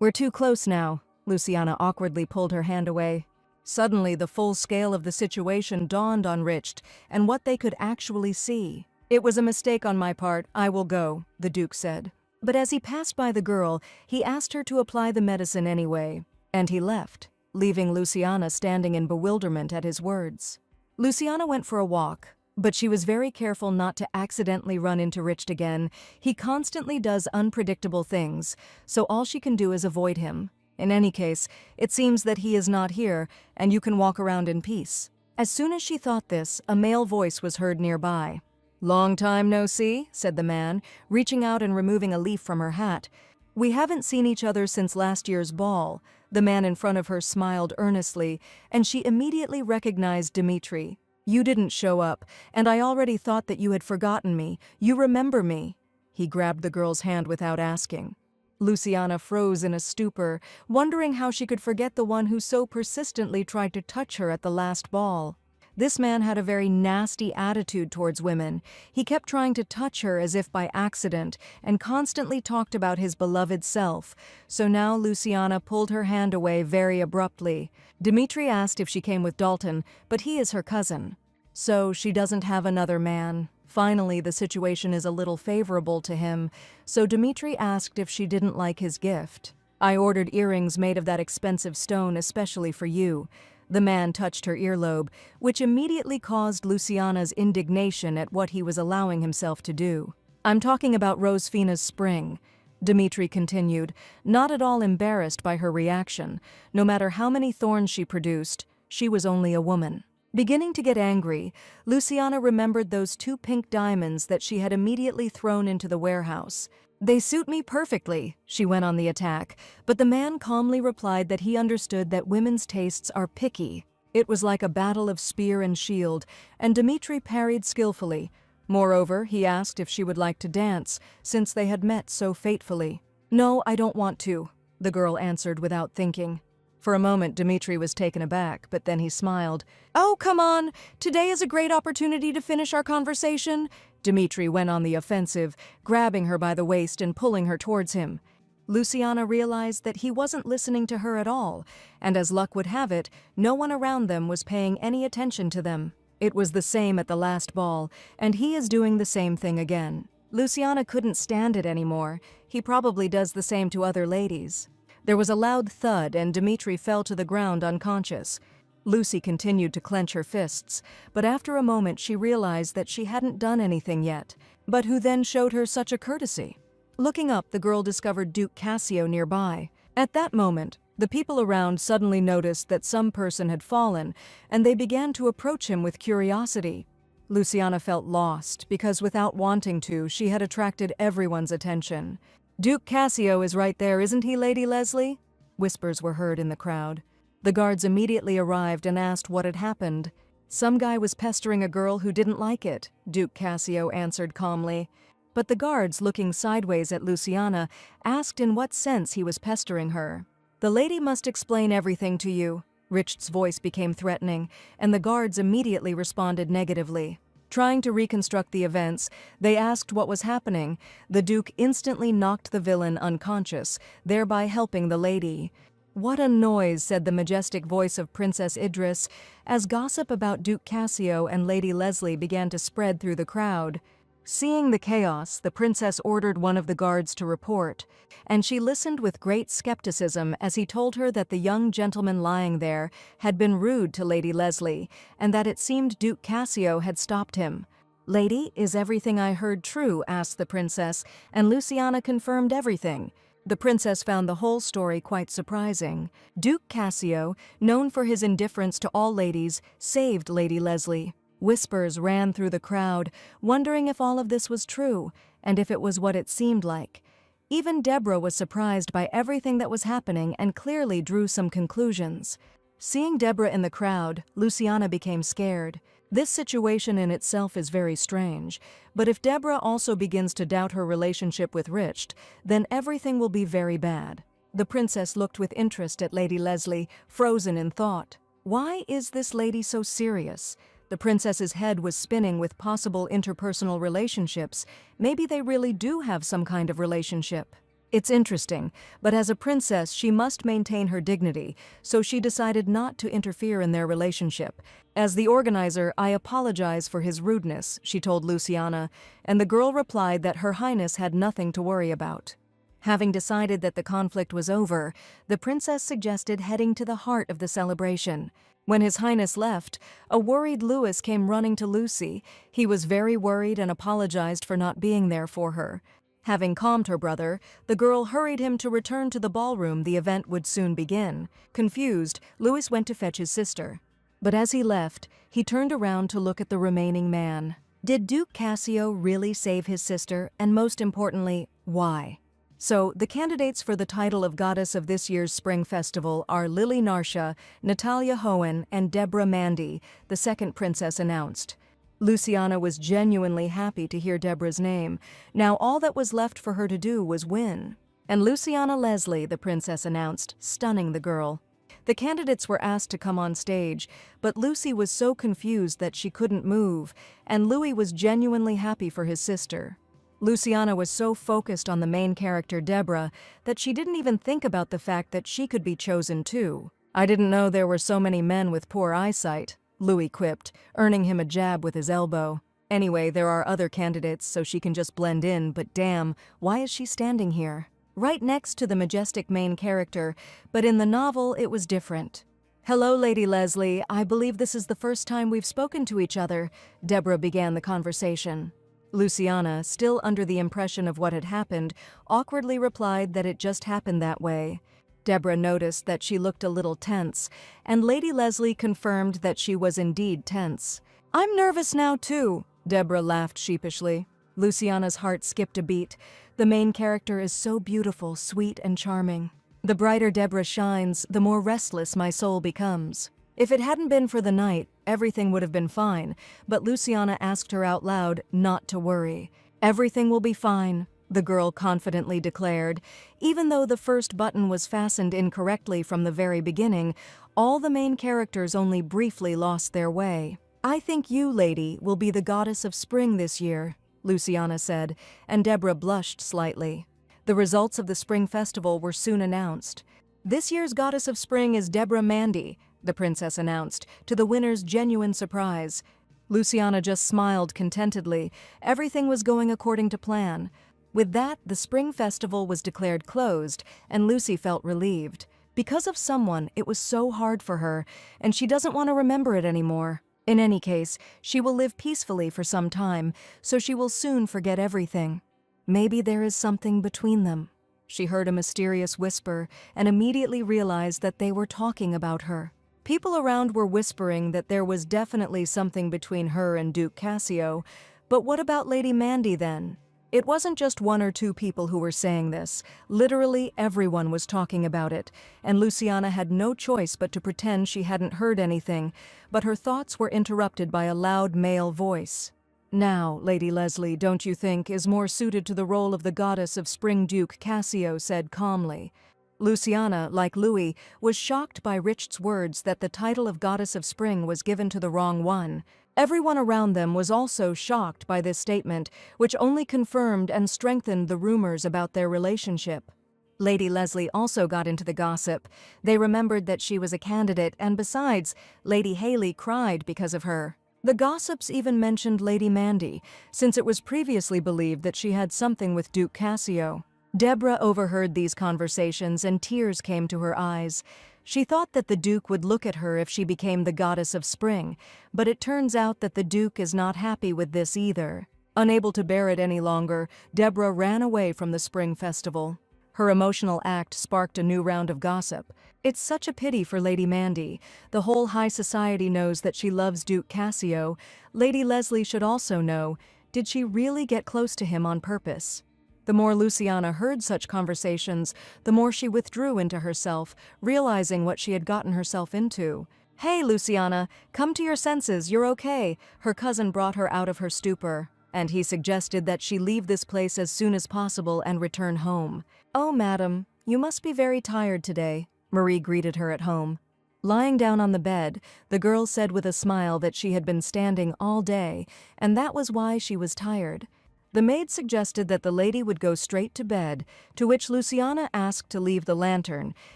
A: "We're too close now." Luciana awkwardly pulled her hand away. Suddenly, the full scale of the situation dawned on Richt and what they could actually see. "It was a mistake on my part. I will go," the Duke said. But as he passed by the girl, he asked her to apply the medicine anyway, and he left, leaving Luciana standing in bewilderment at his words. Luciana went for a walk, but she was very careful not to accidentally run into Richt again. He constantly does unpredictable things, so all she can do is avoid him. In any case, it seems that he is not here, and you can walk around in peace. As soon as she thought this, a male voice was heard nearby. "Long time no see," said the man, reaching out and removing a leaf from her hat. "We haven't seen each other since last year's ball." The man in front of her smiled earnestly, and she immediately recognized Dmitri. "You didn't show up, and I already thought that you had forgotten me. You remember me." He grabbed the girl's hand without asking. Luciana froze in a stupor, wondering how she could forget the one who so persistently tried to touch her at the last ball. This man had a very nasty attitude towards women. He kept trying to touch her as if by accident and constantly talked about his beloved self. So now Luciana pulled her hand away very abruptly. Dmitri asked if she came with Dalton, but he is her cousin. So she doesn't have another man. Finally, the situation is a little favorable to him, so Dmitri asked if she didn't like his gift. "I ordered earrings made of that expensive stone especially for you." The man touched her earlobe, which immediately caused Luciana's indignation at what he was allowing himself to do. "I'm talking about Rosefina's spring," Dmitri continued, not at all embarrassed by her reaction. No matter how many thorns she produced, she was only a woman. Beginning to get angry, Luciana remembered those 2 pink diamonds that she had immediately thrown into the warehouse. "They suit me perfectly," she went on the attack, but the man calmly replied that he understood that women's tastes are picky. It was like a battle of spear and shield, and Dmitri parried skillfully. Moreover, he asked if she would like to dance, since they had met so fatefully. "No, I don't want to," the girl answered without thinking. For a moment, Dmitri was taken aback, but then he smiled. "Oh, come on! Today is a great opportunity to finish our conversation." Dmitri went on the offensive, grabbing her by the waist and pulling her towards him. Luciana realized that he wasn't listening to her at all, and as luck would have it, no one around them was paying any attention to them. It was the same at the last ball, and he is doing the same thing again. Luciana couldn't stand it anymore. He probably does the same to other ladies. There was a loud thud, and Dmitri fell to the ground unconscious. Lucy continued to clench her fists, but after a moment she realized that she hadn't done anything yet. But who then showed her such a courtesy? Looking up, the girl discovered Duke Cassio nearby. At that moment, the people around suddenly noticed that some person had fallen, and they began to approach him with curiosity. Luciana felt lost, because without wanting to, she had attracted everyone's attention. "Duke Cassio is right there, isn't he, Lady Leslie?" Whispers were heard in the crowd. The guards immediately arrived and asked what had happened. "Some guy was pestering a girl who didn't like it," Duke Cassio answered calmly. But the guards, looking sideways at Luciana, asked in what sense he was pestering her. "The lady must explain everything to you." Richard's voice became threatening, and the guards immediately responded negatively. Trying to reconstruct the events, they asked what was happening. The Duke instantly knocked the villain unconscious, thereby helping the lady. "What a noise," said the majestic voice of Princess Idris, as gossip about Duke Cassio and Lady Leslie began to spread through the crowd. Seeing the chaos, the princess ordered one of the guards to report, and she listened with great skepticism as he told her that the young gentleman lying there had been rude to Lady Leslie, and that it seemed Duke Cassio had stopped him. "Lady, is everything I heard true?" asked the princess, and Luciana confirmed everything. The princess found the whole story quite surprising. Duke Cassio, known for his indifference to all ladies, saved Lady Leslie. Whispers ran through the crowd, wondering if all of this was true, and if it was what it seemed like. Even Deborah was surprised by everything that was happening and clearly drew some conclusions. Seeing Deborah in the crowd, Luciana became scared. This situation in itself is very strange, but if Deborah also begins to doubt her relationship with Richard, then everything will be very bad. The princess looked with interest at Lady Leslie, frozen in thought. Why is this lady so serious? The princess's head was spinning with possible interpersonal relationships. Maybe they really do have some kind of relationship. It's interesting, but as a princess she must maintain her dignity, so she decided not to interfere in their relationship. "As the organizer, I apologize for his rudeness," she told Luciana, and the girl replied that Her Highness had nothing to worry about. Having decided that the conflict was over, the princess suggested heading to the heart of the celebration. When His Highness left, a worried Louis came running to Lucy. He was very worried and apologized for not being there for her. Having calmed her brother, the girl hurried him to return to the ballroom. The event would soon begin. Confused, Louis went to fetch his sister. But as he left, he turned around to look at the remaining man. Did Duke Cassio really save his sister, and most importantly, why? So, the candidates for the title of Goddess of this year's Spring Festival are Lily Narsha, Natalia Hohen, and Deborah Mandy, the second princess announced. Luciana was genuinely happy to hear Deborah's name. Now all that was left for her to do was win. And Luciana Leslie, the princess announced, stunning the girl. The candidates were asked to come on stage, but Lucy was so confused that she couldn't move, and Louis was genuinely happy for his sister. Luciana was so focused on the main character, Deborah, that she didn't even think about the fact that she could be chosen too. "I didn't know there were so many men with poor eyesight," Louis quipped, earning him a jab with his elbow. "Anyway, there are other candidates, so she can just blend in, but damn, why is she standing here? Right next to the majestic main character, but in the novel it was different." "Hello, Lady Leslie. I believe this is the first time we've spoken to each other," Deborah began the conversation. Luciana, still under the impression of what had happened, awkwardly replied that it just happened that way. Deborah noticed that she looked a little tense, and Lady Leslie confirmed that she was indeed tense. "I'm nervous now, too," Deborah laughed sheepishly. Luciana's heart skipped a beat. The main character is so beautiful, sweet, and charming. The brighter Deborah shines, the more restless my soul becomes. If it hadn't been for the night, everything would have been fine, but Luciana asked her out loud not to worry. "Everything will be fine," the girl confidently declared. Even though the first button was fastened incorrectly from the very beginning, all the main characters only briefly lost their way. "I think you, lady, will be the goddess of spring this year," Luciana said, and Deborah blushed slightly. The results of the spring festival were soon announced. "This year's goddess of spring is Deborah Mandy," the princess announced, to the winner's genuine surprise. Luciana just smiled contentedly. Everything was going according to plan. With that, the spring festival was declared closed, and Lucy felt relieved. Because of someone, it was so hard for her, and she doesn't want to remember it anymore. In any case, she will live peacefully for some time, so she will soon forget everything. Maybe there is something between them. She heard a mysterious whisper and immediately realized that they were talking about her. People around were whispering that there was definitely something between her and Duke Cassio, but what about Lady Mandy then? It wasn't just one or two people who were saying this. Literally everyone was talking about it, and Luciana had no choice but to pretend she hadn't heard anything, but her thoughts were interrupted by a loud male voice. "Now, Lady Leslie, don't you think, is more suited to the role of the goddess of spring," Duke Cassio said calmly. Luciana, like Louis, was shocked by Richard's words that the title of goddess of spring was given to the wrong one. Everyone around them was also shocked by this statement, which only confirmed and strengthened the rumors about their relationship. Lady Leslie also got into the gossip. They remembered that she was a candidate, and besides, Lady Haley cried because of her. The gossips even mentioned Lady Mandy, since it was previously believed that she had something with Duke Cassio. Deborah overheard these conversations and tears came to her eyes. She thought that the Duke would look at her if she became the goddess of spring, but it turns out that the Duke is not happy with this either. Unable to bear it any longer, Deborah ran away from the spring festival. Her emotional act sparked a new round of gossip. "It's such a pity for Lady Mandy. The whole high society knows that she loves Duke Cassio. Lady Leslie should also know. Did she really get close to him on purpose?" The more Luciana heard such conversations, the more she withdrew into herself, realizing what she had gotten herself into. "Hey, Luciana, come to your senses, you're okay." Her cousin brought her out of her stupor, and he suggested that she leave this place as soon as possible and return home. "Oh, madam, you must be very tired today," Marie greeted her at home. Lying down on the bed, the girl said with a smile that she had been standing all day, and that was why she was tired. The maid suggested that the lady would go straight to bed, to which Luciana asked to leave the lantern,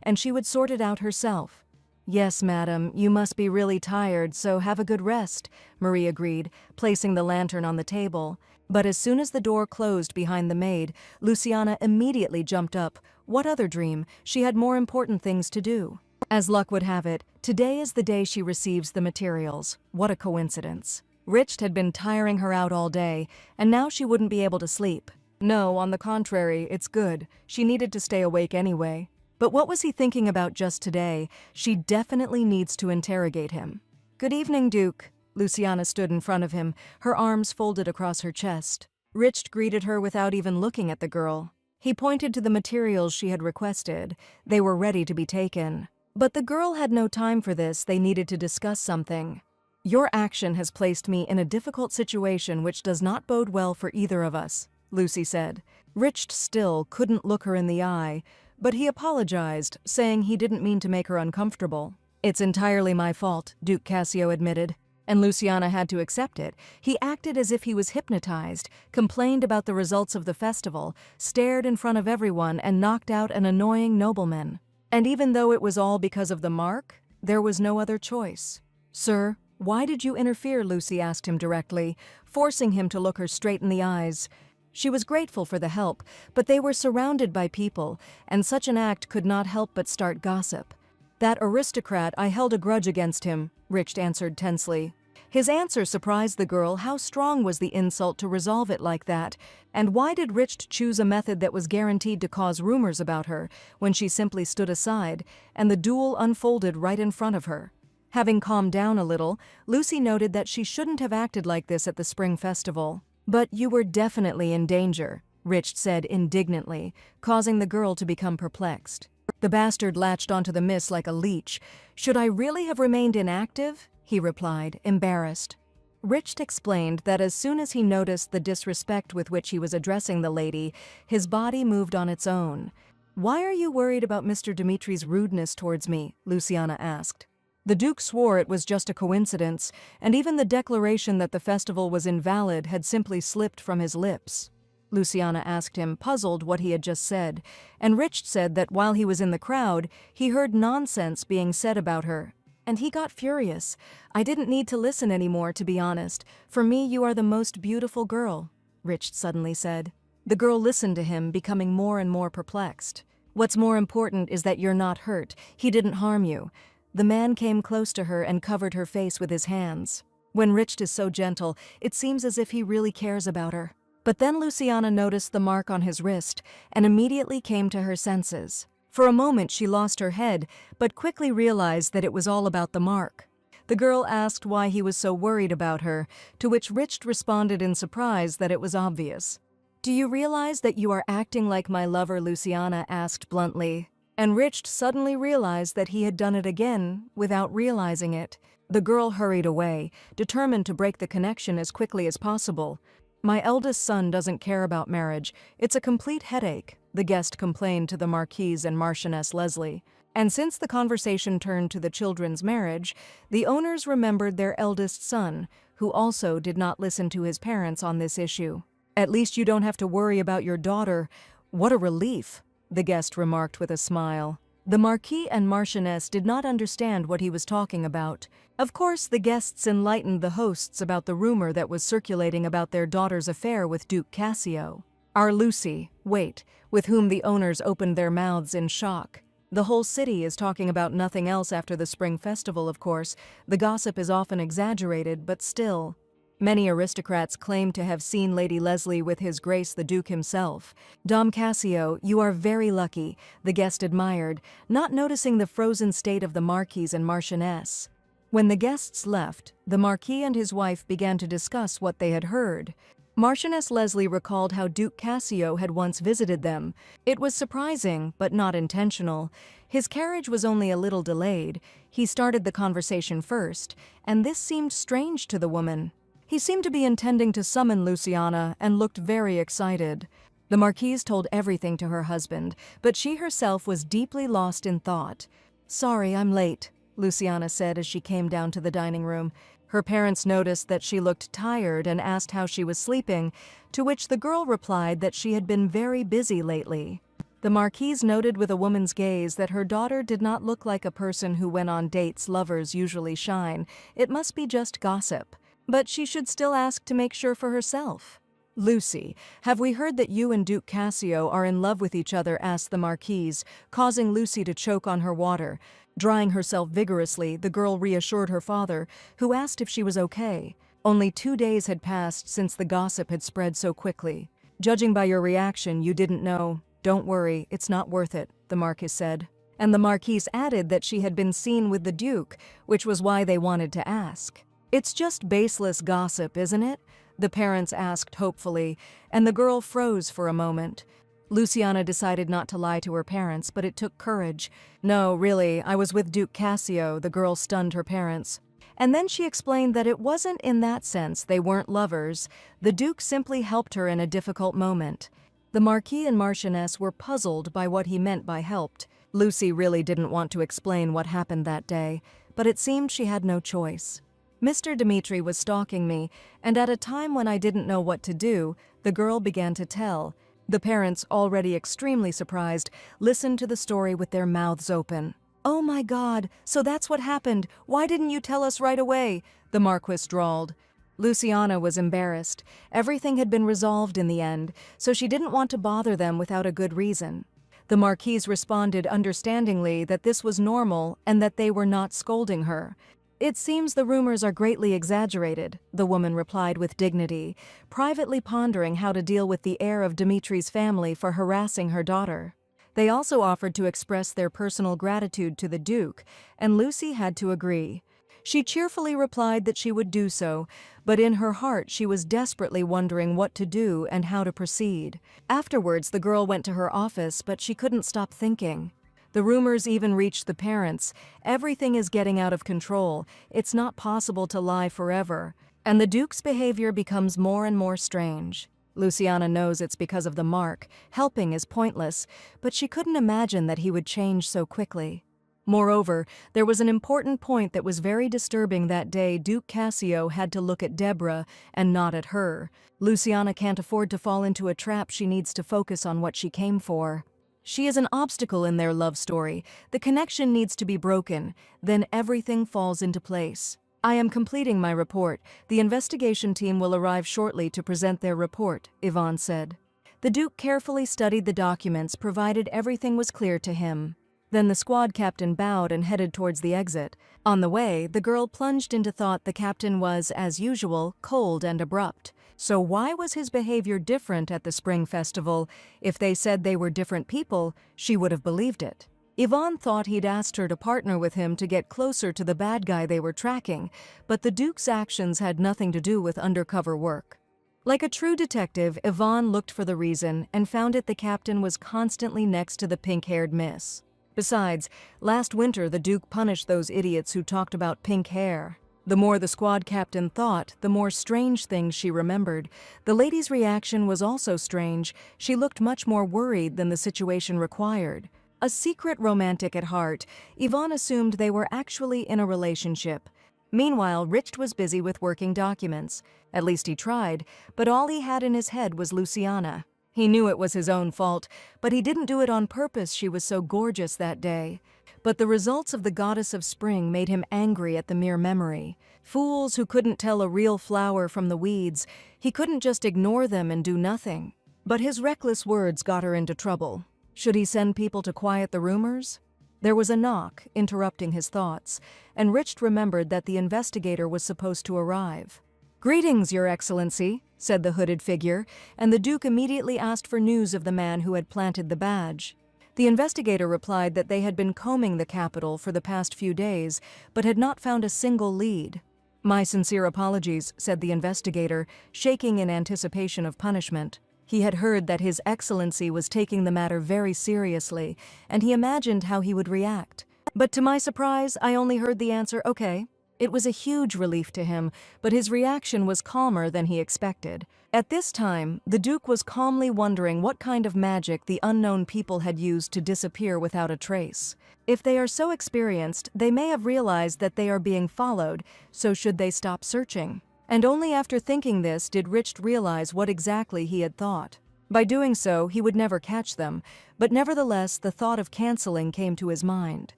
A: and she would sort it out herself. "Yes, madam, you must be really tired, so have a good rest," Marie agreed, placing the lantern on the table. But as soon as the door closed behind the maid, Luciana immediately jumped up. What other dream? She had more important things to do. As luck would have it, today is the day she receives the materials. What a coincidence. Richard had been tiring her out all day, and now she wouldn't be able to sleep. No, on the contrary, it's good. She needed to stay awake anyway. But what was he thinking about just today? She definitely needs to interrogate him. "Good evening, Duke." Luciana stood in front of him, her arms folded across her chest. Richard greeted her without even looking at the girl. He pointed to the materials she had requested. They were ready to be taken. But the girl had no time for this. They needed to discuss something. "Your action has placed me in a difficult situation which does not bode well for either of us," Lucy said. Richard still couldn't look her in the eye, but he apologized, saying he didn't mean to make her uncomfortable. "It's entirely my fault," Duke Cassio admitted, and Luciana had to accept it. He acted as if he was hypnotized, complained about the results of the festival, stared in front of everyone, and knocked out an annoying nobleman. And even though it was all because of the mark, there was no other choice. "Sir, why did you interfere?" Lucy asked him directly, forcing him to look her straight in the eyes. She was grateful for the help, but they were surrounded by people, and such an act could not help but start gossip. "That aristocrat, I held a grudge against him," Richt answered tensely. His answer surprised the girl. How strong was the insult to resolve it like that? And why did Richt choose a method that was guaranteed to cause rumors about her, when she simply stood aside, and the duel unfolded right in front of her? Having calmed down a little, Lucy noted that she shouldn't have acted like this at the spring festival. "But you were definitely in danger," Richt said indignantly, causing the girl to become perplexed. The bastard latched onto the miss like a leech. "Should I really have remained inactive?" he replied, embarrassed. Richt explained that as soon as he noticed the disrespect with which he was addressing the lady, his body moved on its own. "Why are you worried about Mr. Dimitri's rudeness towards me?" Luciana asked. The Duke swore it was just a coincidence, and even the declaration that the festival was invalid had simply slipped from his lips. Luciana asked him, puzzled, what he had just said, and Richt said that while he was in the crowd, he heard nonsense being said about her. And he got furious. "I didn't need to listen anymore, to be honest. For me, you are the most beautiful girl," Richt suddenly said. The girl listened to him, becoming more and more perplexed. "What's more important is that you're not hurt. He didn't harm you." The man came close to her and covered her face with his hands. When Richt is so gentle, it seems as if he really cares about her. But then Luciana noticed the mark on his wrist and immediately came to her senses. For a moment she lost her head, but quickly realized that it was all about the mark. The girl asked why he was so worried about her, to which Richt responded in surprise that it was obvious. "Do you realize that you are acting like my lover?" Luciana asked bluntly. And Richt suddenly realized that he had done it again without realizing it. The girl hurried away, determined to break the connection as quickly as possible. "My eldest son doesn't care about marriage. It's a complete headache," the guest complained to the Marquise and Marchioness Leslie. And since the conversation turned to the children's marriage, the owners remembered their eldest son, who also did not listen to his parents on this issue. "At least you don't have to worry about your daughter. What a relief," the guest remarked with a smile. The Marquis and Marchioness did not understand what he was talking about. Of course, the guests enlightened the hosts about the rumor that was circulating about their daughter's affair with Duke Cassio. Our Lucy, with whom the owners opened their mouths in shock. The whole city is talking about nothing else after the spring festival, of course. The gossip is often exaggerated, but still. Many aristocrats claim to have seen Lady Leslie with His Grace the Duke himself. "Dom Cassio, you are very lucky," the guest admired, not noticing the frozen state of the Marquise and Marchioness. When the guests left, the Marquis and his wife began to discuss what they had heard. Marchioness Leslie recalled how Duke Cassio had once visited them. It was surprising, but not intentional. His carriage was only a little delayed. He started the conversation first, and this seemed strange to the woman. He seemed to be intending to summon Luciana and looked very excited. The Marquise told everything to her husband, but she herself was deeply lost in thought. "Sorry, I'm late," Luciana said as she came down to the dining room. Her parents noticed that she looked tired and asked how she was sleeping, to which the girl replied that she had been very busy lately. The Marquise noted with a woman's gaze that her daughter did not look like a person who, when on dates, lovers usually shine. It must be just gossip. But she should still ask to make sure for herself. "Lucy, have we heard that you and Duke Cassio are in love with each other?" asked the Marquise, causing Lucy to choke on her water. Drying herself vigorously, the girl reassured her father, who asked if she was okay. Only 2 days had passed since the gossip had spread so quickly. "Judging by your reaction, you didn't know. Don't worry, it's not worth it," the Marquis said. And the Marquise added that she had been seen with the Duke, which was why they wanted to ask. "It's just baseless gossip, isn't it?" the parents asked hopefully, and the girl froze for a moment. Luciana decided not to lie to her parents, but it took courage. "No, really, I was with Duke Cassio," the girl stunned her parents. And then she explained that it wasn't in that sense, they weren't lovers. The Duke simply helped her in a difficult moment. The Marquis and Marchioness were puzzled by what he meant by helped. Lucy really didn't want to explain what happened that day, but it seemed she had no choice. "Mr. Dimitri was stalking me, and at a time when I didn't know what to do, the girl began to tell." The parents, already extremely surprised, listened to the story with their mouths open. "Oh my God, so that's what happened. Why didn't you tell us right away?" the Marquis drawled. Luciana was embarrassed. Everything had been resolved in the end, so she didn't want to bother them without a good reason. The Marquise responded understandingly that this was normal and that they were not scolding her. "It seems the rumors are greatly exaggerated," the woman replied with dignity, privately pondering how to deal with the heir of Dimitri's family for harassing her daughter. They also offered to express their personal gratitude to the Duke, and Lucy had to agree. She cheerfully replied that she would do so, but in her heart she was desperately wondering what to do and how to proceed. Afterwards, the girl went to her office, but she couldn't stop thinking. The rumors even reached the parents. Everything is getting out of control. It's not possible to lie forever. And the Duke's behavior becomes more and more strange. Luciana knows it's because of the mark. Helping is pointless, but she couldn't imagine that he would change so quickly. Moreover, there was an important point that was very disturbing that day. Duke Cassio had to look at Deborah and not at her. Luciana can't afford to fall into a trap. She needs to focus on what she came for. She is an obstacle in their love story. The connection needs to be broken. Then everything falls into place. "I am completing my report. The investigation team will arrive shortly to present their report," Yvonne said. The Duke carefully studied the documents, provided everything was clear to him. Then the squad captain bowed and headed towards the exit. On the way, the girl plunged into thought. The captain was, as usual, cold and abrupt. So why was his behavior different at the Spring Festival? If they said they were different people, she would have believed it. Yvonne thought he'd asked her to partner with him to get closer to the bad guy they were tracking, but the Duke's actions had nothing to do with undercover work. Like a true detective, Yvonne looked for the reason and found it. The captain was constantly next to the pink-haired miss. Besides, last winter the Duke punished those idiots who talked about pink hair. The more the squad captain thought, the more strange things she remembered. The lady's reaction was also strange. She looked much more worried than the situation required. A secret romantic at heart, Yvonne assumed they were actually in a relationship. Meanwhile, Richt was busy with working documents. At least he tried, but all he had in his head was Luciana. He knew it was his own fault, but he didn't do it on purpose. She was so gorgeous that day. But the results of the goddess of spring made him angry at the mere memory. Fools who couldn't tell a real flower from the weeds. He couldn't just ignore them and do nothing. But his reckless words got her into trouble. Should he send people to quiet the rumors? There was a knock, interrupting his thoughts, and Richt remembered that the investigator was supposed to arrive. "Greetings, Your Excellency," said the hooded figure, and the Duke immediately asked for news of the man who had planted the badge. The investigator replied that they had been combing the capital for the past few days, but had not found a single lead. "My sincere apologies," said the investigator, shaking in anticipation of punishment. He had heard that His Excellency was taking the matter very seriously, and he imagined how he would react. But to my surprise, I only heard the answer, "Okay." It was a huge relief to him, but his reaction was calmer than he expected. At this time, the Duke was calmly wondering what kind of magic the unknown people had used to disappear without a trace. If they are so experienced, they may have realized that they are being followed, so should they stop searching? And only after thinking this did Richt realize what exactly he had thought. By doing so, he would never catch them, but nevertheless the thought of canceling came to his mind.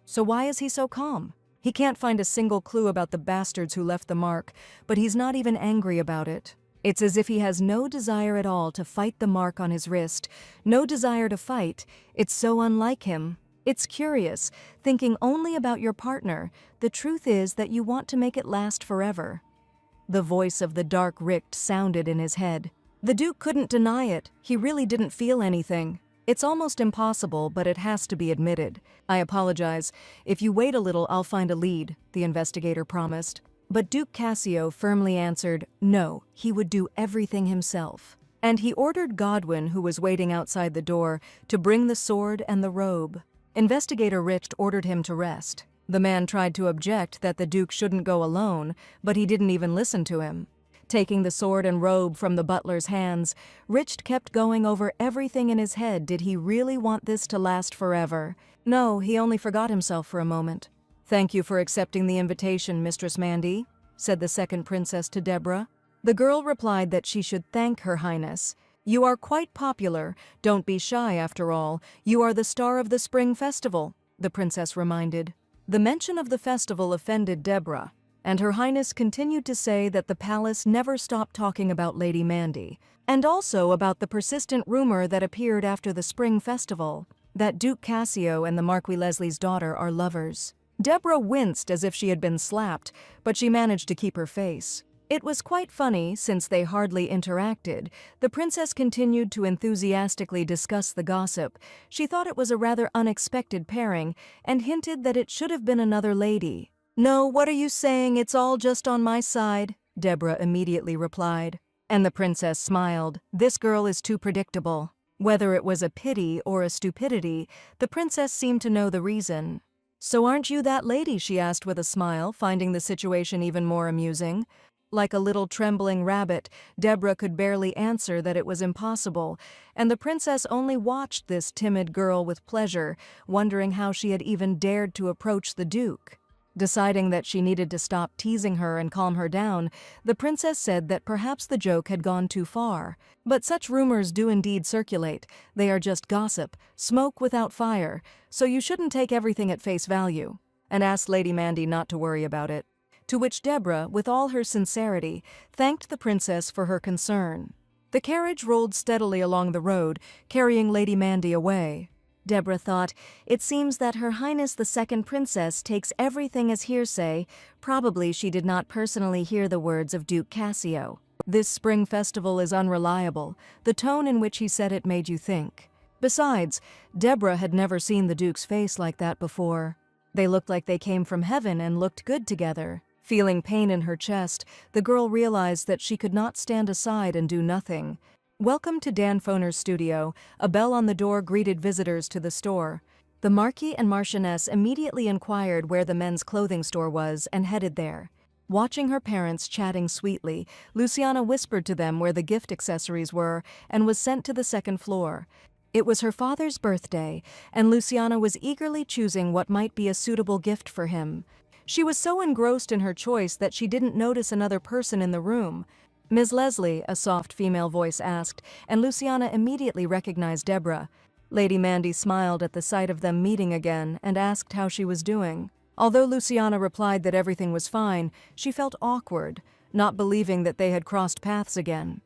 A: So why is he so calm? He can't find a single clue about the bastards who left the mark, but he's not even angry about it. It's as if he has no desire at all to fight the mark on his wrist, no desire to fight. It's so unlike him. It's curious, thinking only about your partner. The truth is that you want to make it last forever. The voice of the dark Richt sounded in his head. The Duke couldn't deny it. He really didn't feel anything. It's almost impossible, but it has to be admitted. "I apologize. If you wait a little, I'll find a lead," the investigator promised. But Duke Cassio firmly answered no, he would do everything himself. And he ordered Godwin, who was waiting outside the door, to bring the sword and the robe. Investigator Richt ordered him to rest. The man tried to object that the Duke shouldn't go alone, but he didn't even listen to him. Taking the sword and robe from the butler's hands, Richt kept going over everything in his head. Did he really want this to last forever? No, he only forgot himself for a moment. "Thank you for accepting the invitation, Mistress Mandy," said the second princess to Deborah. The girl replied that she should thank Her Highness. "You are quite popular. Don't be shy, after all. You are the star of the Spring Festival," the princess reminded. The mention of the festival offended Deborah, and Her Highness continued to say that the palace never stopped talking about Lady Mandy, and also about the persistent rumor that appeared after the Spring Festival. that Duke Cassio and the Marquis Leslie's daughter are lovers. Deborah winced as if she had been slapped, but she managed to keep her face. It was quite funny, since they hardly interacted. The princess continued to enthusiastically discuss the gossip. She thought it was a rather unexpected pairing, and hinted that it should have been another lady. "No, what are you saying? It's all just on my side," Deborah immediately replied. And the princess smiled. This girl is too predictable. Whether it was a pity or a stupidity, the princess seemed to know the reason. "So aren't you that lady?" she asked with a smile, finding the situation even more amusing. Like a little trembling rabbit, Deborah could barely answer that it was impossible, and the princess only watched this timid girl with pleasure, wondering how she had even dared to approach the duke. Deciding that she needed to stop teasing her and calm her down, the princess said that perhaps the joke had gone too far. But such rumors do indeed circulate. They are just gossip, smoke without fire, so you shouldn't take everything at face value, and asked Lady Mandy not to worry about it. To which Deborah, with all her sincerity, thanked the princess for her concern. The carriage rolled steadily along the road, carrying Lady Mandy away. Deborah thought, "It seems that Her Highness the Second Princess takes everything as hearsay. Probably she did not personally hear the words of Duke Cassio. This spring festival is unreliable. The tone in which he said it made you think." Besides, Deborah had never seen the Duke's face like that before. They looked like they came from heaven and looked good together. Feeling pain in her chest, the girl realized that she could not stand aside and do nothing. Welcome to Dan Foner's studio. A bell on the door greeted visitors to the store. The Marquis and Marchioness immediately inquired where the men's clothing store was and headed there. Watching her parents chatting sweetly, Luciana whispered to them where the gift accessories were and was sent to the second floor. It was her father's birthday, and Luciana was eagerly choosing what might be a suitable gift for him. She was so engrossed in her choice that she didn't notice another person in the room. "Ms. Leslie," a soft female voice asked, and Luciana immediately recognized Deborah. Lady Mandy smiled at the sight of them meeting again and asked how she was doing. Although Luciana replied that everything was fine, she felt awkward, not believing that they had crossed paths again.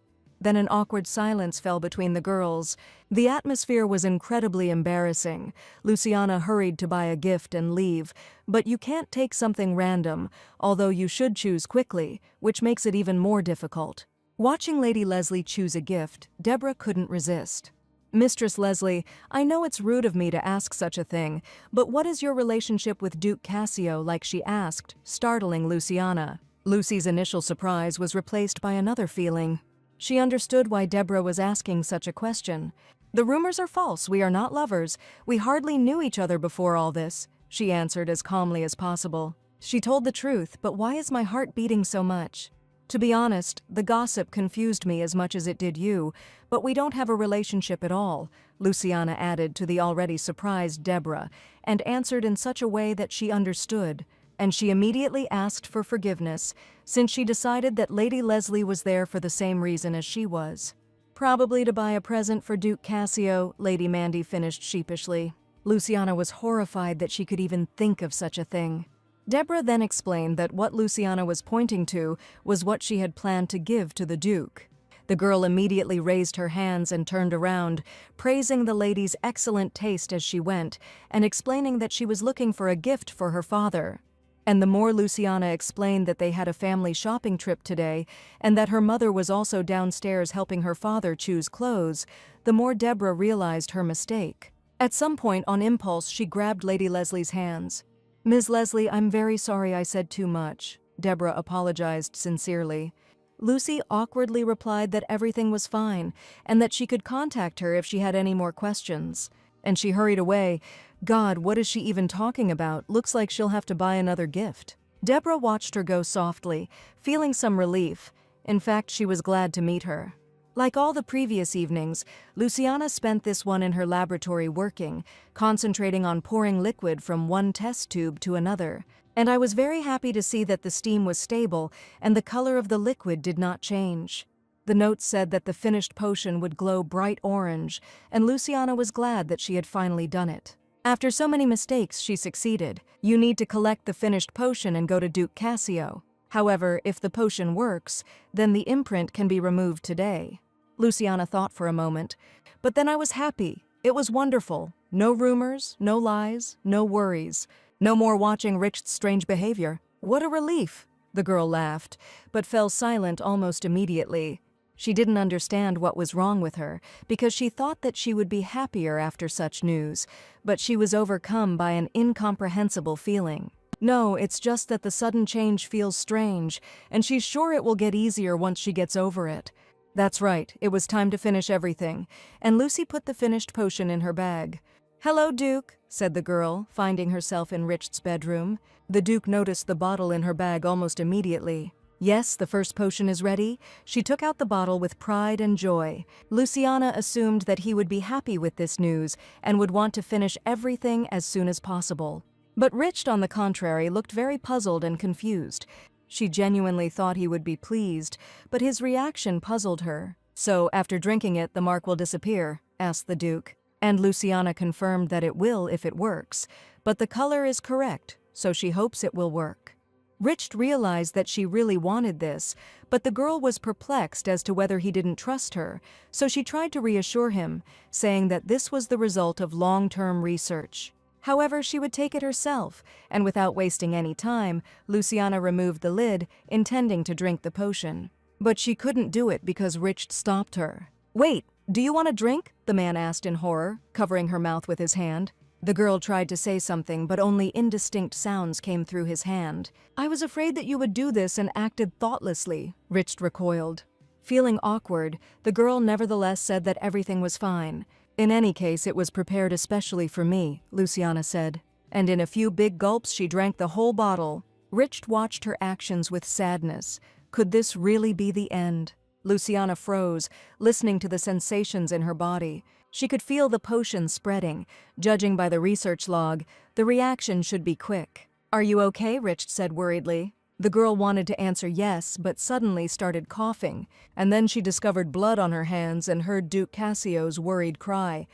A: Then an awkward silence fell between the girls. The atmosphere was incredibly embarrassing. Luciana hurried to buy a gift and leave, but you can't take something random, although you should choose quickly, which makes it even more difficult. Watching Lady Leslie choose a gift, Deborah couldn't resist. "Mistress Leslie, I know it's rude of me to ask such a thing, but what is your relationship with Duke Cassio?" like she asked, startling Luciana. Lucy's initial surprise was replaced by another feeling. She understood why Deborah was asking such a question. "The rumors are false. We are not lovers. We hardly knew each other before all this," she answered as calmly as possible. She told the truth, but why is my heart beating so much? To be honest, the gossip confused me as much as it did you, but we don't have a relationship at all, Luciana added to the already surprised Deborah, and answered in such a way that she understood. And she immediately asked for forgiveness, since she decided that Lady Leslie was there for the same reason as she was. "Probably to buy a present for Duke Cassio," Lady Mandy finished sheepishly. Luciana was horrified that she could even think of such a thing. Deborah then explained that what Luciana was pointing to was what she had planned to give to the Duke. The girl immediately raised her hands and turned around, praising the lady's excellent taste as she went, and explaining that she was looking for a gift for her father. And the more Luciana explained that they had a family shopping trip today, and that her mother was also downstairs helping her father choose clothes, the more Deborah realized her mistake. At some point, on impulse, she grabbed Lady Leslie's hands. "Ms. Leslie, I'm very sorry I said too much," Deborah apologized sincerely. Lucy awkwardly replied that everything was fine, and that she could contact her if she had any more questions. And she hurried away. God, what is she even talking about? Looks like she'll have to buy another gift. Deborah watched her go softly, feeling some relief. In fact, she was glad to meet her. Like all the previous evenings, Luciana spent this one in her laboratory working, concentrating on pouring liquid from one test tube to another. And I was very happy to see that the steam was stable and the color of the liquid did not change. The notes said that the finished potion would glow bright orange, and Luciana was glad that she had finally done it. After so many mistakes, she succeeded. You need to collect the finished potion and go to Duke Cassio. However, if the potion works, then the imprint can be removed today. Luciana thought for a moment. But then I was happy. It was wonderful. No rumors, no lies, no worries. No more watching Rich's strange behavior. What a relief! The girl laughed, but fell silent almost immediately. She didn't understand what was wrong with her, because she thought that she would be happier after such news, but she was overcome by an incomprehensible feeling. No, it's just that the sudden change feels strange, and she's sure it will get easier once she gets over it. That's right, it was time to finish everything, and Lucy put the finished potion in her bag. "Hello, Duke," said the girl, finding herself in Rich's bedroom. The Duke noticed the bottle in her bag almost immediately. Yes, the first potion is ready. She took out the bottle with pride and joy. Luciana assumed that he would be happy with this news and would want to finish everything as soon as possible. But Rich, on the contrary, looked very puzzled and confused. She genuinely thought he would be pleased, but his reaction puzzled her. "So, after drinking it, the mark will disappear?" asked the Duke. And Luciana confirmed that it will if it works, but the color is correct, so she hopes it will work. Rich realized that she really wanted this, but the girl was perplexed as to whether he didn't trust her, so she tried to reassure him, saying that this was the result of long-term research. However, she would take it herself, and without wasting any time, Luciana removed the lid, intending to drink the potion. But she couldn't do it because Rich stopped her. "Wait, do you want a drink?" the man asked in horror, covering her mouth with his hand. The girl tried to say something, but only indistinct sounds came through his hand. "I was afraid that you would do this and acted thoughtlessly," Rich recoiled. Feeling awkward, the girl nevertheless said that everything was fine. "In any case, it was prepared especially for me," Luciana said. And in a few big gulps, she drank the whole bottle. Rich watched her actions with sadness. Could this really be the end? Luciana froze, listening to the sensations in her body. She could feel the potion spreading. Judging by the research log, the reaction should be quick. "Are you okay?" Rich said worriedly. The girl wanted to answer yes, but suddenly started coughing, and then she discovered blood on her hands and heard Duke Cassio's worried cry.